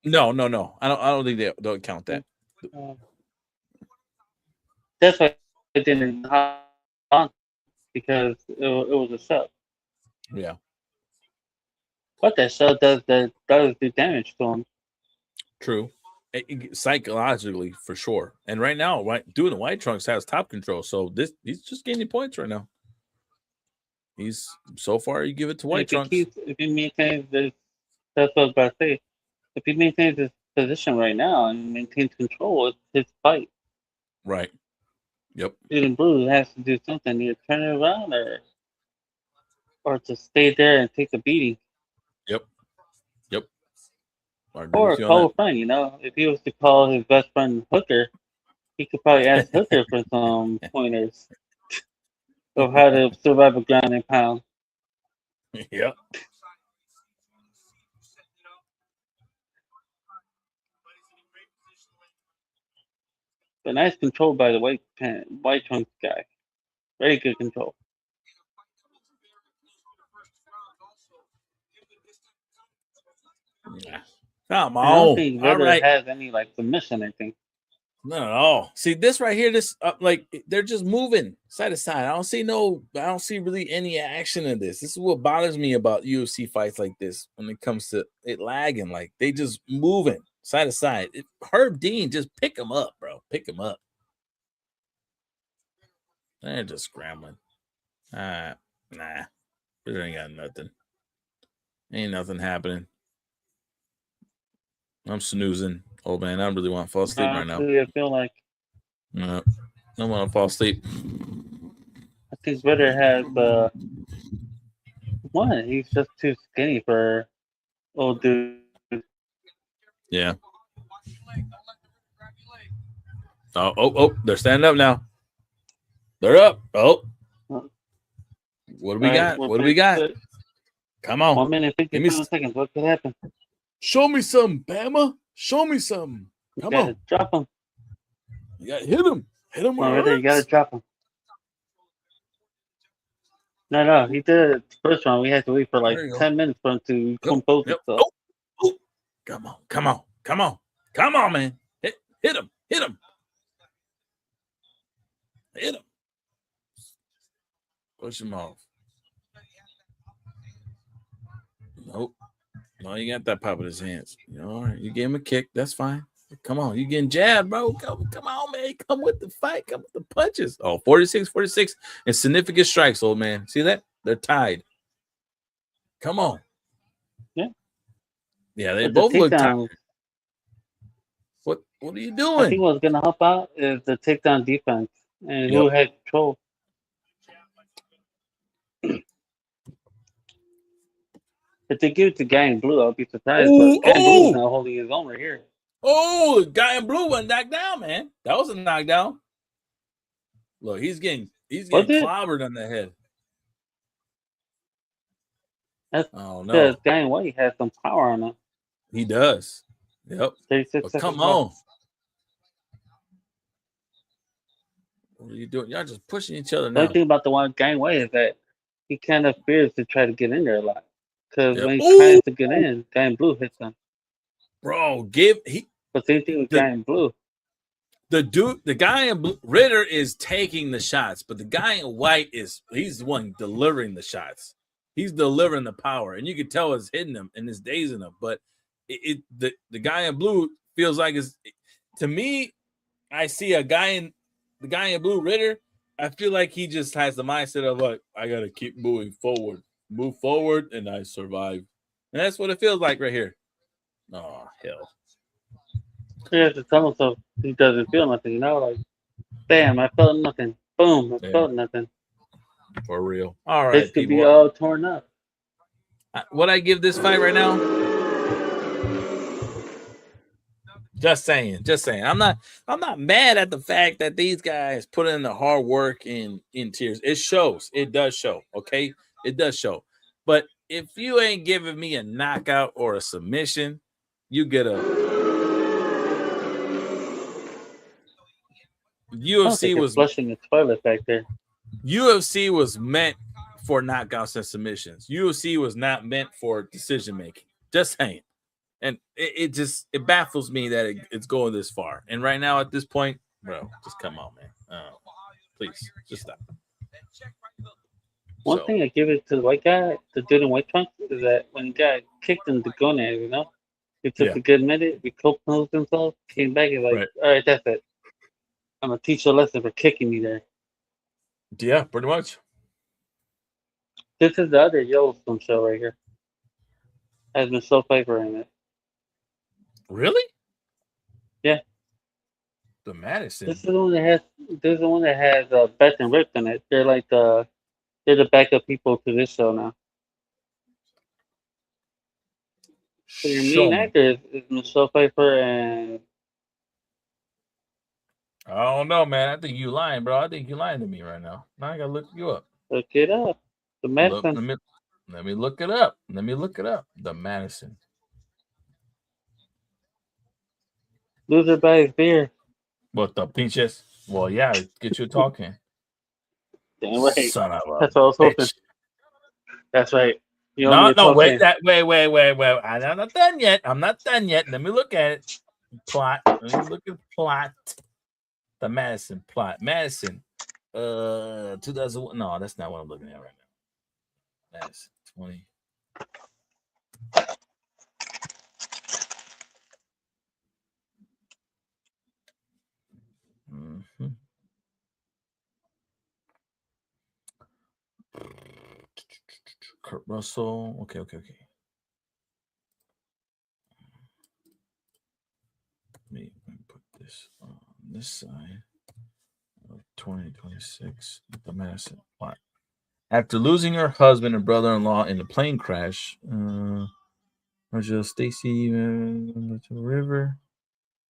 No. I don't think they'll count that. That's why it didn't count, because it was a shove. Yeah. But that shove does do damage to him. True. Psychologically, for sure. And right now, doing the white trunks has top control. So he's just gaining points right now. He's so far you give it to white trunks. If he maintains this, that's what I was about to say. If he maintains his position right now and maintains control, it's his fight. Right. Yep. Dude in blue has to do something, either turn it around or to stay there and take a beating. Yep. Or call a friend, if he was to call his best friend Hooker, he could probably ask Hooker for some pointers. of how to survive a ground and pound. Yep. But nice control by the white trunks guy. Very good control. Come I don't on. think All Ritter right. has any like submission. I think. Not at all. See this right here. This like they're just moving side to side. I don't see really any action in this. This is what bothers me about UFC fights like this when it comes to it lagging. Like they just moving side to side. Herb Dean, just pick him up, bro. Pick him up. They're just scrambling. Nah. There ain't got nothing. Ain't nothing happening. I'm snoozing. Oh man, I really want to fall asleep right now. I feel like. No, I want to fall asleep. I think Ritter has what? He's just too skinny for old dude. Yeah. Oh, they're standing up now. They're up. Oh. What do we got? What do we got? Good. Come on. 1 minute, 57 seconds. What could happen? Show me some, Bama. Show me some. Come on. Drop him. You got to hit him. Hit him. You got to drop him. No. He did it the first round. We had to wait for like 10 minutes for him to compose himself. Oh. Come on, man. Hit him. Hit him. Push him off. Nope. No, you got that pop in his hands. All right. You gave him a kick. That's fine. Come on. You getting jabbed, bro. Come on, man. Come with the fight. Come with the punches. Oh, 46. And significant strikes, old man. See that? They're tied. Come on. Yeah. Yeah, they both look tired. What are you doing? I think what's going to help out is the takedown defense and who had control. If they give it to guy in blue, I'll be surprised. But guy in blue is now holding his own right here. Oh, the guy in blue went knocked down, man. That was a knockdown. Look, he's getting clobbered on the head. Oh no! Because guy in white has some power on him. He does. Yep. 36 seconds. Come on. What are you doing? Y'all just pushing each other now. The only thing about the one guy in white is that he kind of fears to try to get in there a lot. Because when he tries to get in, guy in blue hits him. Bro, But same thing with guy in blue. The guy in blue, Ritter is taking the shots, but the guy in white he's the one delivering the shots. He's delivering the power, and you can tell it's hitting him and it's dazing him. But the guy in blue feels like to me. I see the guy in blue, Ritter. I feel like he just has the mindset of like, I gotta keep moving forward, move forward, and I survive. And that's what it feels like right here. Oh hell! He has to tell himself he doesn't feel nothing. Like, bam, I felt nothing. Boom, I felt nothing. For real. All right, this could be all torn up. What I give this fight right now? Just saying. I'm not mad at the fact that these guys put in the hard work in tears. It shows. It does show. Okay, it does show. But if you ain't giving me a knockout or a submission, you get a UFC was flushing the toilet back there. UFC was meant for knockouts and submissions. UFC was not meant for decision making. Just saying. And it baffles me that it's going this far. And right now at this point, bro, just come on, man. Please, just stop. One thing I give it to the white guy, the dude in white trunks, is that when he got kicked in the gonads, he took a good minute, he composed himself, came back, and like, all right, that's it. I'm gonna teach you a lesson for kicking me there. Yeah, pretty much. This is the other Yellowstone show right here. Has Michelle Pfeiffer in it. Really? Yeah. The Madison. This is the one that has Beth and Rick in it. They're like they're the backup people to this show now. So your main actor is Michelle Pfeiffer and I don't know, man. I think you lying, bro. I think you lying to me right now. Now I gotta look you up. Look it up. The Madison. Let me look it up. Let me look it up. The Madison. Loser by his beer. What the pinches? Well, yeah, get you talking. Damn right. Son of a That's what I was hoping. bitch. That's right. You Wait, wait. I'm not done yet. I'm not done yet. Let me look at it. Plot. Let me look at plot. The Madison plot. Madison. 2001. No, that's not what I'm looking at right now. Madison 20. Mm-hmm. Kurt Russell. Okay. Let me put this on this side of 2026. The Madison plot. After losing her husband and brother-in-law in a plane crash, Stacy River,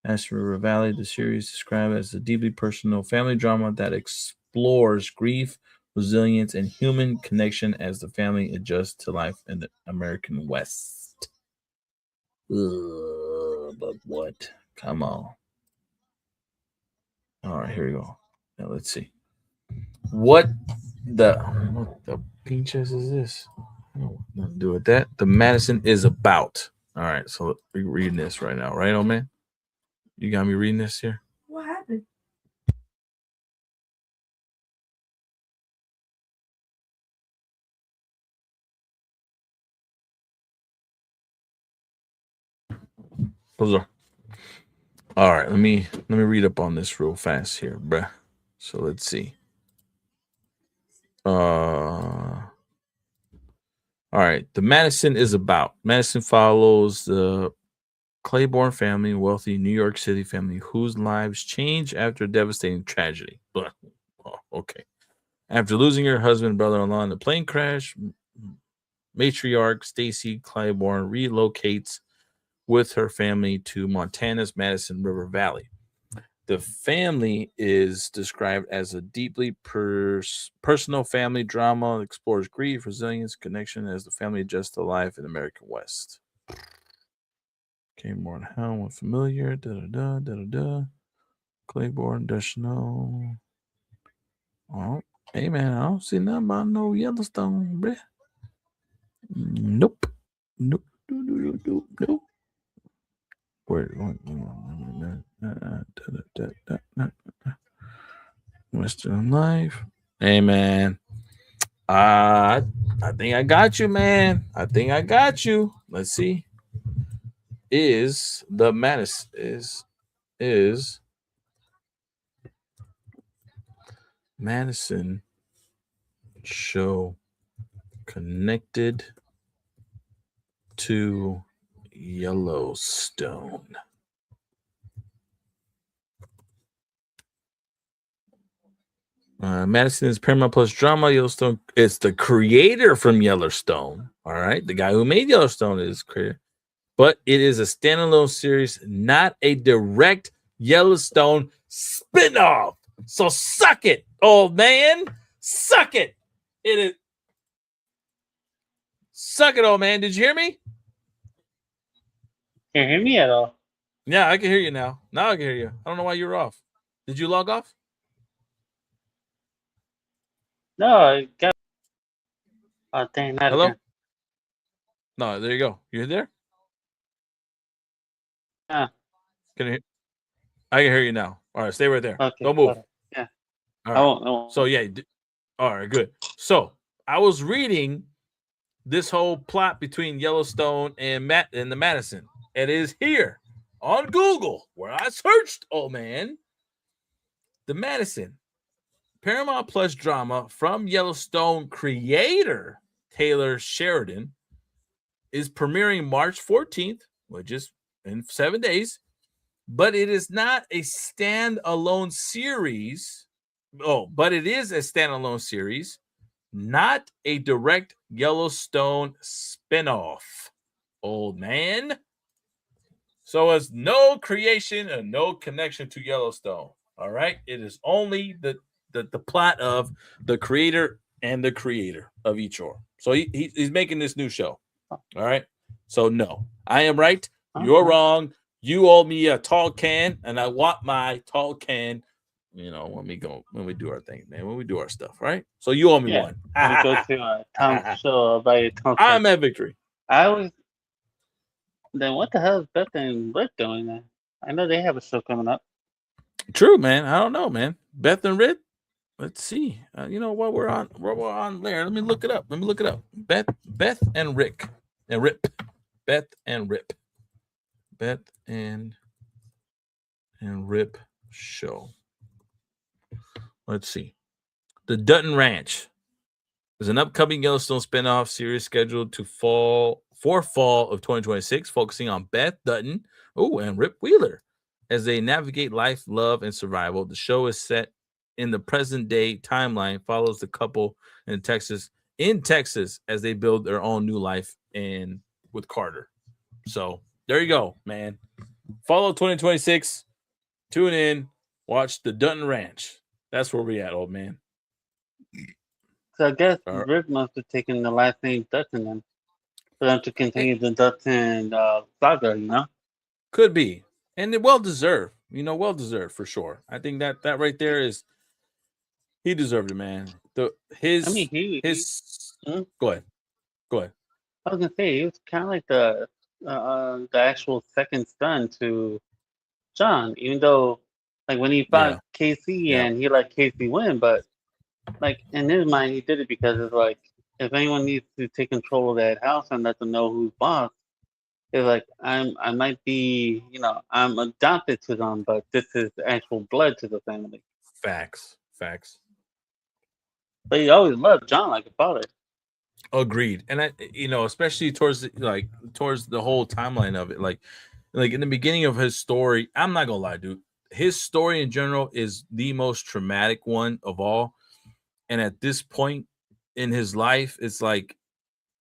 Asher River Valley, the series described as a deeply personal family drama that explores grief, resilience, and human connection as the family adjusts to life in the American West. But what? Come on. All right, here we go. Now let's see. What the pinches is this? Nothing to do with that. The Madison is about. All right, so we're reading this right now, right, old man? You got me reading this here? What happened? Those are. All right, let me read up on this real fast here, bruh. So let's see. All right, the Madison is about. Madison follows the Claiborne family, a wealthy New York City family whose lives change after a devastating tragedy. But okay. After losing her husband and brother-in-law in a plane crash, matriarch Stacy Claiborne relocates with her family to Montana's Madison River Valley. The family is described as a deeply personal family drama, explores grief, resilience, connection as the family adjusts to life in the American West. Came more than how one familiar. Claiborne, Deschanel. Oh, hey man, I don't see nothing about no Yellowstone, bruh. Nope. Western Life. Hey man. I think I got you, man. I think I got you. Let's see. Is the Madison is Madison show connected to Yellowstone? Madison is Paramount Plus drama. Yellowstone. It's the creator from Yellowstone. All right, the guy who made Yellowstone is creator, but it is a standalone series, not a direct Yellowstone spinoff. So suck it, old man. Suck it. It is. Suck it, old man. Did you hear me? Can't hear me at all. Yeah, I can hear you now. Now I can hear you. I don't know why you were off. Did you log off? No, I got. Oh, dang, not Hello? again. No, there you go. You there? Yeah. Can you hear? I can hear you now. All right, stay right there. Okay. Don't move. Yeah. All right. I won't. So yeah. All right, good. So I was reading this whole plot between Yellowstone and the Madison. It is here on Google where I searched. Oh man, the Madison Paramount Plus drama from Yellowstone creator Taylor Sheridan is premiering March 14th, which is in 7 days, but it is not a standalone series. Oh, but it is a standalone series, not a direct Yellowstone spinoff. Old man. So it's no creation and no connection to Yellowstone. All right, it is only the plot of the creator and the creator of each or. So he's making this new show. All right. So no, I am right. You're wrong. You owe me a tall can, and I want my tall can. You know, when we do our thing, man, when we do our stuff, right? So you owe me one. When we go to Tom's show by Tom's. I'm at victory. I always. Then what the hell is Beth and Rick doing there? I know they have a show coming up. True, man. I don't know, man. Beth and Rick. Let's see. You know what we're on there. Let me look it up. Beth and Rick and Rip. Beth and Rip. Beth and Rip show. Let's see. The Dutton Ranch is an upcoming Yellowstone spinoff series scheduled for fall of 2026, focusing on Beth Dutton, and Rip Wheeler as they navigate life, love, and survival. The show is set in the present day timeline, follows the couple in Texas as they build their own new life and with Carter. So there you go, man. Follow 2026. Tune in. Watch the Dutton Ranch. That's where we at, old man. So I guess Rick must have taken the last name Dutton then for them to continue the Dutton saga, you know? Could be. And it well deserved. You know, well deserved for sure. I think that right there is he deserved it, man. Go ahead. I was gonna say he was kind of like the actual second son to John, even though like when he fought Casey and he let Casey win, but like in his mind he did it because it's like if anyone needs to take control of that house and let them know who's boss, it's like I might be, you know, I'm adopted to them, but this is actual blood to the family. Facts. But he always loved John like a father. Agreed. And I, you know, especially towards the whole timeline of it, like in the beginning of his story, I'm not gonna lie, dude. His story in general is the most traumatic one of all. And at this point in his life, it's like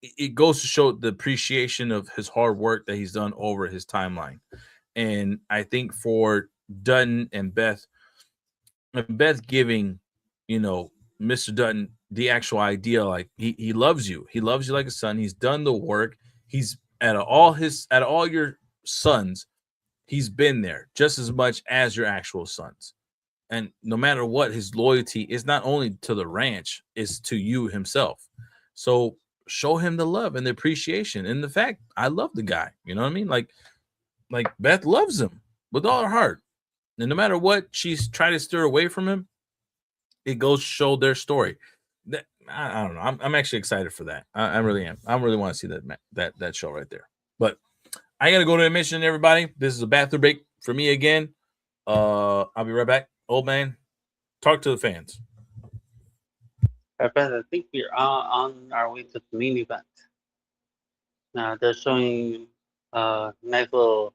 it goes to show the appreciation of his hard work that he's done over his timeline. And I think for Dutton and Beth giving, you know, Mr. Dutton the actual idea, like he loves you. He loves you like a son. He's done the work. He's out of all your sons, he's been there just as much as your actual sons. And no matter what, his loyalty is not only to the ranch, it's to you himself. So show him the love and the appreciation and the fact I love the guy. You know what I mean? Like Beth loves him with all her heart. And no matter what she's trying to steer away from him, it goes to show their story. I don't know. I'm actually excited for that. I really am. I really want to see that show right there. But I gotta go to admission, everybody. This is a bathroom break for me again. I'll be right back. Old man, talk to the fans. I think we're on our way to the main event. Now they're showing nice little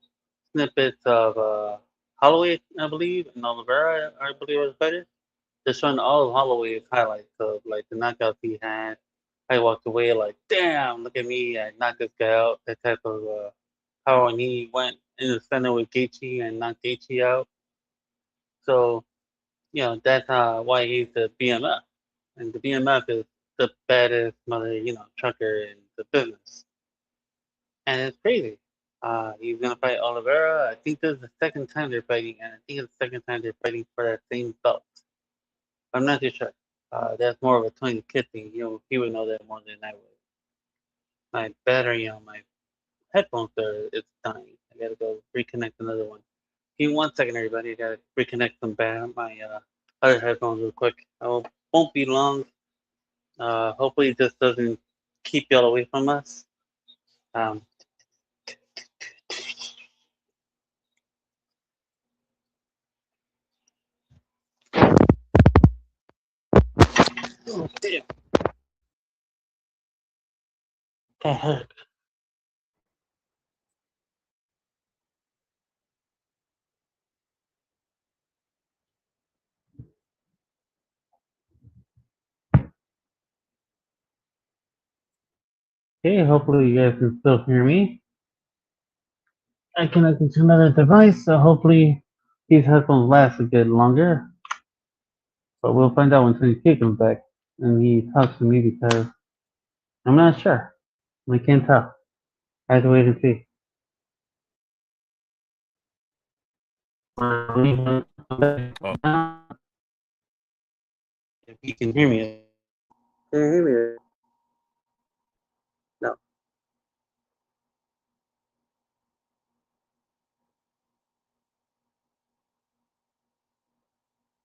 snippets of Holloway, I believe, and Oliveira, I believe, was better. They're showing all of Holloway's highlights of like the knockouts he had. I walked away like, damn, look at me, I knocked this guy out. That type of how when he went in the center with Gaethje and knocked Gaethje out. So, you know, that's why he's the BMF. And the BMF is the baddest mother, you know, trucker in the business. And it's crazy. He's gonna fight Oliveira. I think this is the second time they're fighting, and I think it's the second time they're fighting for that same belt. I'm not too sure. That's more of a Tony Kid thing. He would know that more than I would. My battery on my headphones it's dying. I gotta go reconnect another one. Give me 1 second, everybody. I gotta reconnect my other headphones real quick. Won't be long. Hopefully this doesn't keep y'all away from us. Oh, damn. That hurt. Okay, hopefully you guys can still hear me. I connected to another device, so hopefully these headphones last a bit longer. But we'll find out when 22 comes back and he talks to me because I'm not sure. I can't tell. I have to wait and see. Oh. If you can hear me. Can you hear me? No.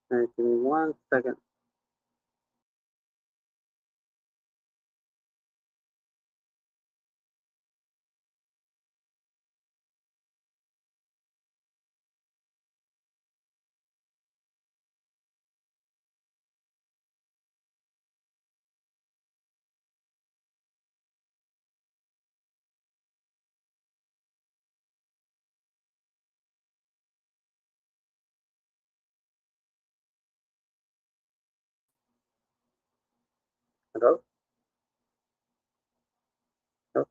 Give me 1 second. Hello? Hello?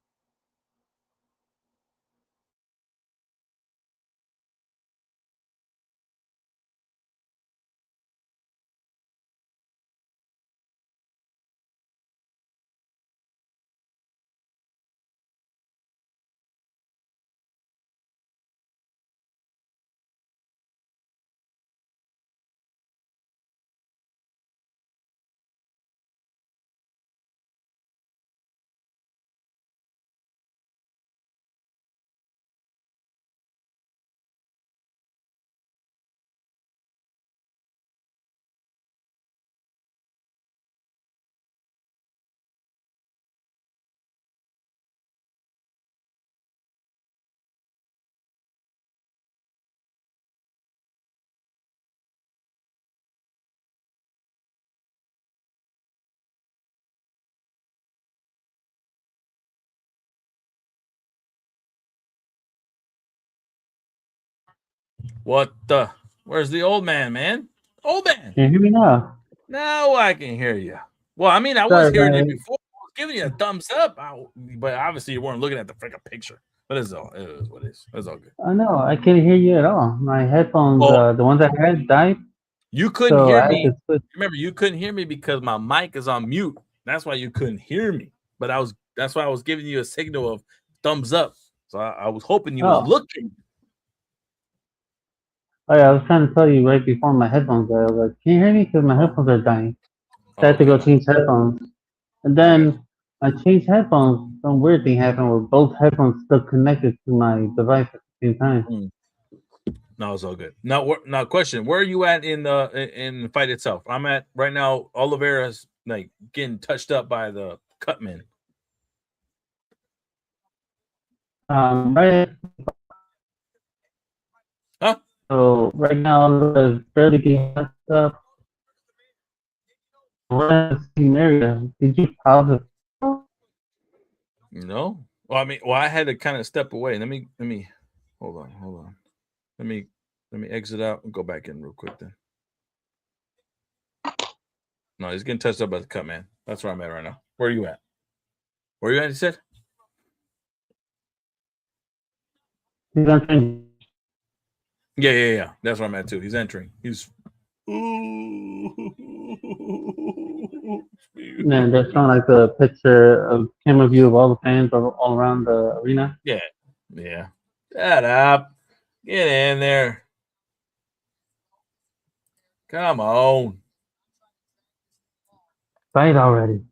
What the? Where's the old man? Old man. Can you hear me now? Now I can hear you. Well, I mean, I was Sorry, hearing you man. before. I was giving you a thumbs up, but obviously you weren't looking at the freaking picture. But it is what it is. It's all good. I know. I can't hear you at all. My headphones, Oh, the ones I had, died. you couldn't So hear I had me. to switch. Remember, you couldn't hear me because my mic is on mute. That's why you couldn't hear me. But that's why I was giving you a signal of thumbs up. So I was hoping you was Oh. looking. Oh, yeah, I was trying to tell you right before my headphones died. I was like, can you hear me? Because my headphones are dying. So I had to go change headphones. And then I changed headphones. Some weird thing happened where both headphones still connected to my device at the same time. No, it's all good. Now, question: where are you at in the fight itself? I'm at right now. Oliveira's like getting touched up by the cutman. Right. Huh? So right now I'm barely getting touched up. We're in the same area. Did you pause it? No. Well, I mean, I had to kind of step away. Let me hold on. Let me exit out and go back in real quick then. No, he's getting touched up by the cut man. That's where I'm at right now. Where are you at? Where are you at? He said. He's entering. Yeah. That's where I'm at too. He's entering. He's. Man, they're showing like the picture of camera view of all the fans all around the arena. Yeah. Shut up. Get in there. Come on. Fight already.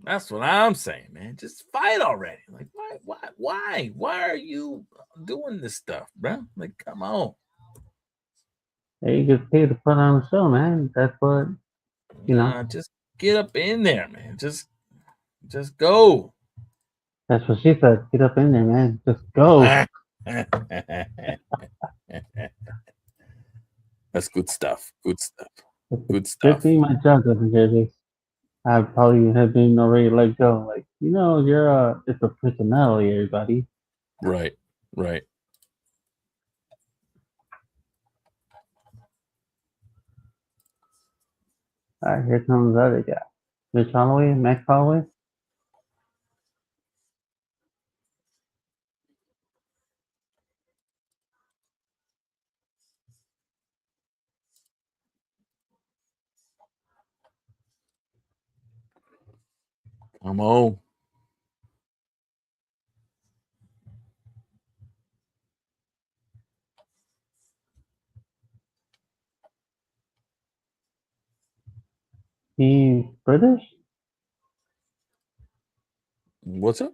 That's what I'm saying, man. Just fight already. Like, why are you doing this stuff, bro? Like, come on. Hey, you get paid to put on a show, man. That's what, you know. Just get up in there, man. Just go. That's what she said. Get up in there, man. Just go. That's good stuff. Good Good stuff. thing my job doesn't hear this. I probably have been already let go. Like, you're it's a personality, everybody. Right. Alright, here comes the other guy. Mitch Holloway, Max Holloway. I'm home. He's British? What's up?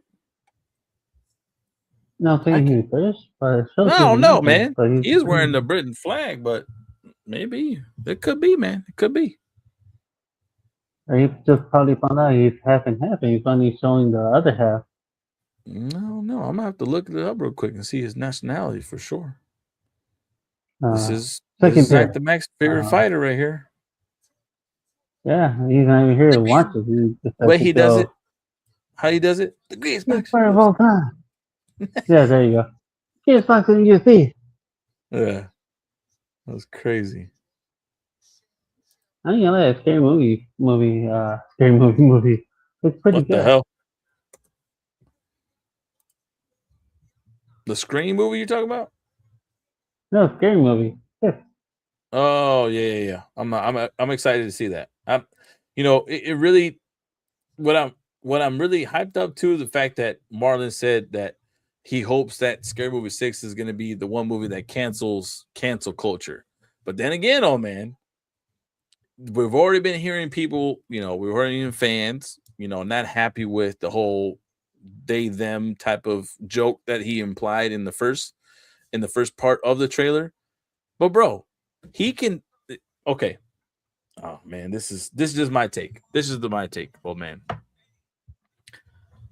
No, I'm saying he's British, but it shows I he's don't know, American, man. but He is wearing the Britain flag, but maybe it could be, man. It could be. Or he just probably found out he's half and half, and he's only showing the other half. No, I'm gonna have to look it up real quick and see his nationality for sure. This is Active Mac's favorite fighter right here. Yeah, he's not even here to watch it. He just Way he does it. How he does it? The greatest fighter of all time. Yeah, there you go. Greatest boxer in UFC. Yeah, that was crazy. I think I like a scary movie. It's pretty good. What the hell? The Scream movie you're talking about? No, scary movie. Yeah. Oh yeah. I'm excited to see that. It really what I'm really hyped up to the fact that Marlon said that he hopes that Scary Movie 6 is going to be the one movie that cancels cancel culture. But then again, oh man, we've already been hearing people, we've already hearing fans, not happy with the whole they them type of joke that he implied in the first part of the trailer. But bro, he can okay. Oh man, this is just my take. This is my take. Oh man.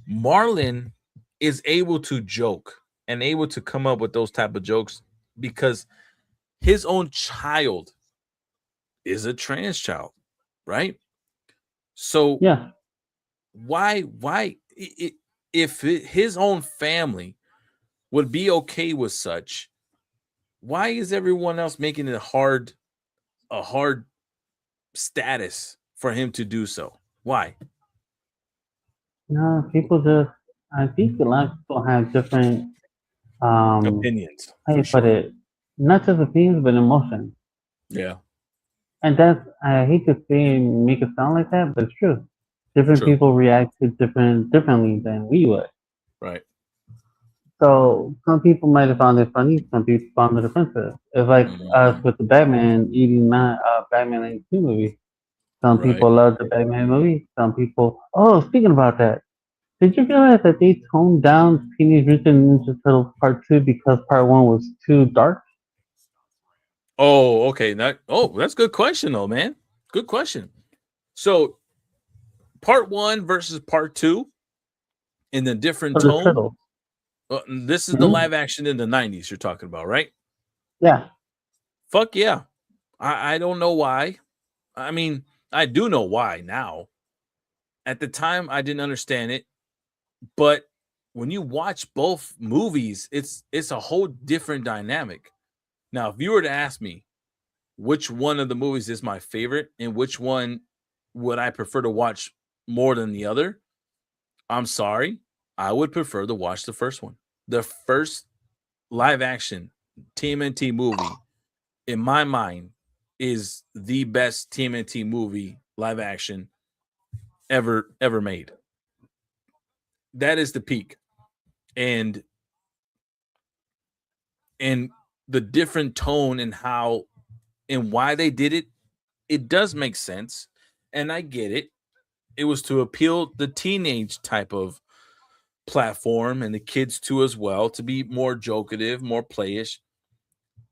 Marlon is able to joke and able to come up with those type of jokes because his own child is a trans child, right? So Yeah. Why if his own family would be okay with such, why is everyone else making it a hard status for him to do so? Why? No, people just. I think a lot of people have different Opinions. how you put it, not just opinions but emotions. Yeah. And that's I hate to say make it sound like that, but it's true. Different people react to differently than we would. Right. So some people might have found it funny, some people found it offensive. It's like us with the Batman 89 Batman 92 movie. Some people love the Batman movie. Some people speaking about that. Did you realize that they toned down Teenage Mutant Ninja Turtles Part 2 because Part 1 was too dark? Oh, okay. That's a good question though, man. Good question. So Part 1 versus Part 2 in the different tone. This is the live action in the 90s you're talking about, right? Yeah. Fuck yeah. I don't know why. I mean, I do know why now. At the time, I didn't understand it. But when you watch both movies, it's a whole different dynamic. Now, if you were to ask me which one of the movies is my favorite and which one would I prefer to watch more than the other, I'm sorry. I would prefer to watch the first one. The first live action TMNT movie, in my mind, is the best TMNT movie live action ever made. That is the peak. And the different tone and how and why they did it, it does make sense. And I get it. It was to appeal the teenage type of platform and the kids too as well, to be more jokative, more playish.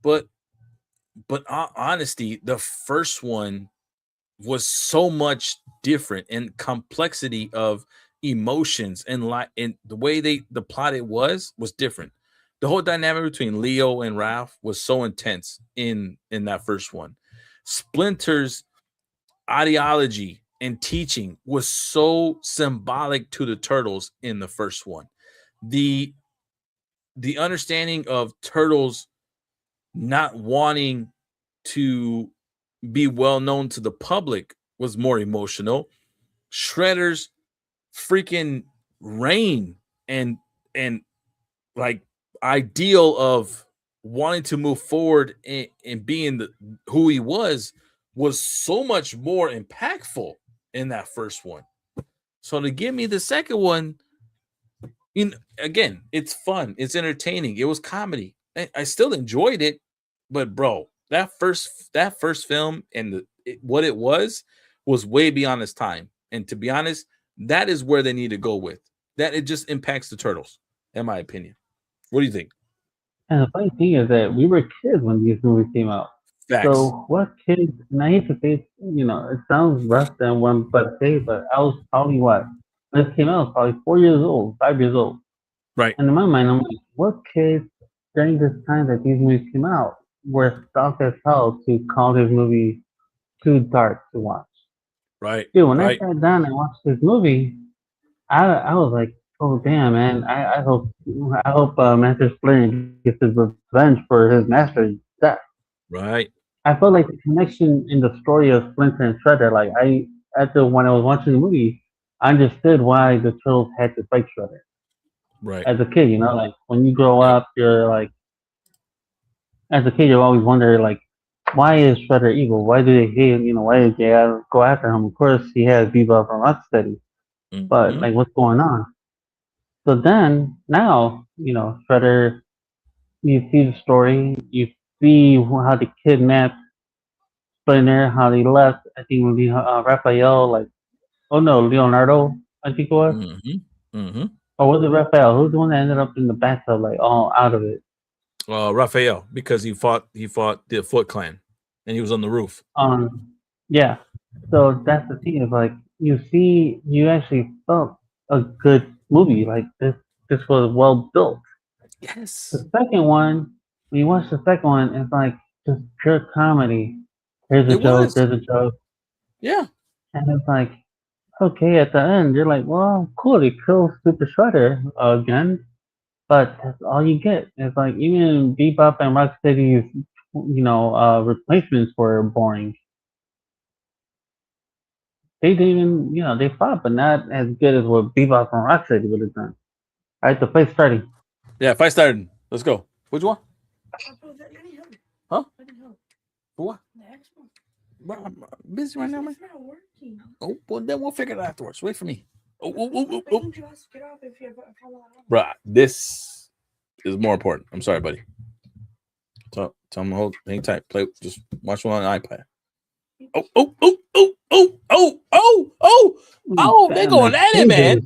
But honesty, the first one was so much different and complexity of emotions and the way the plot it was different. The whole dynamic between Leo and Ralph was so intense in that first one. Splinter's ideology and teaching was so symbolic to the turtles in the first one. The understanding of turtles not wanting to be well known to the public was more emotional. Shredder's freaking reign and like ideal of wanting to move forward and being who he was so much more impactful in that first one. So to give me the second one, again, it's fun, it's entertaining, it was comedy. I still enjoyed it, but bro, that first film and what it was way beyond its time. And to be honest, that is where they need to go with that. It just impacts the Turtles, in my opinion. What do you think? And the funny thing is that we were kids when these movies came out. Facts. So what kids? And I hate to say, it sounds rough than one, but I was probably when this came out, I was probably 4 years old, 5 years old. Right. And in my mind, I'm like, what kids during this time that these movies came out were stuck as hell to call this movie too dark to watch? Right. Dude, when I sat down and watched this movie, I was like, oh damn, man! I hope Master Splinter gets his revenge for his master's death. Right. I felt like the connection in the story of Splinter and Shredder. Like when I was watching the movie, I understood why the Turtles had to fight Shredder. Right. As a kid, like when you grow up, you're like, as a kid, you always wonder like, why is Shredder evil? Why do they hate him? Why did they go after him? Of course, he has Bebop and Rocksteady, but like, what's going on? So then, now, Shredder, you see the story, you see how they kidnapped Splinter, how they left, I think it would be Raphael, Leonardo, I think it was. Or was it Raphael? Who's the one that ended up in the bathtub, like, all out of it? Raphael, because he fought the Foot Clan, and he was on the roof. Yeah. So that's the thing, is like, you actually felt a good movie. Like, this was well built. Yes. The second one, when you watch the second one, it's like just pure comedy. There's a joke. Yeah. And it's like, okay, at the end, you're like, well, cool, they kill Super Shredder again, but that's all you get. It's like, even Bebop and Rocksteady's, replacements were boring. They didn't even, they fought, but not as good as what Bebop and Rocksteady would have done. All right, the fight's starting. Yeah, fight started. Let's go. Which one? Huh? For what? Bro, I'm busy right now, man. Oh, well, then we'll figure it out afterwards. Wait for me. Oh. Bro, this is more important. I'm sorry, buddy. Tell him to hang tight. Just watch one on the iPad. Oh, they're going at it, man.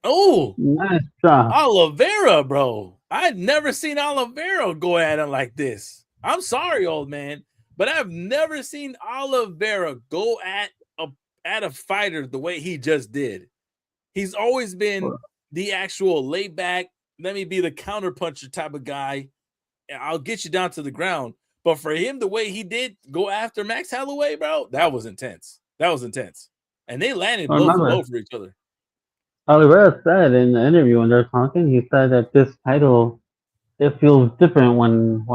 Oh, nice job. Oliveira, bro. I've never seen Oliveira go at him like this. I'm sorry, old man, but I've never seen Oliveira go at a fighter the way he just did. He's always been the actual laid back, let me be the counterpuncher type of guy. I'll get you down to the ground. But for him, the way he did go after Max Holloway, bro, that was intense. And they landed blow for blow for each other. Oliveira said in the interview when they're talking, he said that this title, it feels different when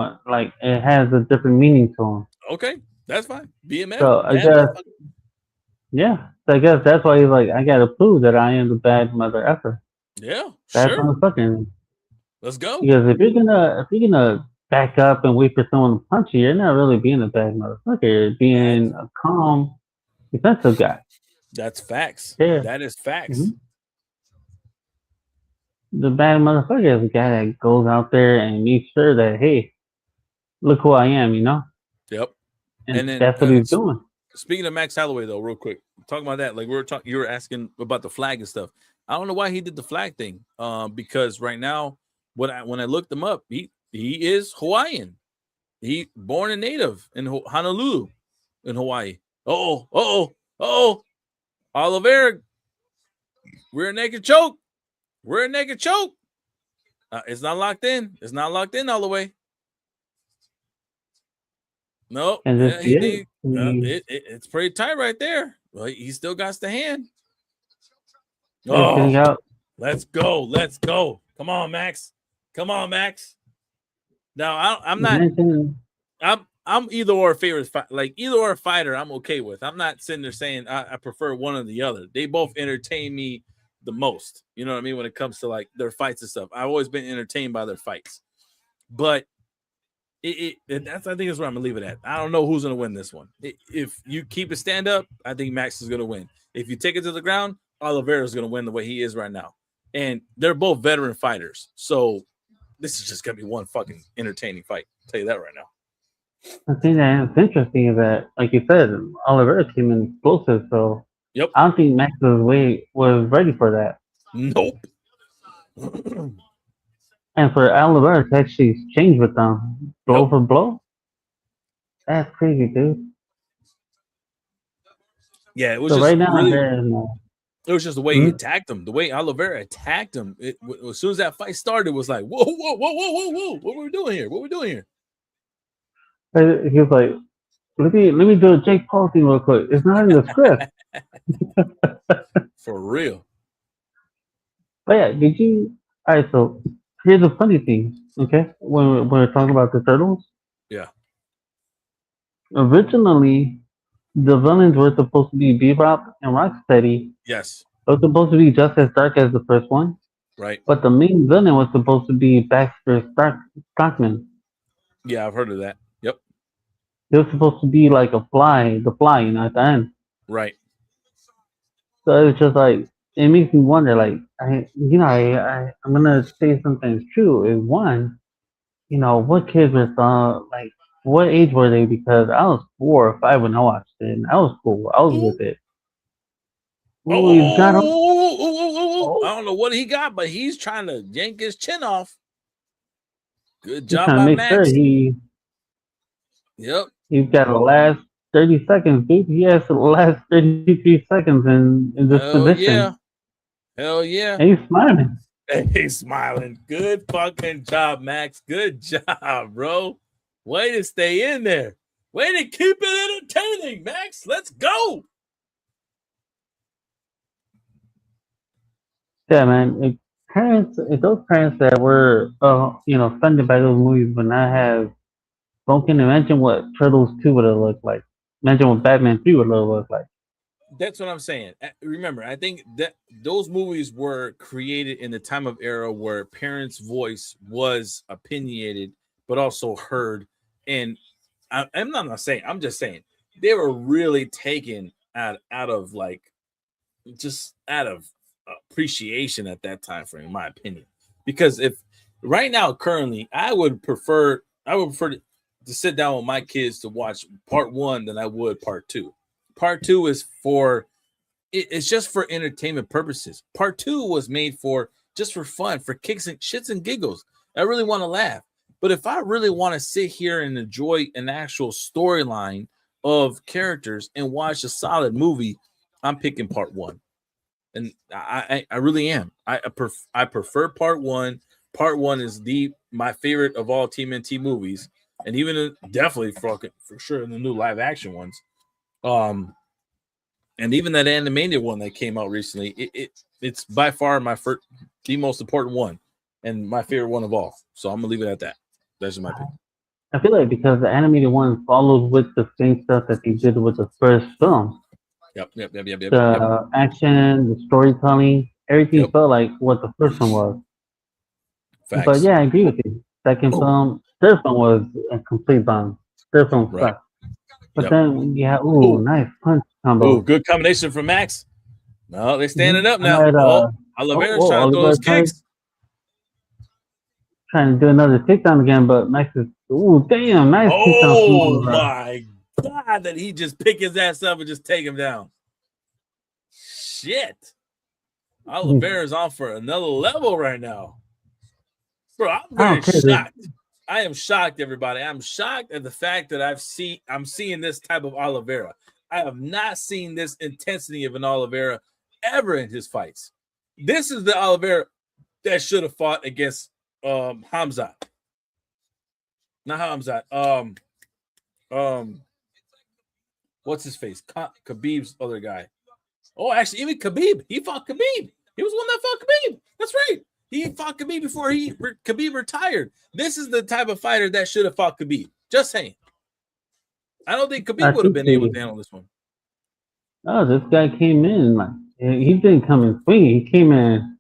it has a different meaning to him. Okay, that's fine. BMF. So I guess that's why he's like, I gotta prove that I am the bad mother effer. Yeah, that's sure. Fucking. Let's go. Because if you're gonna back up and wait for someone to punch you, you're not really being a bad motherfucker. You're being a calm, defensive guy. That's facts. Yeah. That is facts. The bad motherfucker is a guy that goes out there and makes sure that, hey, look who I am, Yep. And then, that's what he's doing. Speaking of Max Holloway, though, real quick, talking about that, like you were asking about the flag and stuff. I don't know why he did the flag thing. Because right now, when I looked him up, he is Hawaiian. He born a native in Honolulu, in Hawaii. Oliveira, we're a naked choke. It's not locked in. It's not locked in all the way. No, it's pretty tight right there. Well, he still got the hand. Oh, let's go. Come on, Max. Now I'm not. I'm either or favorite. Like either or fighter, I'm okay with. I'm not sitting there saying I prefer one or the other. They both entertain me the most. You know what I mean? When it comes to like their fights and stuff, I've always been entertained by their fights. But I think that's where I'm gonna leave it at. I don't know who's gonna win this one. If you keep it stand up, I think Max is gonna win. If you take it to the ground, Oliveira is going to win the way he is right now. And they're both veteran fighters. So this is just going to be one fucking entertaining fight. I'll tell you that right now. The thing that's interesting is that, like you said, Oliveira came in explosive, so yep. I don't think Max's weight was ready for that. Nope. And for Oliveira to actually exchange with them, blow for blow, that's crazy, dude. Yeah, it was so just right now, really. It was just the way he attacked him, the way Oliveira attacked him. As soon as that fight started, it was like, whoa, whoa, whoa, whoa, whoa, whoa! What are we doing here? What are we doing here? He was like, let me do a Jake Paul thing real quick. It's not in the script. For real. But yeah, did you? All right, so here's the funny thing. Okay, when we're talking about the turtles. Yeah. Originally, the villains were supposed to be Bebop and Rocksteady. Yes. It was supposed to be just as dark as the first one. Right. But the main villain was supposed to be Baxter Stockman. Yeah, I've heard of that. Yep. It was supposed to be like the fly, at the end. Right. So it was just like, it makes me wonder, like, I'm gonna say something's true. Is one, what kids were like, what age were they? Because I was 4 or 5 when I watched it, and I was cool. I was with it. I don't know what he got, but he's trying to yank his chin off. Good job by Max. Yep. He's got the last 30 seconds, dude. He has the last 33 seconds in this position. Yeah. Hell yeah. And he's smiling. He's smiling. Good fucking job, Max. Good job, bro. Way to stay in there. Way to keep it entertaining, Max. Let's go. Yeah, man. If those parents that were, offended by those movies would not have spoken, imagine what Turtles 2 would have looked like. Imagine what Batman 3 would have looked like. That's what I'm saying. Remember, I think that those movies were created in the time of era where parents' voice was opinionated, but also heard. And I'm not saying, I'm just saying they were really taken out of like, just out of appreciation at that time frame, in my opinion. Because if right now, currently, I would prefer to sit down with my kids to watch part 1 than I would part 2. Part 2 is it's just for entertainment purposes. Part 2 was made just for fun, for kicks and shits and giggles. I really want to laugh. But if I really want to sit here and enjoy an actual storyline of characters and watch a solid movie, I'm picking part 1. And I really am. I prefer part 1. Part 1 is my favorite of all TMNT movies, and even definitely for sure in the new live action ones. And even that animated one that came out recently, it's by far the most important one and my favorite one of all. So I'm gonna leave it at that. That's my opinion. I feel like because the animated one follows with the same stuff that they did with the first film. Yep. The action, the storytelling, everything felt like what the first one was. Facts. But yeah, I agree with you. Third film was a complete bomb. Third film sucked. But then nice punch combo. Oh, good combination from Max. No, they're standing up now. Oliveira's trying to throw those kicks. Trying to do another takedown again, but Max is damn nice. Oh my God, that he just pick his ass up and just take him down. Shit. Oliveira's on for another level right now. Bro, I'm very shocked. I am shocked, everybody. I'm shocked at the fact that I'm seeing this type of Oliveira. I have not seen this intensity of an Oliveira ever in his fights. This is the Oliveira that should have fought against Hamzat. Not Hamzat. What's his face? Khabib's other guy. Oh, actually, even Khabib. He fought Khabib. He was one that fought Khabib. That's right. He fought Khabib before Khabib retired. This is the type of fighter that should have fought Khabib. Just saying. I don't think Khabib would have been able to handle this one. Oh, this guy came in like he didn't come in swinging. He came in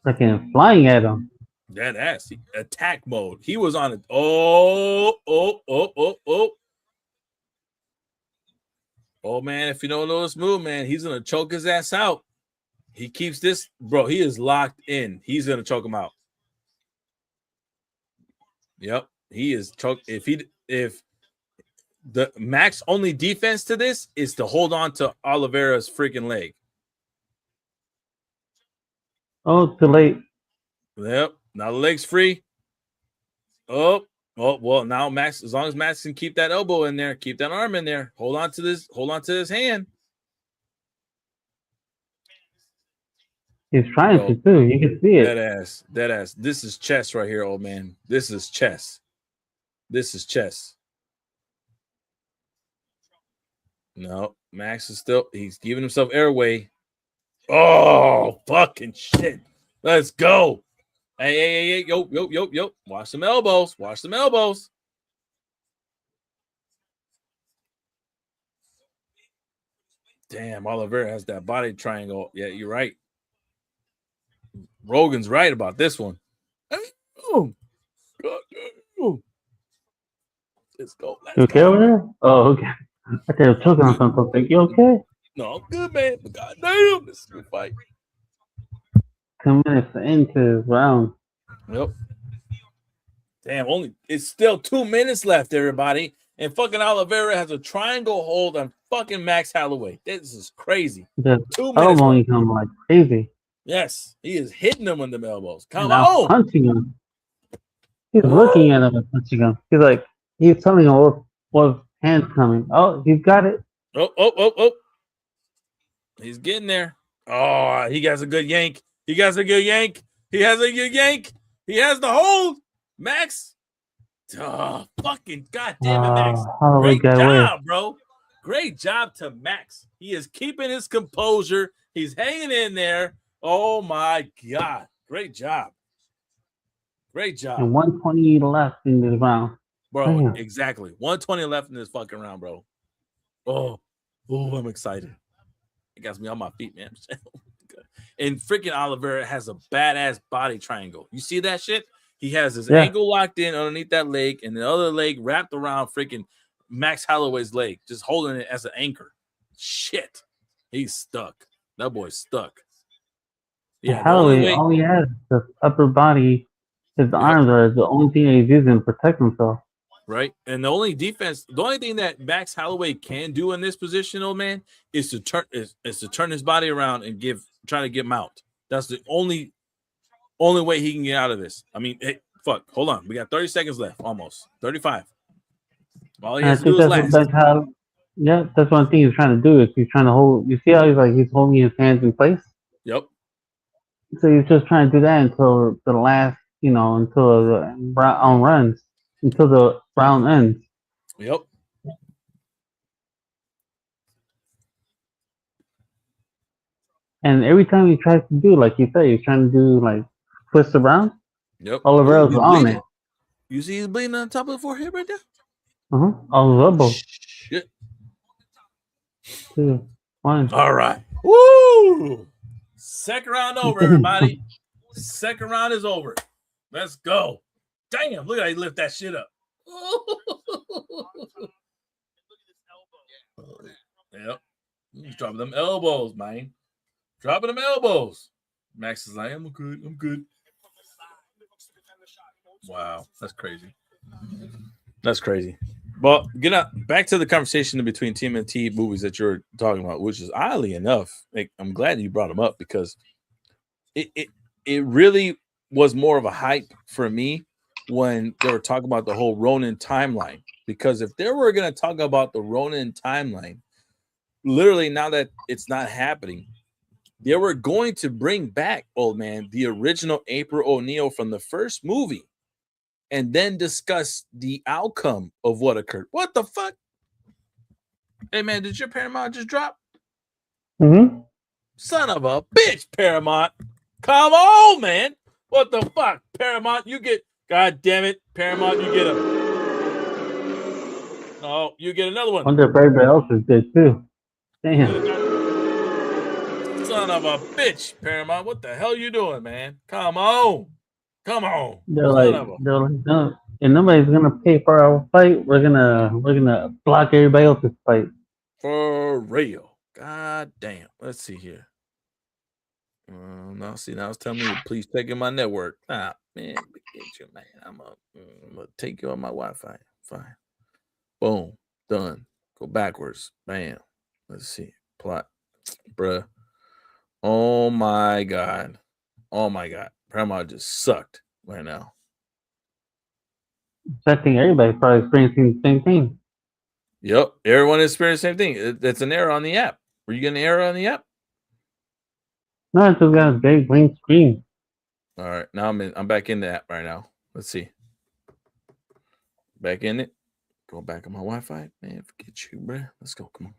freaking flying at him. That ass. Attack mode. He was on it. Oh. Oh, man, if you don't know this move, man, he's going to choke his ass out. He keeps this, bro. He is locked in. He's gonna choke him out. Yep, he is choked. If the Max only defense to this is to hold on to Oliveira's freaking leg. Oh, too late. Yep. Now the leg's free. Oh, well, now Max, as long as Max can keep that elbow in there, keep that arm in there, hold on to this hand. He's trying to too. You can see it. Dead ass. This is chess right here, old man. This is chess. No, Max is he's giving himself airway. Oh, fucking shit. Let's go. Hey, yo. Watch some elbows. Damn, Oliveira has that body triangle. Yeah, you're right. Rogan's right about this one. Oh, God. Let's go. You okay over there? Oh, okay. I thought you were choking on something. You okay? No, I'm good, man. But goddamn, this is a good fight. 2 minutes into this round. Yep. Damn, it's still 2 minutes left, everybody. And fucking Oliveira has a triangle hold on fucking Max Holloway. This is crazy. The 2 minutes. elbow come like crazy. Yes, he is hitting them with the elbows. Come on. Punching him. He's looking at him and punching him. He's telling him what hand's coming. Oh, he's got it. Oh. He's getting there. Oh, he has a good yank. He has a good yank. He has the hold. Max. Oh, fucking goddamn it, Max. Great job, bro. Great job to Max. He is keeping his composure. He's hanging in there. Oh, my God. Great job. And 120 left in this round. Bro, Damn. Exactly. 120 left in this fucking round, bro. Oh, I'm excited. It got me on my feet, man. And freaking Oliveira has a badass body triangle. You see that shit? He has his ankle locked in underneath that leg and the other leg wrapped around freaking Max Holloway's leg, just holding it as an anchor. Shit. He's stuck. That boy's stuck. Yeah, Holloway, all he has is the upper body. His arms are the only thing he's using to protect himself. Right. And the only thing that Max Holloway can do in this position, old man, is to turn his body around and try to get him out. That's the only way he can get out of this. I mean, hey, fuck. Hold on. We got 30 seconds left, almost 35. All he has to do is last. That's one thing he's trying to do. Is he's trying to hold. You see how he's holding his hands in place? Yep. So he's just trying to do that until the last, until the round runs, until the round ends. Yep. And every time he tries to do, like you say, he's trying to do like twist around. Yep. Oliveira's on it. You see he's bleeding on top of the forehead right there? All his elbows. Shit. 2, 1. All right. Woo! Second round over, everybody. Second round is over. Let's go. Damn, look how he lift that shit up. Yep. He's dropping them elbows, man. Dropping them elbows. Max is like, I'm good. Wow, that's crazy. Well, back to the conversation between TMNT movies that you're talking about, which is oddly enough, I'm glad you brought them up because it really was more of a hype for me when they were talking about the whole Ronin timeline. Because if they were going to talk about the Ronin timeline, literally now that it's not happening, they were going to bring back, old man, the original April O'Neil from the first movie and then discuss the outcome of what occurred. What the fuck? Hey, man, did your Paramount just drop? Mm-hmm. Son of a bitch, Paramount. Come on, man. What the fuck? Paramount, you get... God damn it. Paramount, you get him. Oh, you get another one. I wonder if everybody else is good, too. Damn. Son of a bitch, Paramount. What the hell you doing, man? Come on. They're like, no, and nobody's gonna pay for our fight. We're gonna block everybody else's fight. For real. God damn. Let's see here. No, see, now it's telling me to please check in my network. Man, get you, man. I'm gonna take you on my Wi-Fi. Fine. Boom. Done. Go backwards. Bam. Let's see. Plot. Bruh. Oh my God. Oh my God. Paramount just sucked right now. I think everybody's probably experiencing the same thing. Yep. Everyone experiencing the same thing. It's an error on the app. Were you getting an error on the app? No, I just got a big blank screen. All right. Now I'm back in the app right now. Let's see. Back in it. Go back on my Wi-Fi. Man, forget you, bruh. Let's go. Come on.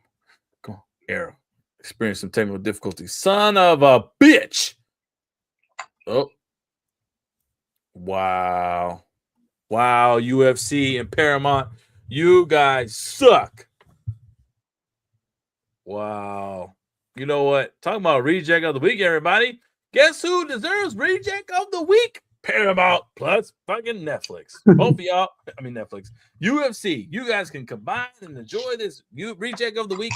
Come on. Error. Experience some technical difficulties. Son of a bitch. Oh. Wow. Wow, UFC and Paramount. You guys suck. Wow. You know what? Talking about reject of the week, everybody. Guess who deserves reject of the week? Paramount plus fucking Netflix. Both of y'all, Netflix. UFC. You guys can combine and enjoy this reject of the week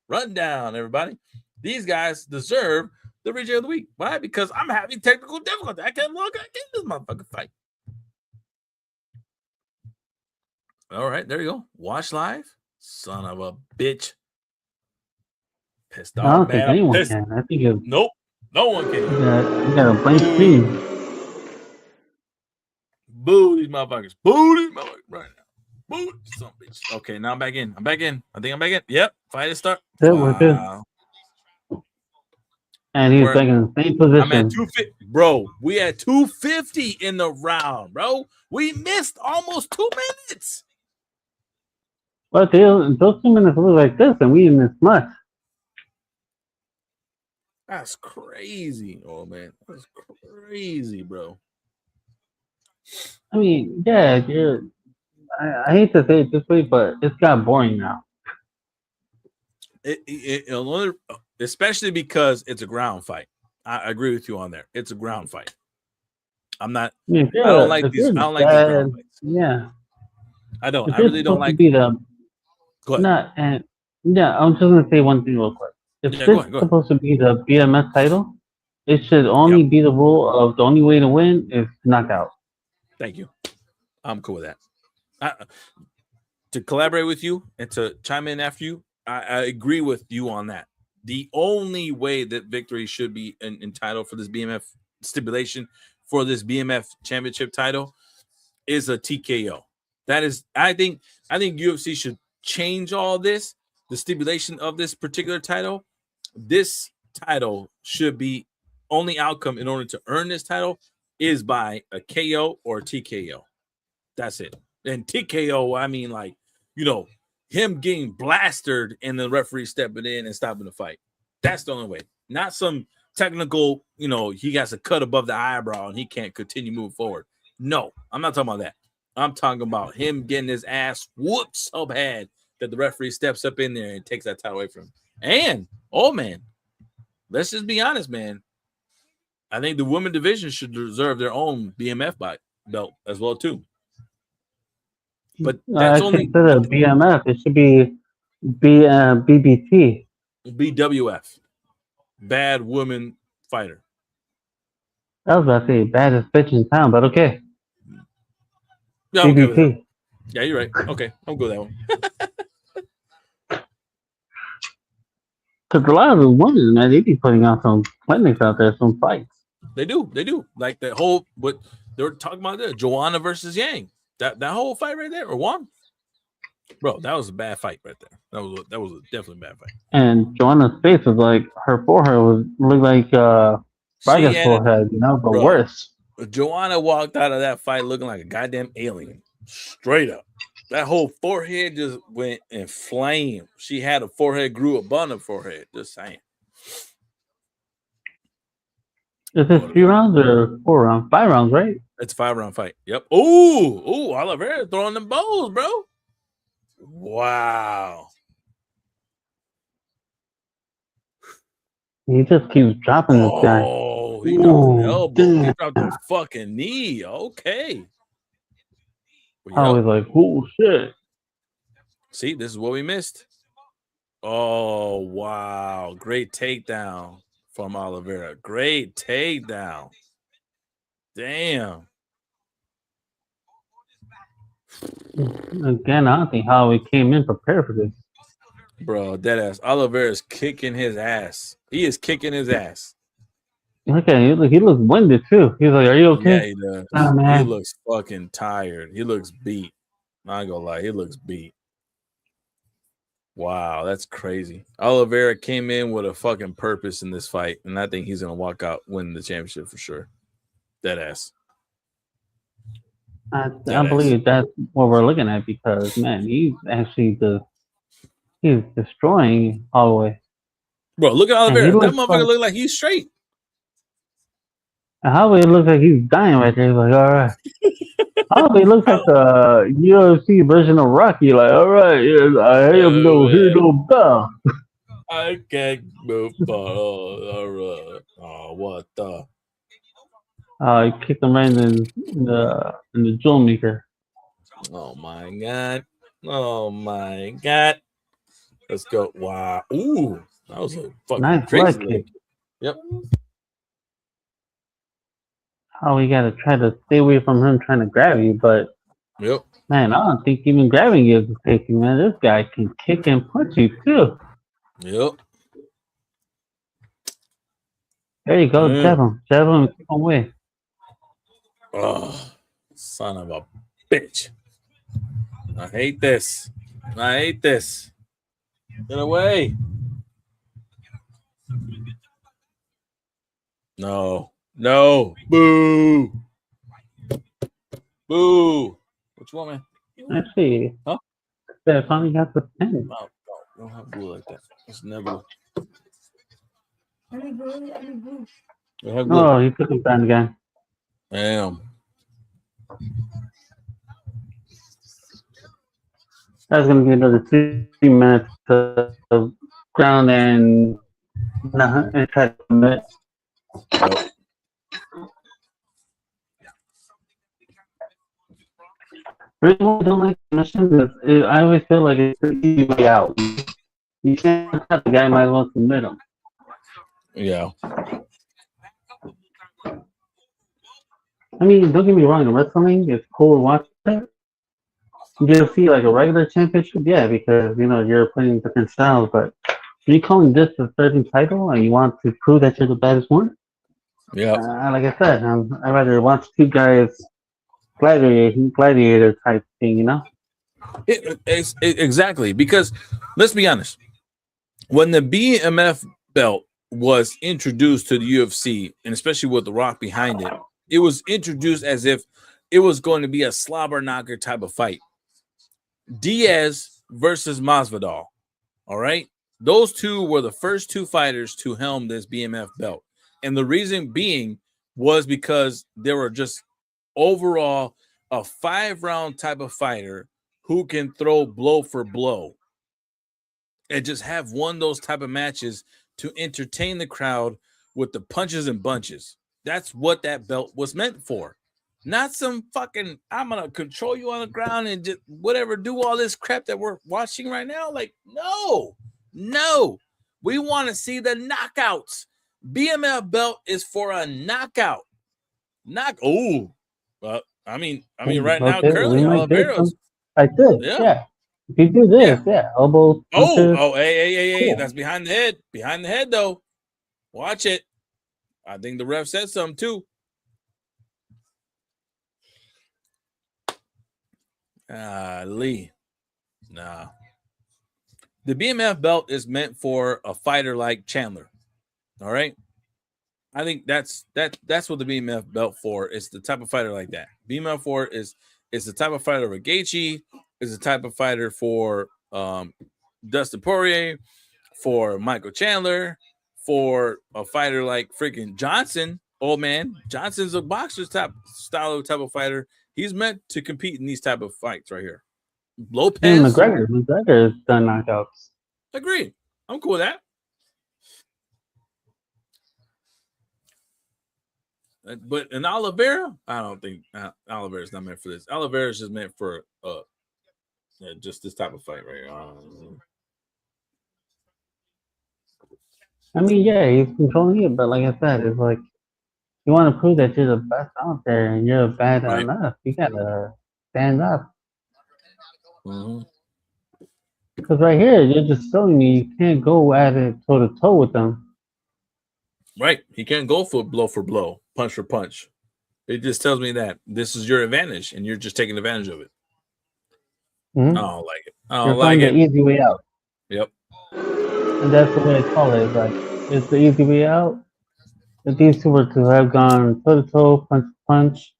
rundown, everybody. These guys deserve the reject of the week. Why? Because I'm having technical difficulty. I can't log out. I can't this motherfucking fight. All right, there you go. Watch live. Son of a bitch. Pissed off, I don't man. think anyone can. I think it's... Nope. No one can. You got a blank screen. Boo these motherfuckers. Boo these motherfuckers right now. Boo some bitch. Okay, now I'm back in. I think I'm back in. Yep. Fight is start. We're good. And he's back in the same position. I'm at 250. Bro, we had 250 in the round, bro. We missed almost 2 minutes. But those 2 minutes look like this, and we didn't miss much. That's crazy. Oh, man. That's crazy, bro. I mean, yeah, I hate to say it this way, but it's got boring now. Especially because it's a ground fight. I agree with you on there. It's a ground fight. I don't like these ground fights. Yeah. I don't. I really don't like. Go ahead. I'm just gonna say one thing real quick. If this is supposed to be the BMF title, it should only be the rule of the only way to win is knockout. Thank you. I'm cool with that. To collaborate with you and to chime in after you, I agree with you on that. The only way that victory should be entitled for this BMF stipulation for this BMF championship title is a TKO. That is, I think UFC should change all this. The stipulation of this particular title. This title should be only outcome in order to earn this title is by a KO or TKO. That's it. And TKO, I mean, like, him getting blasted and the referee stepping in and stopping the fight. That's the only way. Not some technical, he has a cut above the eyebrow and he can't continue moving forward. No, I'm not talking about that. I'm talking about him getting his ass whooped so bad that the referee steps up in there and takes that title away from him. And, man, let's just be honest, man. I think the women division should deserve their own BMF belt as well, too. But that's only instead of BMF, it should be BBT. BWF. Bad woman fighter. I was about to say baddest bitch in town, but okay. Yeah, BBT. Yeah, you're right. Okay, I'll go that one. Because a lot of the women, man, they be putting out some clinics out there, some fights. They do. Like the whole, what they were talking about there, Joanna versus Yang. That whole fight right there, or Wong, bro, that was a bad fight right there. That was definitely a bad fight. And Joanna's face was like, her forehead looked like Braga's forehead, but worse. Joanna walked out of that fight looking like a goddamn alien, straight up. That whole forehead just went in flame. She had a forehead grew above her forehead. Just saying. Is this 3 rounds or 4 rounds? 5 rounds, right? It's a 5-round fight. Yep. Ooh, Oliveira throwing them bows, bro. Wow. He just keeps dropping this guy. Oh, he dropped the elbow. He dropped the fucking knee. Okay. I was like, oh, shit. See, this is what we missed. Oh, wow. Great takedown. from Oliveira. Great takedown. Damn. Again, I don't think Holloway came in prepared for this. Bro, deadass. Oliveira's kicking his ass. He is kicking his ass. Look at him. He looks winded too. He's like, "Are you okay?" Yeah, he does. Oh, man. He looks fucking tired. He looks beat. Not gonna lie, he looks beat. Wow, that's crazy. Oliveira came in with a fucking purpose in this fight, and I think he's gonna walk out winning the championship for sure. Deadass. I believe that's what we're looking at because man, he's actually he's destroying Holloway. Bro, look at Oliveira. That motherfucker look like he's straight. And Holloway looks like he's dying right there. He's like, all right. Holloway looks like the UFC version of Rocky. Like, all right, I am no hero. I can't move. All right. Oh, what the? He kicked him right in the jewel maker. Oh my god! Oh my god! Let's go! Wow! Ooh, that was a fucking nice crazy leg kick. Yep. Oh, we gotta try to stay away from him trying to grab you, but yep. Man, I don't think even grabbing you is safety, man. This guy can kick and punch you too. Yep. There you go, jab him, keep him away. Oh, son of a bitch! I hate this. I hate this. Get away! No. No. Boo. Boo. What you want, man? Let's see. Huh? I finally got the pen. No, don't have glue like that. It's never. Oh, he took him down again. Damn. That's gonna be another 3 minutes of ground and try to commit. Yep. The reason why I don't like submissions is I always feel like it's an easy way out. You can't have the guy might as well submit him. Yeah. I mean, don't get me wrong, in wrestling, it's cool to watch that. You'll see like a regular championship, yeah, because you're playing different styles, but are you calling this the third title and you want to prove that you're the baddest one? Yeah. Like I said, I'd rather watch two guys gladiator type thing, Exactly, because let's be honest, when the BMF belt was introduced to the UFC, and especially with The Rock behind it, it was introduced as if it was going to be a slobber knocker type of fight. Diaz versus Masvidal. All right. Those two were the first two fighters to helm this BMF belt. And the reason being was because they were just overall a 5-round type of fighter who can throw blow for blow and just have won those type of matches to entertain the crowd with the punches and bunches. That's what that belt was meant for. Not some fucking, I'm going to control you on the ground and just whatever, do all this crap that we're watching right now. Like, no. We want to see the knockouts. BMF belt is for a knockout. I mean, right now, currently, Oliveira's. I did, yeah. If you do this, elbow. Hey, cool. That's behind the head. Behind the head, though. Watch it. I think the ref said something, too. Lee. Nah. The BMF belt is meant for a fighter like Chandler. All right. I think that's what the BMF belt for is, the type of fighter like that. BMF for is the type of fighter for Gaethje, is the type of fighter for Dustin Poirier, for Michael Chandler, for a fighter like freaking Johnson. Old man Johnson's a boxer's type of fighter. He's meant to compete in these type of fights right here. Lopez. McGregor's done knockouts. Agreed. I'm cool with that. But in Oliveira, I don't think Oliveira's not meant for this. Oliveira's just meant for just this type of fight right here. I mean, yeah, he's controlling it, but like I said, it's like you want to prove that you're the best out there and you're bad enough. You gotta stand up. Because right here, you're just showing me you can't go at it toe to toe with them. Right. He can't go for blow, punch for punch. It just tells me that this is your advantage and you're just taking advantage of it. Mm-hmm. I don't like it. I don't you're like finding it. the easy way out. Yep. And that's the way I call it. It's like, it's the easy way out. If these two were to have gone toe to toe, punch to punch,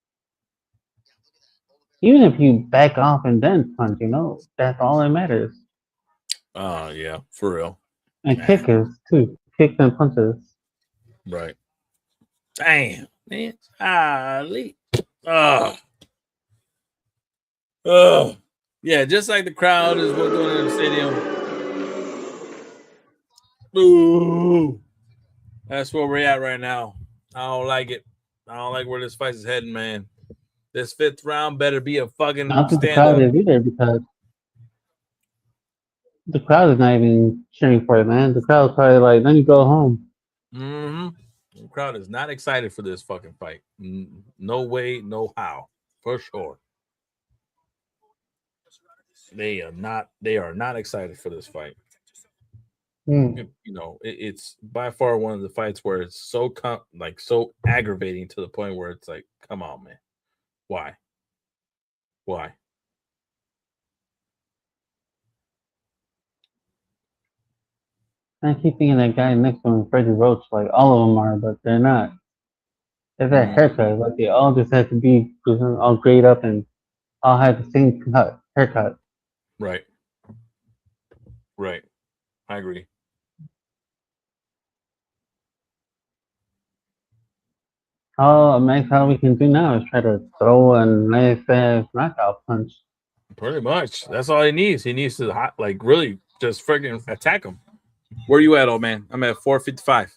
even if you back off and then punch, that's all that matters. Yeah, for real. And kickers, too. Kicks and punches. Right. Damn, man. Yeah, just like the crowd is what's going on in the stadium. Boo. That's where we're at right now. I don't like it. I don't like where this fight is heading, man. This 5th round better be a fucking I don't think the stand crowd up. is either because the crowd is not even cheering for it, man. The crowd's probably like, let me go home. The crowd is not excited for this fucking fight. No way, no how. For sure. They are not excited for this fight. It's by far one of the fights where it's so so aggravating to the point where it's like, come on, man. Why? I keep thinking that guy next to him, Freddie Roach, like all of them are, but they're not. They have that haircut, like they all just had to be all grayed up and all had the same haircut. Right. I agree. Max, all we can do now is try to throw a nice knockout punch. Pretty much. That's all he needs. He needs to really just freaking attack him. Where you at, old man? I'm at 455.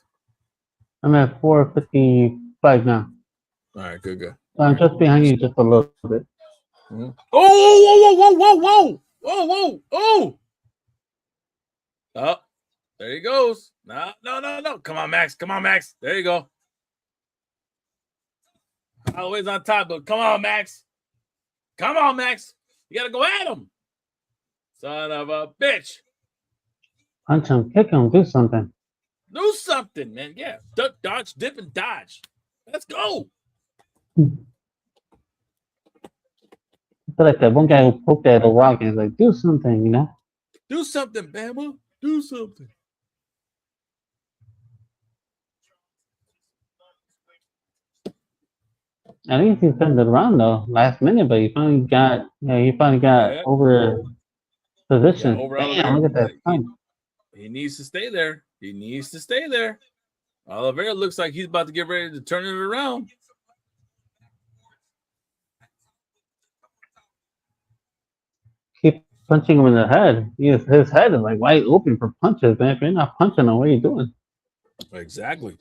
I'm at 455 now. All right, good. I'm just behind you just a little bit. Whoa. Oh, there he goes. No. Come on, Max. There you go. Always on top, but come on, Max. You gotta go at him. Son of a bitch. Punch him, kick him, do something. Do something, man. Yeah. Duck, dodge, dip, and dodge. Let's go. I feel like that one guy who poked at the rock and is like, do something, Do something, Bama. Do something. I think he turned it around though, last minute, but he finally got over position. Damn, look at that punch. He needs to stay there. Oliveira looks like he's about to get ready to turn it around. Keep punching him in the head. His head is like wide open for punches, man. If you're not punching him, what are you doing? Exactly.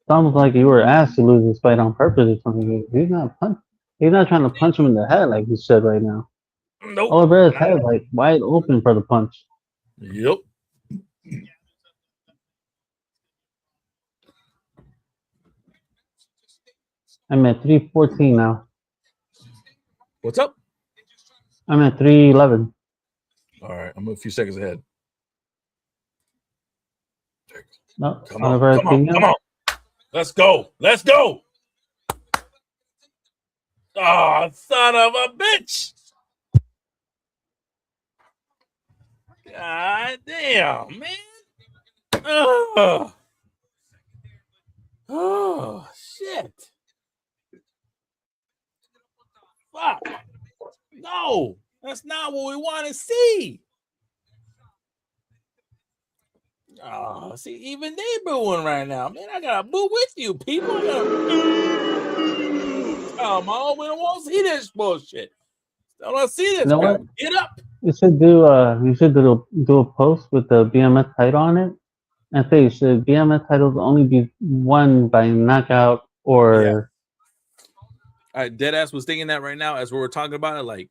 It's almost like you were asked to lose this fight on purpose or something. He's not trying to punch him in the head like he should right now. Nope. Oliveira's head is like wide open for the punch. Yep. I'm at 314 now. What's up? I'm at 311. All right, I'm a few seconds ahead. No, come on. Let's go. Oh, son of a bitch. God damn, man. Oh, shit. Fuck. No, that's not what we want to see. Oh, see, even they booing right now. Man, I gotta boo with you, people. Come on, we don't want to see this bullshit. I want to see this. What? Get up. You should do a post with the BMS title on it, and say should BMS titles only be won by knockout or Deadass was thinking that right now as we were talking about it, like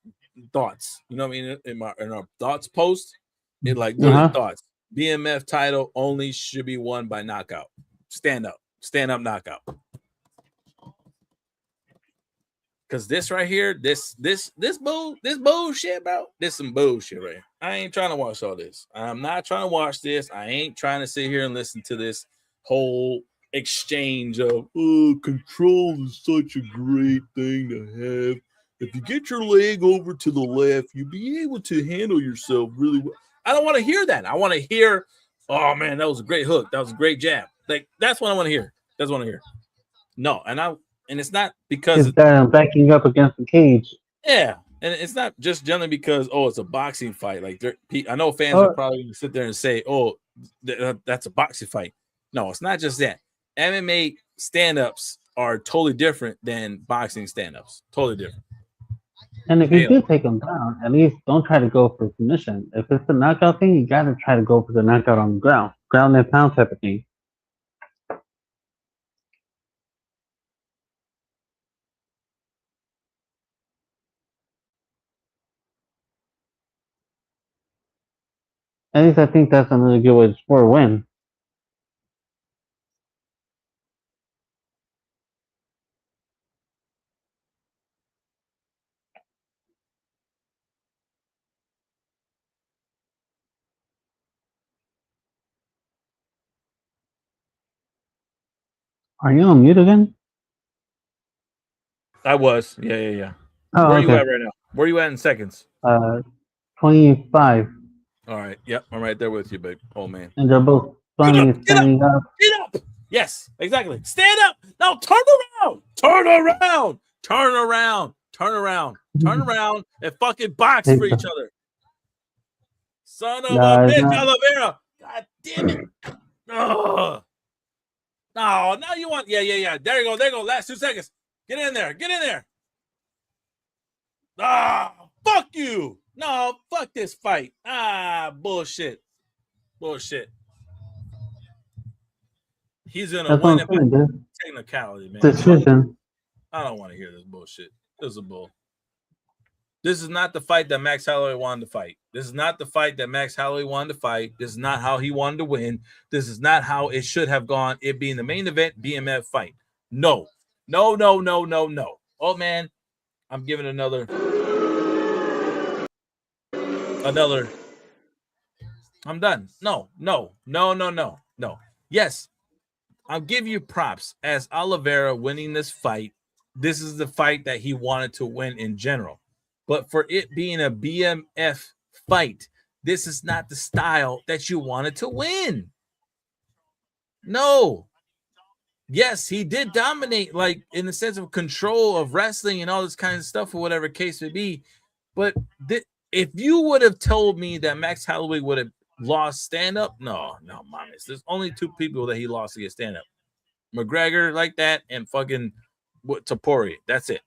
thoughts. You know what I mean? In our thoughts post, it like there's thoughts. BMF title only should be won by knockout. Stand up knockout. Cause this right here, this bullshit, bro. This some bullshit right here. I ain't trying to watch all this. I'm not trying to watch this. I ain't trying to sit here and listen to this whole exchange of control is such a great thing to have. If you get your leg over to the left, you'll be able to handle yourself really well. I don't want to hear that. I want to hear, oh man, that was a great hook. That was a great jab. Like that's what I want to hear. That's what I want to hear. No, and it's not because it's backing up against the cage. Yeah, and it's not just generally because it's a boxing fight. Like I know fans are probably going to sit there and say, that's a boxing fight. No, it's not just that. MMA stand-ups are totally different than boxing stand-ups. Totally different. And if you do take them down, at least don't try to go for submission. If it's a knockout thing, you got to try to go for the knockout on the ground. Ground and pound type of thing. At least I think that's another good way to score a win. Are you on mute again? I was. Yeah. Oh, Where are you at right now? Where are you at in seconds? 25. All right. Yep. I'm right there with you, babe. Oh, man. And they're both standing up. Get up. Yes, exactly. Stand up. No, turn around. Turn around. Turn around. Turn around. Turn around and fucking box for each other. Son of a bitch, Oliveira. God damn it. Ugh. No, now you want. Yeah. There you go. Last 2 seconds. Get in there. Fuck you. No, fuck this fight. Bullshit. He's gonna win it by technicality, man. Decision. I don't want to hear this bullshit. This is a bull. This is not the fight that Max Holloway wanted to fight. This is not the fight that Max Holloway wanted to fight. This is not how he wanted to win. This is not how it should have gone. It being the main event BMF fight. No. Oh man, I'm giving another. I'm done. No. Yes, I'll give you props as Oliveira winning this fight. This is the fight that he wanted to win in general. But for it being a BMF fight, this is not the style that you wanted to win. No. Yes, he did dominate, like in the sense of control of wrestling and all this kind of stuff, or whatever case may be. But if you would have told me that Max Holloway would have lost stand-up, no, mames. There's only 2 people that he lost against stand-up. McGregor like that and fucking Tapori. That's it.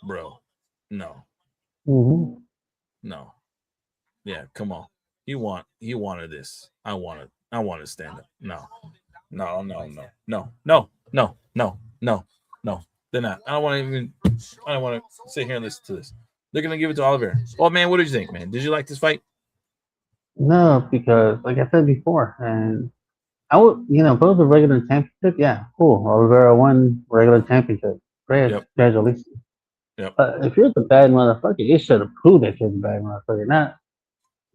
Bro, no. Mm-hmm. No. Yeah, come on. He wanted this. I wanted to stand up. No. They're not. I don't want to sit here and listen to this. They're gonna give it to Oliveira. Oh man, what did you think, man? Did you like this fight? No, because like I said before, and I would, if it was a regular championship, yeah, cool. Oliveira won regular championship. Great, congratulations. Yep. But if you're the bad motherfucker, you should have proved that you're the bad motherfucker. Not,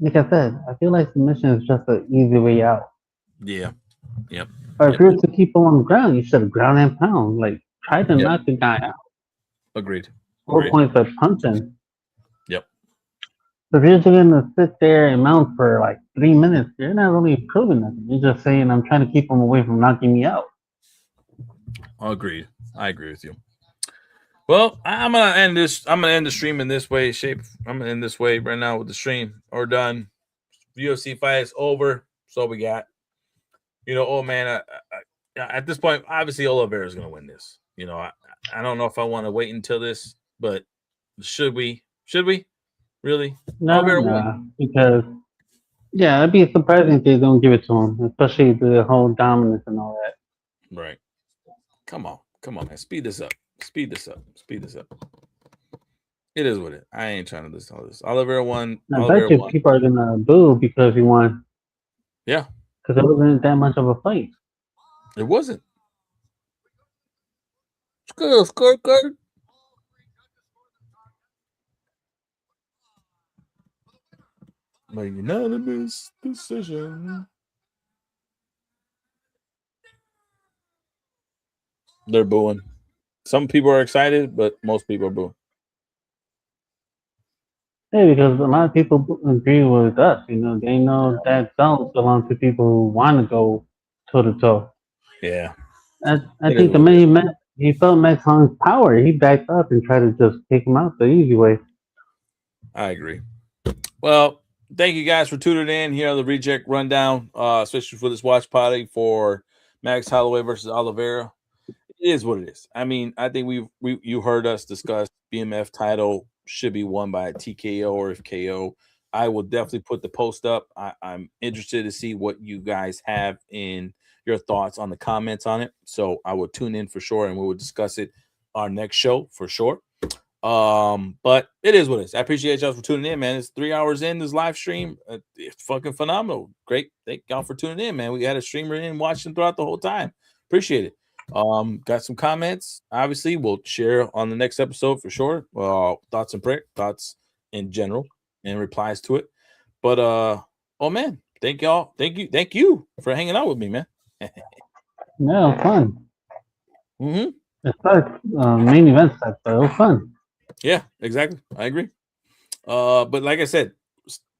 like I said, I feel like submission is just an easy way out. Yeah. Yep. Or if you're to keep him on the ground, you should have ground and pound. Like, try to knock the guy out. Agreed. 4 points of punching. Yep. So if you're just going to sit there and mount for like 3 minutes, you're not really proving nothing. You're just saying, I'm trying to keep him away from knocking me out. Agreed. I agree with you. Well, I'm gonna end the stream in this way. I'm gonna end this way right now with the stream. We're done. UFC fight is over. So we got, at this point, obviously Oliveira is gonna win this. I don't know if I want to wait until this, but should we? Really? No, because it'd be surprising if they don't give it to him, especially the whole dominance and all that. Right. Come on, man. Speed this up. It is what it is. I ain't trying to listen to all this. Oliveira won. I bet you people are gonna boo because he won. Yeah. Because it wasn't that much of a fight. It wasn't. Score. My unanimous decision. They're booing. Some people are excited, but most people are booing. Yeah, because a lot of people agree with us. You know, they know that belt belongs to people who want to go toe to toe. Yeah. I think the minute he felt Max Holloway's power, he backed up and tried to just take him out the easy way. I agree. Well, thank you guys for tuning in here on the Reject Rundown, especially for this watch party for Max Holloway versus Oliveira. It is what it is. I mean, I think you heard us discuss BMF title should be won by a TKO or if KO. I will definitely put the post up. I'm interested to see what you guys have in your thoughts on the comments on it. So I will tune in for sure, and we will discuss it our next show for sure. But it is what it is. I appreciate y'all for tuning in, man. It's 3 hours in this live stream. It's fucking phenomenal. Great. Thank y'all for tuning in, man. We had a streamer in watching throughout the whole time. Appreciate it. Got some comments. Obviously, we'll share on the next episode for sure. Thoughts in general and replies to it. But oh man, thank y'all. Thank you for hanging out with me, man. Yeah, it was fun. Mm-hmm. It's like main event stuff, but it was fun. Yeah, exactly. I agree. But like I said,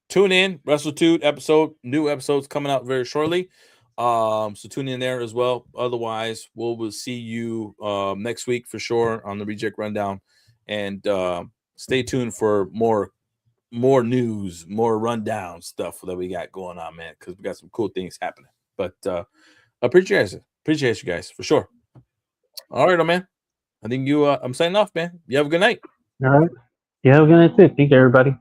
tune in. WrestleTude episode, new episodes coming out very shortly. So tune in there as well. Otherwise, we'll see you next week for sure on the Reject Rundown. And stay tuned for more news, more rundown stuff that we got going on, man, because we got some cool things happening. But appreciate you guys for sure. All right, man. I think I'm signing off, man. You have a good night. All right. You have a good night too. Thank you, everybody.